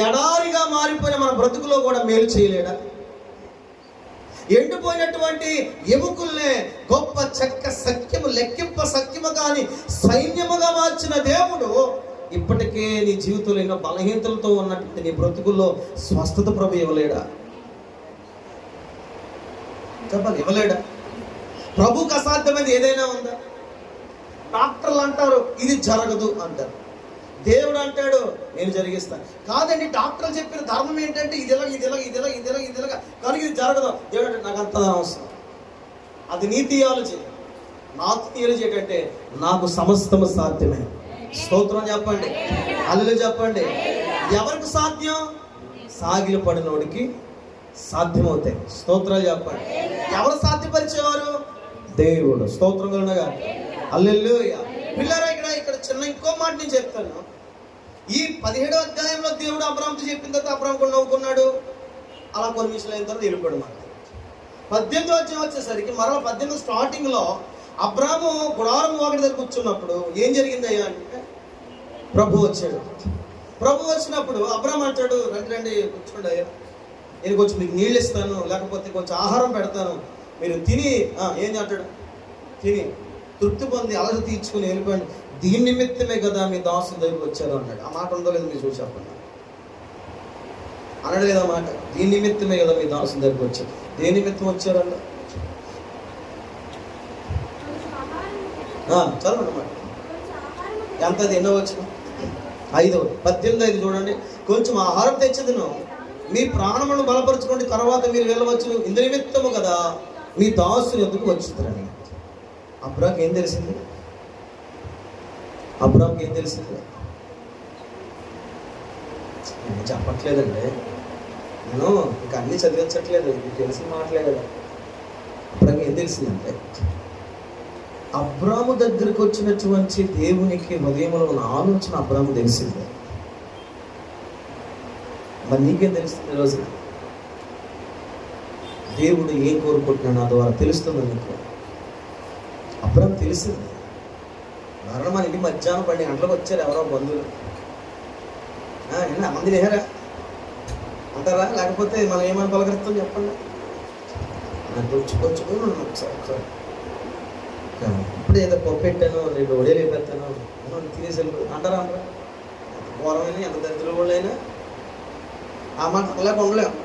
ఎడారిగా మారిపోయిన మన బ్రతుకులో కూడా మేలు చేయలేడా? ఎండిపోయినటువంటి ఎముకల్నే గొప్ప చెక్క సఖ్యము లెక్కింప సఖ్యము కానీ సైన్యముగా మార్చిన దేవుడు ఇప్పటికే నీ జీవితంలో ఎన్నో బలహీనతలతో ఉన్నటువంటి నీ బ్రతుకుల్లో స్వస్థత ప్రభు ఇవ్వలేడా? చెప్పాలి, ఇవ్వలేడా? ప్రభుకు అసాధ్యమైనది ఏదైనా ఉందా? డాక్టర్లు అంటారు ఇది జరగదు అంటారు, దేవుడు అంటాడు నేను జరిగిస్తాను. కాదండి, డాక్టర్లు చెప్పిన ధర్మం ఏంటంటే ఇదిలా కానీ ఇది జరగదు. దేవుడు అంటే నాకు అంత అవసరం. అది నీ థియాలజీ. నా థియాలజీ ఏంటంటే నాకు సమస్తము సాధ్యమే. స్తోత్రం చెప్పండి, హల్లెలూయా చెప్పండి. ఎవరికి సాధ్యం? సాగిలి పడినోడికి సాధ్యమవుతాయి. స్తోత్రాలు చెప్పండి. ఎవరు సాధ్యపరిచేవారు? దేవుడు. స్తోత్రం కలుగునుగా. హల్లెలూయా. పిల్లరా ఇక్కడ చిన్న ఇంకో మాట నేను చెప్తాను. ఈ 17వ అధ్యాయంలో దేవుడు అబ్రాహాముతో చెప్పిన తర్వాత అబ్రాహాము కూడా నవ్వుకున్నాడు. అలా కొన్ని విషయాలు అయిన తర్వాత వెళ్ళిపోయాడు. మాట 18వ అధ్యాయం వచ్చేసరికి మరలా 18 స్టార్టింగ్లో అబ్రాహాము గుడారం వాకిలి దగ్గర కూర్చున్నప్పుడు ఏం జరిగిందయ్యా అంటే ప్రభు వచ్చాడు. ప్రభు వచ్చినప్పుడు అబ్రాహాము అంటాడు రండి కూర్చోండి అయ్యా, నేను కొంచెం మీకు నీళ్ళు ఇస్తాను, లేకపోతే కొంచెం ఆహారం పెడతాను, మీరు తిని ఏం అంటాడు తిని తృప్తి పొంది అలస తీర్చుకుని వెళ్ళిపోయాడు. దీని నిమిత్తమే కదా మీ దాసుల దగ్గరికి వచ్చారు అన్నాడు. ఆ మాట ఉందో లేదు మీరు చూసి చెప్పండి. అన్నాడు కదా మాట, దీని నిమిత్తమే కదా మీ దాసుల దగ్గరికి వచ్చారు. దేని నిమిత్తం వచ్చారన్న చదవండి మాట. ఎంత ఎన్నో వచ్చిన 18 చూడండి. కొంచెం ఆహారం తెచ్చదును, మీ ప్రాణములను బలపరచుకోండి, తర్వాత మీరు వెళ్ళవచ్చు. ఇందు నిమిత్తము కదా మీ దాసులు ఎందుకు వచ్చుతారని. అబ్రాహాముకి ఏం తెలిసింది? నేను చెప్పట్లేదండి, నేను ఇంకా అన్నీ చదివించట్లేదు, ఇది తెలిసిన మాటలే కదా. అబ్రాహాముకి ఏం తెలిసిందంటే అబ్రాము దగ్గరికి వచ్చినటువంటి దేవునికి హృదయంలో ఉన్న ఆలోచన అబ్రాము తెలిసిందే. మరి నీకేం తెలుస్తుంది ఈరోజు? దేవుడు ఏం కోరుకుంటున్నాడు నా ద్వారా తెలుస్తుంది నీకు. అబ్రాము తెలిసింది. మరణం మన ఇంటి మధ్యాహ్నం 12 గంటలకు వచ్చారు ఎవరో బంధువులు. మంది లేరా అంటారా? లేకపోతే మనం ఏమని పలకరిస్తాం చెప్పండి. నాకు వచ్చుకోవచ్చు ఒకసారి ఇప్పుడు ఏదో పప్పెట్టాను, 2 ఒడేలు వేపెత్తాను, తినేసి అంటారా? అంటారా? ఘోరమైన ఎంత దరిద్రులు కూడా అయినా ఆ మాట అలాగ ఉండలేము.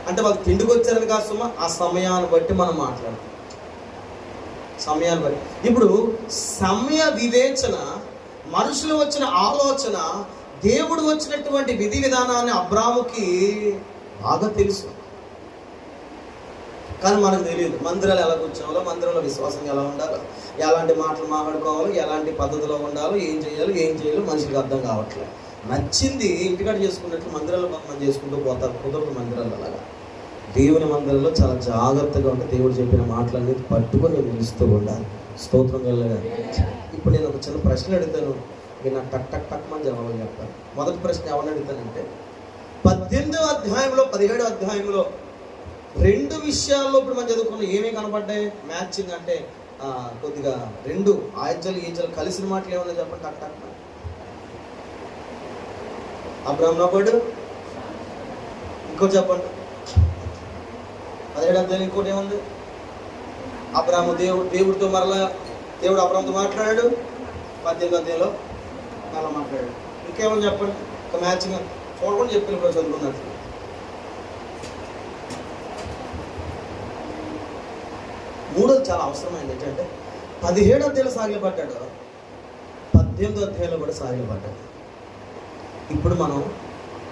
అంటే వాళ్ళు తిండికి వచ్చారని కాదు సుమా, ఆ సమయాన్ని బట్టి మనం మాట్లాడతాం. సమయాన్ని బట్టి ఇప్పుడు సమయ వివేచన, మనుషులు వచ్చిన ఆలోచన, దేవుడు వచ్చినటువంటి విధి విధానాన్ని అబ్రాముకి బాగా తెలుసు. కానీ మనకు తెలియదు మందిరాలు ఎలా కూర్చోవాలో, మందిరంలో విశ్వాసం ఎలా ఉండాలో, ఎలాంటి మాటలు మాట్లాడుకోవాలో, ఎలాంటి పద్ధతిలో ఉండాలో, ఏం చేయాలో మనుషులకు అర్థం కావట్లేదు. నచ్చింది ఇంటికాడ చేసుకున్నట్లు మందిరాల్లో కొంతమంది చేసుకుంటూ పోతారు. కుదరదు మందిరాల్లో అలాగా. దేవుని మందిరంలో చాలా జాగ్రత్తగా ఉంటే దేవుడు చెప్పిన మాటలన్నీ పట్టుకొని నిలుస్తూ ఉండాలి. స్తోత్రం వెళ్ళగా. ఇప్పుడు నేను ఒక చిన్న ప్రశ్న అడుగుతాను, మీరు నాకు టక్ టక్ టక్ అని జవాబు చెప్తాను. మొదటి ప్రశ్న ఎవరిని అడుగుతానంటే 18వ అధ్యాయంలో 17వ అధ్యాయంలో 2 విషయాల్లో ఇప్పుడు మనం చదువుకున్న ఏమేమి కనపడ్డాయి? మ్యాచింగ్ అంటే కొద్దిగా 2 ఆయుధ్యాలు కలిసిన మాటలు ఏమన్నా చెప్పండి. టక్ టక్. అబ్రాహాము నవ్వాడు. ఇంకోటి చెప్పండి. 17వ అధ్యాయం ఇంకోటి ఏముంది? అబ్రాహాము దేవుడితో మరలా దేవుడు అబ్రాహాముతో మాట్లాడాడు. 18వ అధ్యాయంలో మరలా మాట్లాడాడు. ఇంకేమని చెప్పండి. ఒక మ్యాచింగ్ చూడకుండా చెప్పిన కూడా చదువుకున్నట్లు. మూడోది చాలా అవసరమైంది ఏంటంటే 17వ అధ్యాయంలో సాగిలపడ్డాడు, 18వ అధ్యాయంలో కూడా సాగిలపడ్డాడు. ఇప్పుడు మనం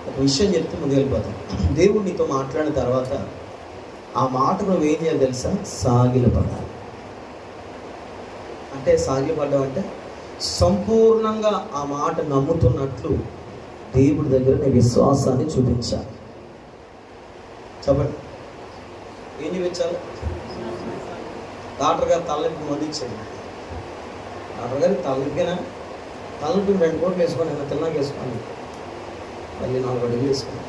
ఒక విషయం చెప్తే ముందు వెళ్ళిపోతాం. దేవుడు నీతో మాట్లాడిన తర్వాత ఆ మాట నువ్వు ఏం చేయాలి తెలుసా? సాగిలపడాలి. అంటే సాగిలపడ్డం అంటే సంపూర్ణంగా ఆ మాట నమ్ముతున్నట్లు దేవుడి దగ్గర నీ విశ్వాసాన్ని చూపించాలి. చెప్పండి, ఏం చూపించాలి? డాక్టర్ గారు తలనొప్పి మందు ఇచ్చాడు. డాక్టర్ గారు తలనొప్పినా? తలనొప్పి 2 కోట్లు వేసుకోండి, నేను తిన్నాక వేసుకోండి, మళ్ళీ 4 అడుగులు వేసుకోండి.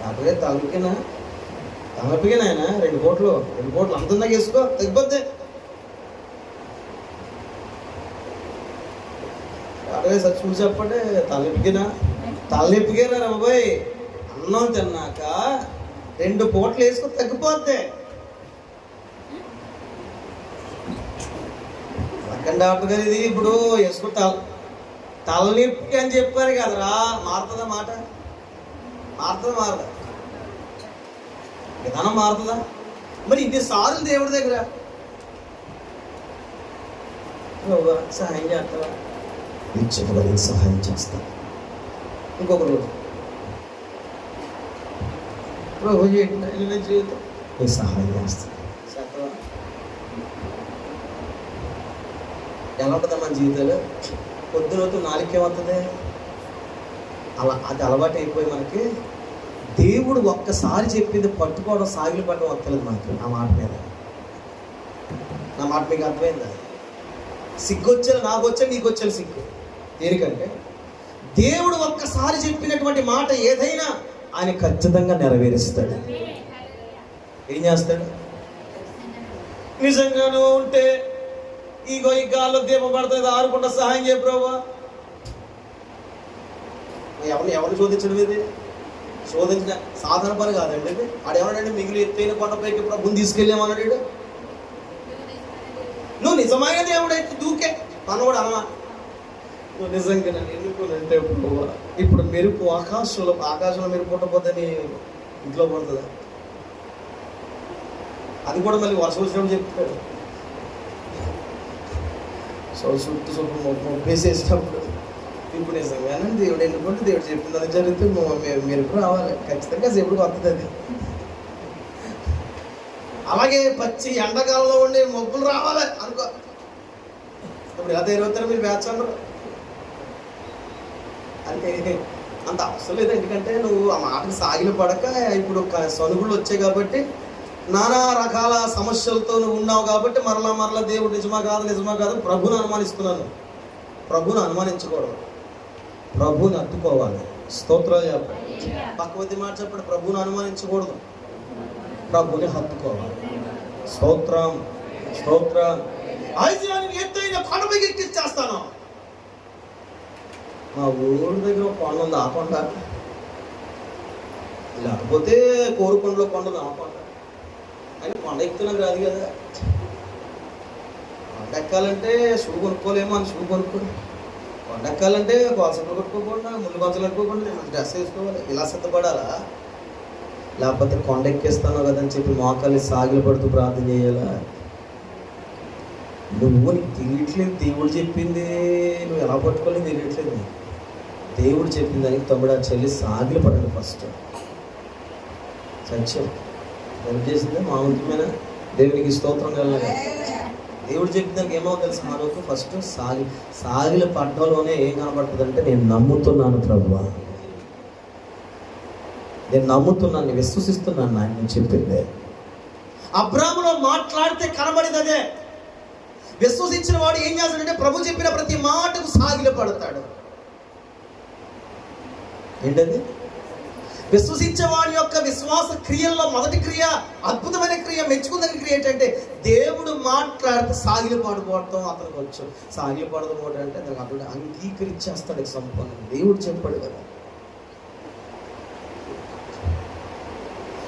డాక్టర్ గారు తలనొప్పినా? తలనొప్పిగా ఆయన 2 కోట్లు అంత తిన్నాక వేసుకో, తగ్గిపోద్ది. డాక్టర్ గారు సచ్చి చూసి చెప్పండి, తలనొప్పిగా రా బాబాయ్, అన్నం తిన్నాక 2 కోట్లు వేసుకో, తగ్గిపోద్ది. డాక్టర్ గారు ఇది ఇప్పుడు వేసుకుంటా తలనొప్పి అని చెప్పారు కదరా, మారుతుందా మాట? మారదా? విధానం మారుతుందా? మరి ఇన్నిసార్లు దేవుడి దగ్గర సహాయం చేస్తావా? నిశ్చితంగా నేను సహాయం చేస్తాను. ఇంకొక రోజు జీవితం నేను సహాయం చేస్తాను. ఎలా ఉంటుందా మన జీవితాలు? పొద్దునతో 4 ఏమవుతుంది? అది అలవాటు అయిపోయి మనకి దేవుడు ఒక్కసారి చెప్పింది పట్టుకోవడం, సాగిలు పడడం వస్తలేదు మనకి. నా మాట మీద నా మాట మీకు అర్థమైందా? సిగ్గు వచ్చేది నాకు వచ్చేది, నీకు వచ్చేది సిగ్గు. దేనికంటే దేవుడు ఒక్కసారి చెప్పినటువంటి మాట ఏదైనా ఆయన ఖచ్చితంగా నెరవేరుస్తాడు. ఏం చేస్తాడు? నిజంగానూ ఉంటే ఈ గాల్లో దీపం పడుతుంది, ఆరుకుండా సహాయం చేయ ప్రభు. ఎవరిని శోధించడం ఇది? శోధించిన సాధారణ పని కాదండి ఇది. ఆడేమన్నాడు? మిగిలి ఎత్తైన కొండపైకి ప్రభుని తీసుకెళ్ళామన్నాడు. నువ్వు నిజమైన దేవుడైతే దూకే మనవాడు అమ్మా. నువ్వు నిజంగా నన్ను ఎన్నుకోనంటే ప్రభు, ఇప్పుడు మెరుపు ఆకాశంలో మెరుపు పుట్టపోతే నీ ఇంట్లో పడుతుందా? అది కూడా మళ్ళీ వర్షం వచ్చినప్పుడు చెప్తాడు. చుట్టూ వేసేసినప్పుడు ఇప్పుడు నిజంగానే దేవుడు ఎన్నుకుంటే దేవుడు చెప్పింది అది జరిగితే మెరుపు రావాలి ఖచ్చితంగా, ఎప్పుడు వస్తుంది అది. అలాగే పచ్చి ఎండాకాలంలో ఉండే మబ్బులు రావాలి అనుకో. ఇప్పుడు ఎలా తయారవుతారు మీరు బ్యాచ్ అందరూ? అంటే అంత అవసరం లేదు. ఎందుకంటే నువ్వు ఆ మాటకి సాగిలు పడక ఇప్పుడు సనుగులు వచ్చాయి కాబట్టి నానా రకాల సమస్యలతో నువ్వు ఉన్నావు కాబట్టి మరలా దేవుడు నిజమా కాదు ప్రభుని అనుమానిస్తున్నాను. ప్రభుని అనుమానించకూడదు, ప్రభుని హత్తుకోవాలి. స్తోత్రాలు చెప్పండి. పక్కవద్ది మాట చెప్పండి. ప్రభుని అనుమానించకూడదు, ప్రభుని హత్తుకోవాలి. స్తోత్రం స్తోత్రం. ఐజాని ఎత్తైన కొండపైకి ఎక్కించేస్తాను. మా ఊరి దగ్గర ఒక కొండ ఉంది, ఆ కొండ లేకపోతే కోరుకొండలో కొండలు ఆ కొండ అని కొండ ఎక్కుతున్నది కాదు కదా. కొండ ఎక్కాలంటే షూ కొనుక్కోలేమో అని షూ కొనుక్కోండి. కొండ ఎక్కాలంటే కోసలు కొట్టుకోకుండా ముళ్ళు కొంచెలు కట్టుకోకుండా డ్రెస్ వేసుకోవాలి. ఇలా సిద్ధపడాలా? లేకపోతే కొండ ఎక్కేస్తాను కదని చెప్పి మోకాలి సాగిలు పడుతూ ప్రార్థన చేయాలా? నువ్వు నీకు తెలియట్లేదు. దేవుడు చెప్పింది నువ్వు ఎలా పట్టుకోలేదు తెలియట్లేదు. దేవుడు చెప్పిన దానికి తమ్ముడు ఆ చెల్లి సాగిలు పడండి. ఫస్ట్ సత్యం ఎవరు చేసిందే మా ముఖ్యమైన దేవునికి స్తోత్రం కలగా. దేవుడు చెప్పిన దానికి ఏమో తెలుసు, మా రోజు ఫస్ట్ సాగిల పడ్డంలోనే ఏం కనబడుతుంది అంటే నేను నమ్ముతున్నాను ప్రభువా, నేను నమ్ముతున్నాను, విశ్వసిస్తున్నాను ఆయన చెప్పిందే. అబ్రాహాములో మాట్లాడితే కనబడింది అదే. విశ్వసించిన వాడు ఏం చేస్తాడంటే ప్రభు చెప్పిన ప్రతి మాటకు సాగిల పడతాడు. ఏంటది? విశ్వసించే వాడి యొక్క విశ్వాస క్రియల్లో మొదటి క్రియ, అద్భుతమైన క్రియ, మెచ్చుకున్న క్రియ ఏంటంటే దేవుడు మాట్లాడితే సాగిలి పాడుకోవడం అతనికి వచ్చు. సాగిలి పాడుకోవడం అంటే దానికి అతడు అంగీకరించేస్తాడు సంపూర్ణ. దేవుడు చెప్పాడు కదా.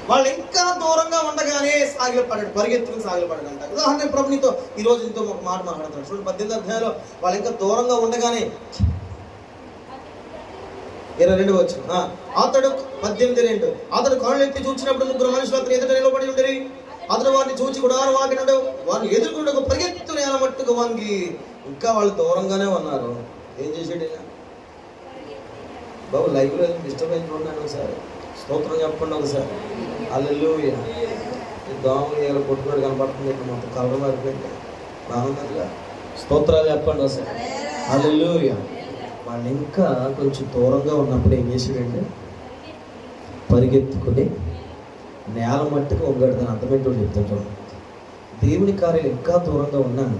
వాళ్ళు ఇంకా దూరంగా ఉండగానే సాగిలి పడ్డాడు, పరిగెత్తుకుని సాగిలి పడ్డాడు అంట. ఉదాహరణ ప్రభు నీతో ఈరోజు నీతో ఒక మాట మాట్లాడుతున్నాడు చూడండి. 18వ అధ్యాయంలో వాళ్ళు ఇంకా దూరంగా ఉండగానే 22 వచ్చు. అతడు 18:2 అతడు కాళ్ళు ఎత్తి చూచినప్పుడు 3 మనుషులు అతను ఎదుట నిలబడి ఉండేది. అతడు వారిని చూచి గుడారం వాకినాడు. వారిని ఎదుర్కొంటూ పరిగెత్తు నేల మట్టుకు వంగి. ఇంకా వాళ్ళు దూరంగానే ఉన్నారు. ఏం చేసాడు బాబు? లైవ్లో డిస్టర్బెన్స్ చూడండి ఒకసారి. స్తోత్రం చెప్పండి ఒకసారి. హల్లెలూయా. దోమలు ఏదో కొట్టుకోడు కనపడుతుంది. ఇక్కడ మొత్తం కలర్ మారిపోయింది. బాగుందిగా. స్తోత్రాలు చెప్పండి ఒకసారి. హల్లెలూయా. వాళ్ళు ఇంకా కొంచెం దూరంగా ఉన్నప్పుడు ఏం చేసాడంటే పరిగెత్తుకుని నేల మట్టుకు ఒంగడుతాను. అర్థమేంటో చెప్తాడు. దేవుని కార్యాలు ఇంకా దూరంగా ఉన్నాను,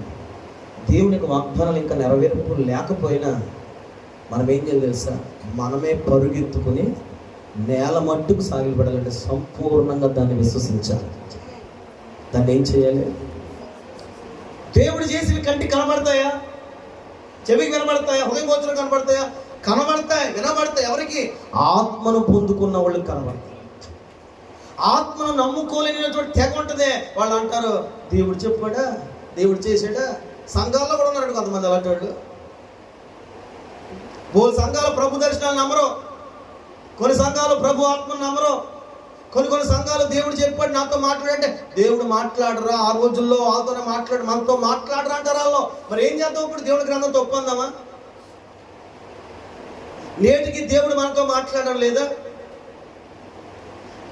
దేవునికి వాగ్దానాలు ఇంకా నెరవేర్పు లేకపోయినా మనం ఏం చేయాలి తెలుసా? మనమే పరుగెత్తుకుని నేల మట్టుకు సాగిలపడాలంటే సంపూర్ణంగా దాన్ని విశ్వసించాలి. దాన్ని ఏం చేయాలి? దేవుడు చేసినవి కంటికి కనబడతాయా? చెవికి వినబడతాయా? హృదయ గోచరం కనబడతాయా? కనబడతాయి, వినబడతాయి. ఎవరికి? ఆత్మను పొందుకున్న వాళ్ళకి కనబడతాయి. ఆత్మను నమ్ముకోలేనటువంటి తెగ ఉంటుంది. వాళ్ళు అంటారు దేవుడు చెప్పాడా, దేవుడు చేసాడా. సంఘాల్లో కూడా ఉన్నాడు కొంతమంది అలాంటి వాళ్ళు. బోల్ సంఘాలు ప్రభు దర్శనాలు నమ్మరు, కొన్ని సంఘాలు ప్రభు ఆత్మను నమ్మరు, కొన్ని సంఘాలు దేవుడు చెప్పాడు నాతో మాట్లాడంటే దేవుడు మాట్లాడరా. ఆ రోజుల్లో వాళ్ళతోనే మాట్లాడు, మనతో మాట్లాడరా అంటారు వాళ్ళు. మరి ఏం చేద్దాం ఇప్పుడు? దేవుడి గ్రంథంతో ఒప్పందామా? నేటికి దేవుడు మనతో మాట్లాడడం లేదా?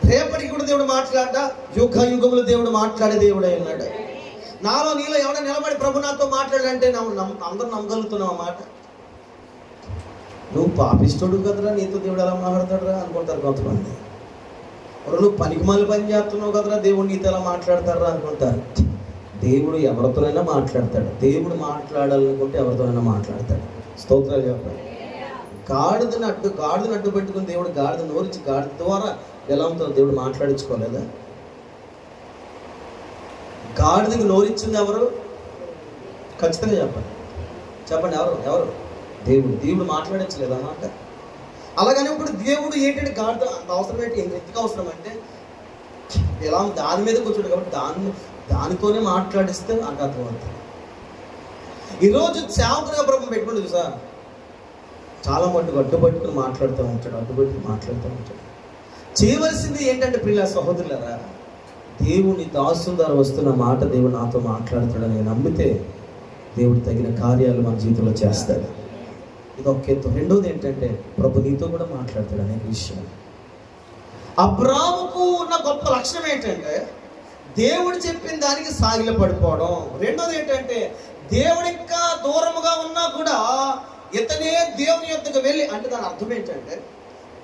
రేపటికి కూడా దేవుడు మాట్లాడ్డా? యుగ యుగములు దేవుడు మాట్లాడే దేవుడే ఉన్నాడు. నాలో నీలో ఎవడ నిలబడి ప్రభు నాతో మాట్లాడంటే అందరూ నమ్మగలుగుతున్నావు ఆ మాట. నువ్వు పాపిస్తుడు కదరా, నీతో దేవుడు ఎలా మాట్లాడతాడురా అనుకుంటారు కొంతమంది. నువ్వు పనికిమాలి పని చేస్తున్నావు కదరా, దేవుడు నీతో ఎలా మాట్లాడతారా అనుకుంటారు. దేవుడు ఎవరితోనైనా మాట్లాడతాడు. దేవుడు మాట్లాడాలనుకుంటే ఎవరితోనైనా మాట్లాడతాడు. స్తోత్రాలు చెప్పండి. గాడిదని అడ్డు పెట్టుకుని దేవుడు గాడిద నోరించి గాడిద ద్వారా ఎలా ఉంటుందో దేవుడు మాట్లాడించుకోలేదా? గాడిదకి నోరిచ్చింది ఎవరు? ఖచ్చితంగా చెప్పండి ఎవరు? దేవుడు మాట్లాడించలేదు అన్నమాట. అలాగని ఇప్పుడు దేవుడు ఏంటంటే గాడిద అంత అవసరం ఏంటి? ఎందుకు అవసరం అంటే ఎలా దాని మీద కూర్చోడు కాబట్టి దానితోనే మాట్లాడిస్తే నాకు అర్థమవుతుంది. ఈరోజు సేవకునిగా ప్రభు పెట్టుకుంటుంది చూసా, చాలా మట్టుకు అడ్డు పట్టుకుని మాట్లాడుతూ ఉంటాడు. చేయవలసింది ఏంటంటే ప్రియుల సహోదరులారా, దేవుని దాసుల ద్వారా వస్తున్న మాట దేవుడు నాతో మాట్లాడతాడని నమ్మితే దేవుడు తగిన కార్యాలు మన జీవితంలో చేస్తాడు. ఇది ఒక ఎత్తు. రెండోది ఏంటంటే ప్రభు నీతో కూడా మాట్లాడతాడు అనే విషయం. అబ్రాహాముకు ఉన్న గొప్ప లక్షణం ఏంటంటే దేవుడు చెప్పిన దానికి సాగిల పడిపోవడం. రెండోది ఏంటంటే దేవుడు ఇంకా దూరముగా ఉన్నా కూడా ఇతనే దేవుని యొద్దకు వెళ్ళి, అంటే దాని అర్థం ఏంటంటే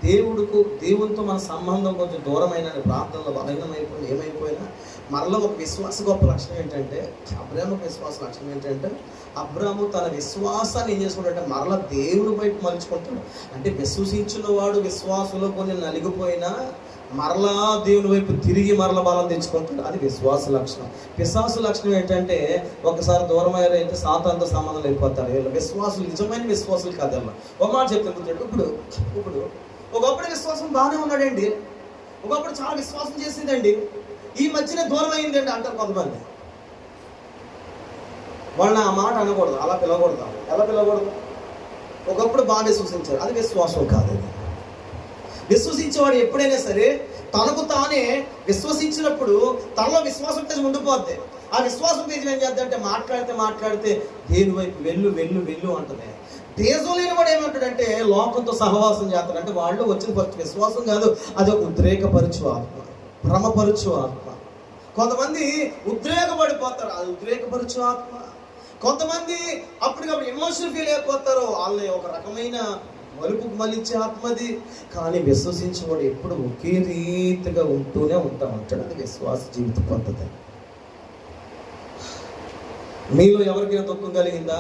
దేవునితో మన సంబంధం కొంచెం దూరమైన ప్రాంతంలో బలహీనమైపోయినా ఏమైపోయినా మనలో ఒక విశ్వాస గొప్ప లక్షణం ఏంటంటే, అబ్రాహాము విశ్వాస లక్షణం ఏంటంటే, అబ్రాహాము తన విశ్వాసాన్ని ఏం చేసుకుంటాడంటే మరలా దేవుని వైపు మలుచుకుంటాడు. అంటే విశ్వసించిన వాడు విశ్వాసంలో కొన్ని నలిగిపోయినా మరలా దేవుని వైపు తిరిగి మరల బలం తెచ్చుకుంటాడు. అది విశ్వాస లక్షణం. పిశాసు లక్షణం ఏంటంటే, ఒకసారి దూరం అయ్యారంటే సాతానుతో సంబంధం అయిపోతారు. వీళ్ళు విశ్వాసులు నిజమైన విశ్వాసులు కాదు. ఒక మాట చెప్తాను. ఇప్పుడు ఒకప్పుడు విశ్వాసం బాగానే ఉన్నాడండి, ఒకప్పుడు చాలా విశ్వాసం చేసిందండి, ఈ మధ్యన దూరం అయిందండి అంటారు కొంతమంది. వాళ్ళని ఆ మాట అనకూడదు, అలా పిలవకూడదు. ఎలా పిలవకూడదు? ఒకప్పుడు బాగా విశ్వసించారు, అది విశ్వాసం కాదు. విశ్వసించేవాడు ఎప్పుడైనా సరే తనకు తానే విశ్వసించినప్పుడు తనలో విశ్వాసం పేజీ ఉండిపోద్ది. ఆ విశ్వాసం పేజీ ఏం చేద్దంటే మాట్లాడితే దేని వైపు వెళ్ళు అంటుంది. దేశం లేని వాడు ఏమంటాడంటే లోకంతో సహవాసం చేస్తాడు. అంటే వాళ్ళు వచ్చిన ఫస్ట్ విశ్వాసం కాదు, అది ఒక ఉద్రేకపరచు ఆత్మ, భ్రమపరచు ఆత్మ. కొంతమంది ఉద్రేకపడిపోతారు, అది ఉద్రేకపరచు ఆత్మ. కొంతమంది అప్పటికప్పుడు ఎమోషనల్ ఫీల్ అయిపోతారు, వాళ్ళని ఒక రకమైన మలుపుకు మలించే ఆత్మది. కానీ విశ్వసించేవాడు ఎప్పుడు ఒకే రీతిగా ఉంటూనే ఉంటాడు. అది విశ్వాస జీవిత పద్ధతి. మీలో ఎవరికైనా దుఃఖం కలిగిందా?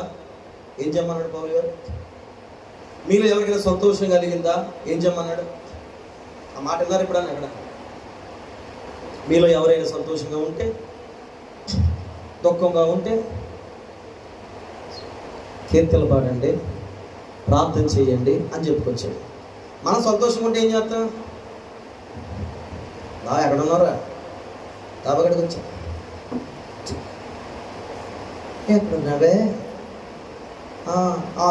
ఏం చేయమన్నాడు పౌలు గారు? మీలో ఎవరికైనా సంతోషం కలిగిందా? ఏం చేయమన్నాడు? ఆ మాట విన్నారు ఎప్పుడన్నా? ఎక్కడ మీలో ఎవరైనా సంతోషంగా ఉంటే, దుఃఖంగా ఉంటే కీర్తనలు పాడండి, ప్రార్థన చేయండి అని చెప్పుకొచ్చాడు. మనం సంతోషంగా ఉంటే ఏం చేస్తాం? ఎక్కడున్నారా? తాబగడికి వచ్చా, ఎక్కడున్నావే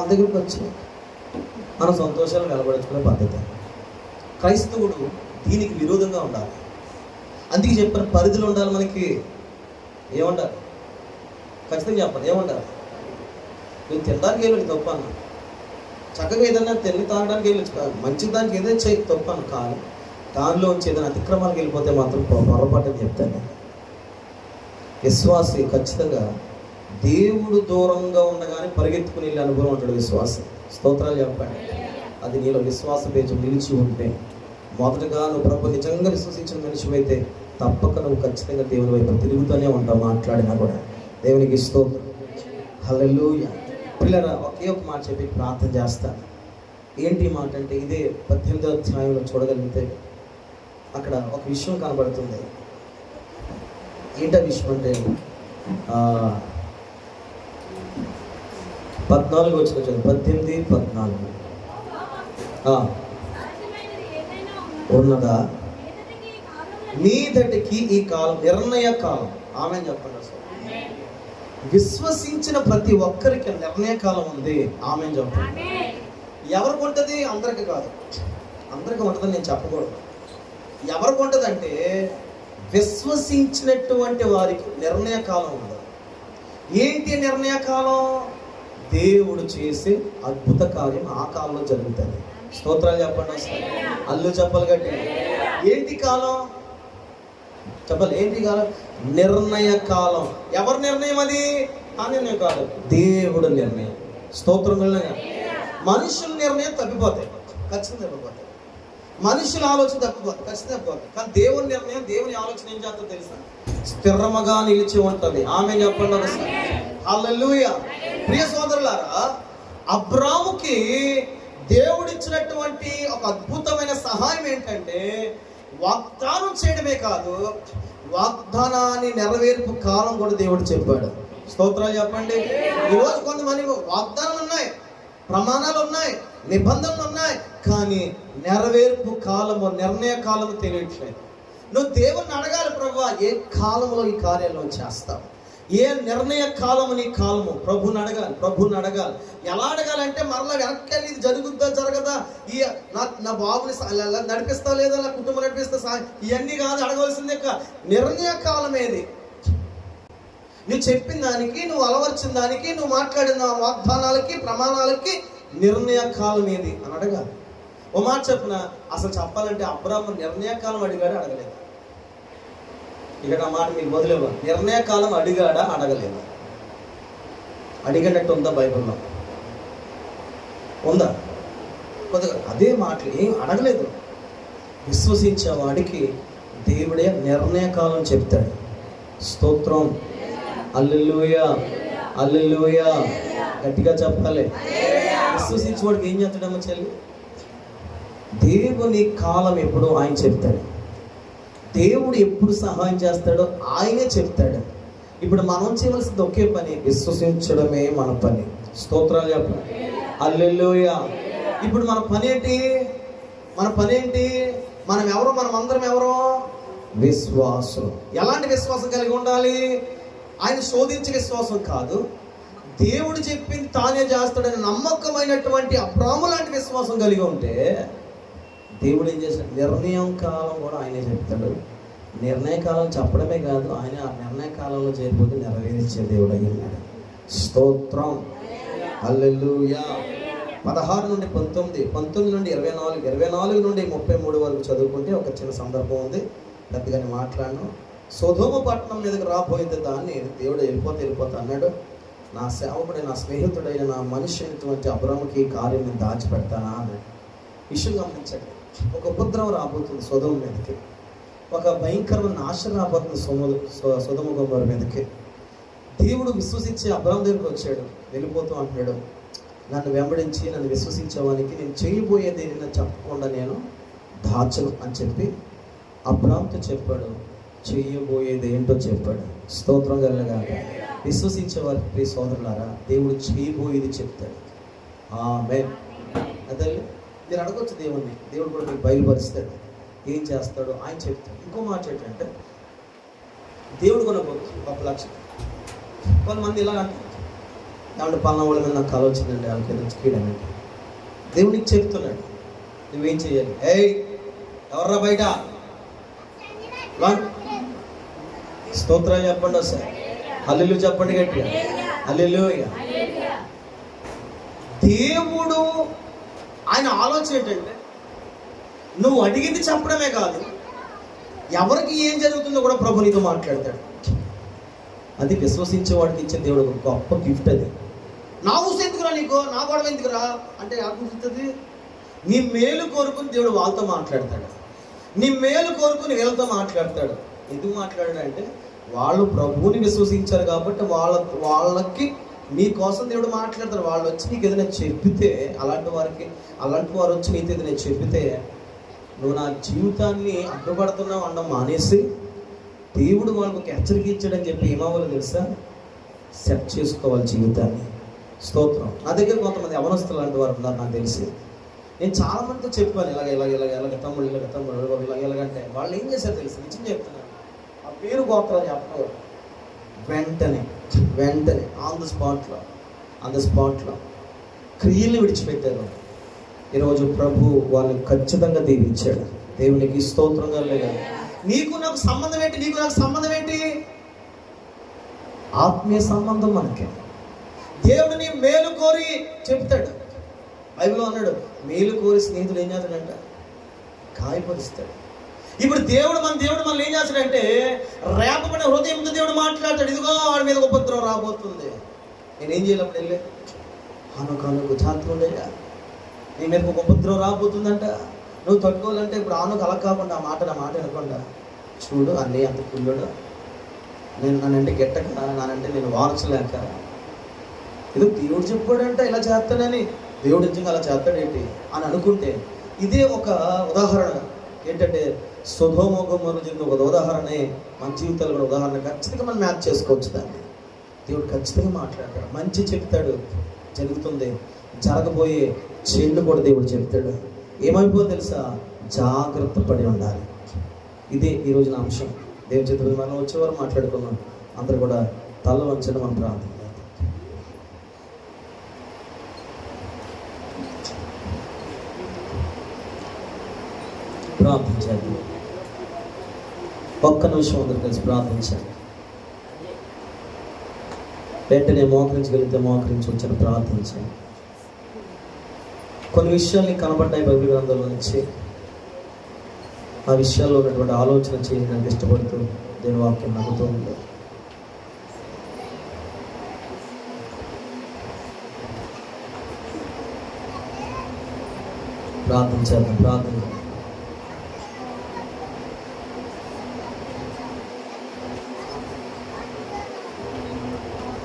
దగ్గరికి వచ్చి మన సంతోషాలు నిలబడుచుకునే పద్ధతి. క్రైస్తవుడు దీనికి విరోధంగా ఉండాలి. అందుకే చెప్పిన పరిధిలో ఉండాలి. మనకి ఏముండాలి? ఖచ్చితంగా చెప్పాలి. ఏముండాలి? నువ్వు తినడానికి వెళ్ళి తప్ప అన్న, చక్కగా ఏదైనా తిని తాగడానికి వెళ్ళి మంచి దానికి ఏదైనా చేయి తప్పను. కానీ దానిలోంచి ఏదైనా అతిక్రమాలకు వెళ్ళిపోతే మాత్రం పొరపాటు చెప్తాను. విశ్వాసి ఖచ్చితంగా దేవుడు దూరంగా ఉండగానే పరిగెత్తుకుని వెళ్ళే అనుభవం ఉంటాడు విశ్వాసం. స్తోత్రాలు చెప్పండి. అది నీలో విశ్వాస పేజం నిలిచి ఉంటే, మొదటగా నువ్వు ప్రభు నిజంగా విశ్వసించిన మనిషివైతే తప్పక నువ్వు ఖచ్చితంగా దేవుని వైపు తిరుగుతూనే ఉంటావు. మాట్లాడినా కూడా దేవునికి స్తోత్రం. హల్లెలూయా. పిల్లరా, ఒకే ఒక మాట చెప్పి ప్రార్థన చేస్తాను. ఏంటి మాట అంటే, ఇదే 18వ అధ్యాయంలో చూడగలిగితే అక్కడ ఒక విషయం కనబడుతుంది. ఏంటో విషయం అంటే 14 వచ్చిన 18-14 ఉన్నదా మీదటికి ఈ కాలం నిర్ణయ కాలం. ఆమె చెప్పండి. అసలు విశ్వసించిన ప్రతి ఒక్కరికి నిర్ణయ కాలం ఉంది. ఆమె చెప్పండి. ఎవరికి ఉంటుంది? అందరికి కాదు. అందరికి ఉంటుందని నేను చెప్పకూడదు. ఎవరికి ఉంటుంది అంటే విశ్వసించినటువంటి వారికి నిర్ణయ కాలం ఉంది. ఏంటి నిర్ణయ కాలం? దేవుడు చేసే అద్భుత కార్యం ఆ కాలంలో జరుగుతుంది. స్తోత్రాలు చెప్పండి. అసలు అల్లు చెప్పాలి గట్టి. ఏంటి కాలం చెప్పాలి? ఏంటి కాలం? నిర్ణయ కాలం. ఎవరి నిర్ణయం అది? ఆ నిర్ణయం కాదు, దేవుడు నిర్ణయం. స్తోత్రం. మనుషుల నిర్ణయం తప్పిపోతాయి, ఖచ్చితంగా తప్పిపోతాయి. మనుషుల ఆలోచన తప్పిపోతాయి, ఖచ్చితంగా తప్పిపోతాయి. కానీ దేవుని నిర్ణయం, దేవుని ఆలోచన ఏం చేస్తుందో తెలుసా? స్థిరముగా నిలిచి ఉంటుంది. ఆమె చెప్పండి ఒకసారి. హల్లెలూయా. ప్రియ సోదరులారా, అబ్రాముకి దేవుడిచ్చినటువంటి ఒక అద్భుతమైన సహాయం ఏంటంటే వాగ్దానం చేయడమే కాదు, వాగ్దానాన్ని నెరవేర్పు కాలం కూడా దేవుడు చెప్పాడు. స్తోత్రాలు చెప్పండి. ఈరోజు కొంతమంది వాగ్దానాలు ఉన్నాయి, ప్రమాణాలు ఉన్నాయి, నిబంధనలు ఉన్నాయి, కానీ నెరవేర్పు కాలము, నిర్ణయ కాలము తెలియట్లేదు. నువ్వు దేవుణ్ణి అడగాలి, ప్రభువా ఏ కాలంలో ఈ కార్యాలను చేస్తావు? ఏ నిర్ణయ కాలము నీ కాలము? ప్రభుని అడగాలి. ఎలా అడగాలంటే మరలా వెనక్కి ఇది జరుగుద్దా జరగదా, ఈ నా బాబుని నడిపిస్తా లేదా, నా కుటుంబం నడిపిస్తా, ఇవన్నీ కాదు అడగవలసిందే. నిర్ణయ కాలం ఏది? నువ్వు చెప్పిన దానికి, నువ్వు అలవర్చిన దానికి, నువ్వు మాట్లాడిన వాగ్దానాలకి, ప్రమాణాలకి నిర్ణయ కాలం ఏది అని అడగాలి. ఓ మాట చెప్పిన, అసలు చెప్పాలంటే అబ్రాహాము నిర్ణయ కాలం అడిగాడా అడగలేదు? ఇక్కడ ఆ మాట మీకు వదిలేవా? నిర్ణయ కాలం అడిగాడా అడగలేదా? అడిగినట్టు ఉందా బైబిల్లో? ఉందా? కొద్దిగా అదే మాటలు ఏం అడగలేదు. విశ్వసించే వాడికి దేవుడే నిర్ణయకాలం చెప్తాడు. స్తోత్రం, హల్లెలూయా, హల్లెలూయా, గట్టిగా చెప్పాలి. విశ్వసించేవాడికి ఏం చేస్తాడమ్మ చెల్లి? దేవుని కాలం ఎప్పుడు ఆయన చెప్తాడు. దేవుడు ఎప్పుడు సహాయం చేస్తాడో ఆయనే చెప్తాడు. ఇప్పుడు మనం చేయవలసింది ఒకే పని, విశ్వసించడమే మన పని. స్తోత్రాలు చెప్పాలి, హల్లెలూయా. ఇప్పుడు మన పని ఏంటి? మన పని ఏంటి? మనం ఎవరు? మనం అందరం ఎవరు? విశ్వాసం. ఎలాంటి విశ్వాసం కలిగి ఉండాలి? ఆయన శోధించే విశ్వాసం కాదు, దేవుడు చెప్పింది తానే చేస్తాడని నమ్మకమైనటువంటి అబ్రాహాము లాంటి విశ్వాసం కలిగి ఉంటే దేవుడు ఏం చేశాడు? నిర్ణయం కాలం కూడా ఆయనే చెప్తాడు. నిర్ణయ కాలం చెప్పడమే కాదు, ఆయన ఆ నిర్ణయ కాలంలో చేరిపోతే నెరవేర్చే దేవుడు అయ్యాడు. స్తోత్రం, హల్లెలూయా. 16 నుండి 19, 19 నుండి 24, 24 నుండి 33 వరకు చదువుకుంటే ఒక చిన్న సందర్భం ఉంది. పెద్దగానే మాట్లాడను. సొదొమ పట్టణం మీదకి రాబోయేది దాన్ని దేవుడు వెళ్ళిపోతా అన్నాడు. నా సేవకుడు, నా స్నేహితుడైన, నా మనిషి అయినటువంటి అబ్రాహాముకి ఈ కార్యం నేను దాచిపెడతానా అన్నాడు. విషయం గమనించండి. ఒక ఉపద్రవం రాబోతుంది సొదొమ మీదకి, ఒక భయంకరమైన నాశనం రాబోతుంది సొదొమ గొమొర్రా మీదకి. దేవుడు విశ్వసించే అబ్రాహాము దగ్గరికి వచ్చాడు. వెళ్ళిపోతూ అంటున్నాడు, నన్ను వెంబడించి నన్ను విశ్వసించేవానికి నేను చేయబోయేది నిన్న చెప్పకుండా నేను దాచను అని చెప్పి అబ్రాహాముతో చెప్పాడు. చేయబోయేది ఏంటో చెప్పాడు. స్తోత్రం కలగా. విశ్వసించే వారికి ప్రియ సోదరులారా, దేవుడు చేయబోయేది చెప్తాడు. ఆమేన్. అదే మీరు అడగొచ్చు దేవుణ్ణి, దేవుడు కూడా మీకు బయలుపరుస్తాడు. ఏం చేస్తాడో ఆయన చెప్తాడు. ఇంకో మాట ఏంటంటే, దేవుడు కొనబోతు 1 లక్ష. కొంతమంది ఇలా అంటారు, ఏమంటే పలానా వాళ్ళ మీద నాకు కల వచ్చిందండి, వాళ్ళకి ఏదో కీడనండి. దేవునికి చెప్తున్నాడు నువ్వేం చేయాలి. ఏయ్ ఎవర్రా బయట? స్తోత్రాలు చెప్పండి ఒకసారి, హల్లెలూయా చెప్పండి గట్టిగా, హల్లెలూయా. దేవుడు ఆయన ఆలోచన ఏంటంటే, నువ్వు అడిగింది చెప్పడమే కాదు, ఎవరికి ఏం జరుగుతుందో కూడా ప్రభు నీతో మాట్లాడతాడు. అది విశ్వసించే వాడికి ఇచ్చే దేవుడు ఒక గొప్ప గిఫ్ట్. అది నా ఊసి ఎందుకురా నీకు, నా గొడవ ఎందుకురా అంటే అనిపిస్తుంది. నీ మేలు కోరుకుని దేవుడు వాళ్ళతో మాట్లాడతాడు. నీ మేలు కోరుకుని వీళ్ళతో మాట్లాడతాడు. ఎందుకు మాట్లాడాడంటే, వాళ్ళు ప్రభువుని విశ్వసించారు కాబట్టి వాళ్ళకి నీ కోసం దేవుడు మాట్లాడతాడు. వాళ్ళు వచ్చి నీకు ఏదైనా చెప్పితే, అలాంటి వారు వచ్చి నీతో ఏదైనా చెప్పితే, నువ్వు నా జీవితాన్ని అడ్డుపడుతున్నావు అనడం మానేసి దేవుడు వాళ్ళకు ఒక హెచ్చరిక ఇచ్చాడని చెప్పి ఏమవ్వాలి తెలుసా? సెట్ చేసుకోవాలి జీవితాన్ని. స్తోత్రం. నా దగ్గర కొంతమంది యవనస్తులు లాంటి వారు ఉన్నారు నాకు తెలిసి. నేను చాలా మందితో చెప్పాను, ఇలాగ తమ్ముడు ఇలాగంటే వాళ్ళు ఏం చేశారు తెలుసు? నిజం చెప్తున్నాను, ఆ పేరు గోత్రాలు చెప్పడం వెంటనే ఆన్ ద స్పాట్లో క్రియలు విడిచిపెట్టారు. ఈరోజు ప్రభు వాళ్ళని ఖచ్చితంగా దీవించాడు. దేవునికి స్తోత్రంగా లేదా? నీకు నాకు సంబంధం ఏంటి? ఆత్మీయ సంబంధం మనకి. దేవుడు నీ మేలు కోరి చెప్తాడు. బైబిల్లో అన్నాడు, మేలు కోరి స్నేహితుడు ఏం చేస్తాడంట? గాయపరుస్తాడు. ఇప్పుడు దేవుడు మనల్ని ఏం చేస్తాడంటే, రేపబడిన హృదయంతో దేవుడు మాట్లాడతాడు. ఇదిగో వాడి మీద ఉపద్రవం రాబోతుంది. నేనేం చేయాలప్పుడు వెళ్ళే ఆనుకు జాగ్రత్త ఉండేగా, నీ మీద ఒక ఉపద్రవం రాబోతుందంట. నువ్వు తట్టుకోవాలంటే ఇప్పుడు ఆనుకు అలా కాకుండా నా మాట అనకుండా, చూడు అన్నయ్య అంత పుల్లుడు, నేను నన్నంటే గెట్టక, నానంటే నేను వార్చలేక, ఇది దేవుడు చెప్పాడంట ఇలా చేస్తాడని, దేవుడు నిజంగా అలా చేస్తాడేంటి అని అనుకుంటే, ఇదే ఒక ఉదాహరణ. ఏంటంటే సొదొమ గొమొర్రా జరిగిన ఒక ఉదాహరణే మన జీవితాలు కూడా ఉదాహరణ. ఖచ్చితంగా మనం మ్యాచ్ చేసుకోవచ్చు దాన్ని. దేవుడు ఖచ్చితంగా మాట్లాడతాడు, మంచి చెప్తాడు, జరుగుతుంది. జరగబోయే చెడు కూడా దేవుడు చెప్తాడు. ఏమైపోతే తెలుసా? జాగ్రత్త పడి ఉండాలి. ఇదే ఈరోజు నా అంశం. దేవుడి చేతులు మనం వచ్చేవారు మాట్లాడుకున్నాం. అందరూ కూడా తల వంచడం మనం ప్రార్థించాలి. ఒక్క నిమిషం అందరూ కలిసి ప్రార్థించాలి. వెంటనే మోకరించగలిగితే మోకరించి వచ్చాను, ప్రార్థించాలి. కొన్ని విషయాల్ని కనబడ్డాయి బైబిల్ గ్రంథంలో నుంచి. ఆ విషయాల్లో ఉన్నటువంటి ఆలోచన చేయడానికి ఇష్టపడుతూ దేవుని వాక్యం నమ్ముతూ ఉంది. ప్రార్థన చేద్దాం, ప్రార్థన చేద్దాం.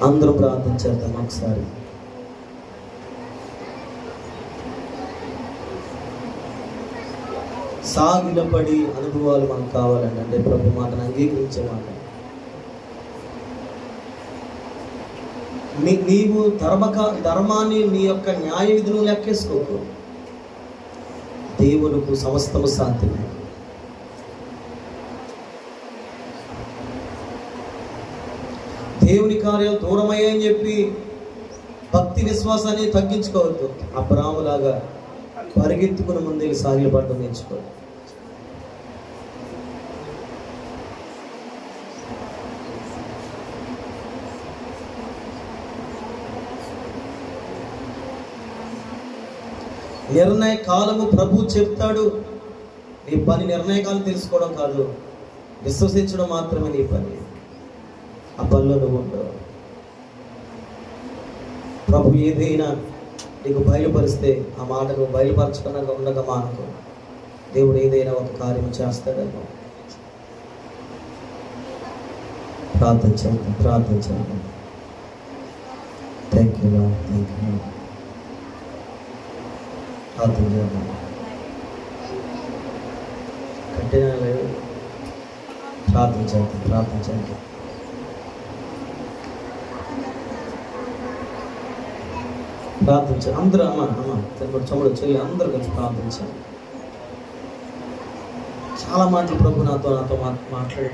అందరూ ప్రార్థన చేద్దాం ఒకసారి. సాగిలపడి అనుభవాలు మనకు కావాలండి. అంటే ప్రభు మాటను అంగీకరించే మాట. నీవు ధర్మాన్ని, నీ యొక్క న్యాయ విధులు లెక్కేసుకోకు. దేవునికి సమస్తము సాధ్యమే. దేవుని కార్యాలు దూరమయ్యాయని చెప్పి భక్తి విశ్వాసాన్ని తగ్గించుకోవద్దు. అబ్రాహాములాగా పరిగెత్తుకుని ముందుకు సాగిలపడడం నేర్చుకోవద్దు. నిర్ణయ కాలము ప్రభు చెప్తాడు. నీ పని నిర్ణయకాలం తెలుసుకోవడం కాదు, విశ్వసించడం మాత్రమే నీ పని. ఆ పనిలో నువ్వు ఉండవు. ప్రభు ఏదైనా నీకు బయలుపరిస్తే ఆ మాట నువ్వు బయలుపరచకుండా ఉండగా మానుకో. దేవుడు ఏదైనా ఒక కార్యం చేస్తాడేమో. ప్రార్థించండి, ప్రార్థించండి. Thank you lord, thank you. ప్రార్థన చేద్దాం. కట్టినా లేదు, ప్రార్థించండి, ప్రార్థించండి. ప్రార్థించండి అందరూ. తమ్ముడు చముడు చెల్లి అందరూ కలిసి ప్రార్థించండి. చాలా మాటలు ప్రభు నాతో మాట్లాడి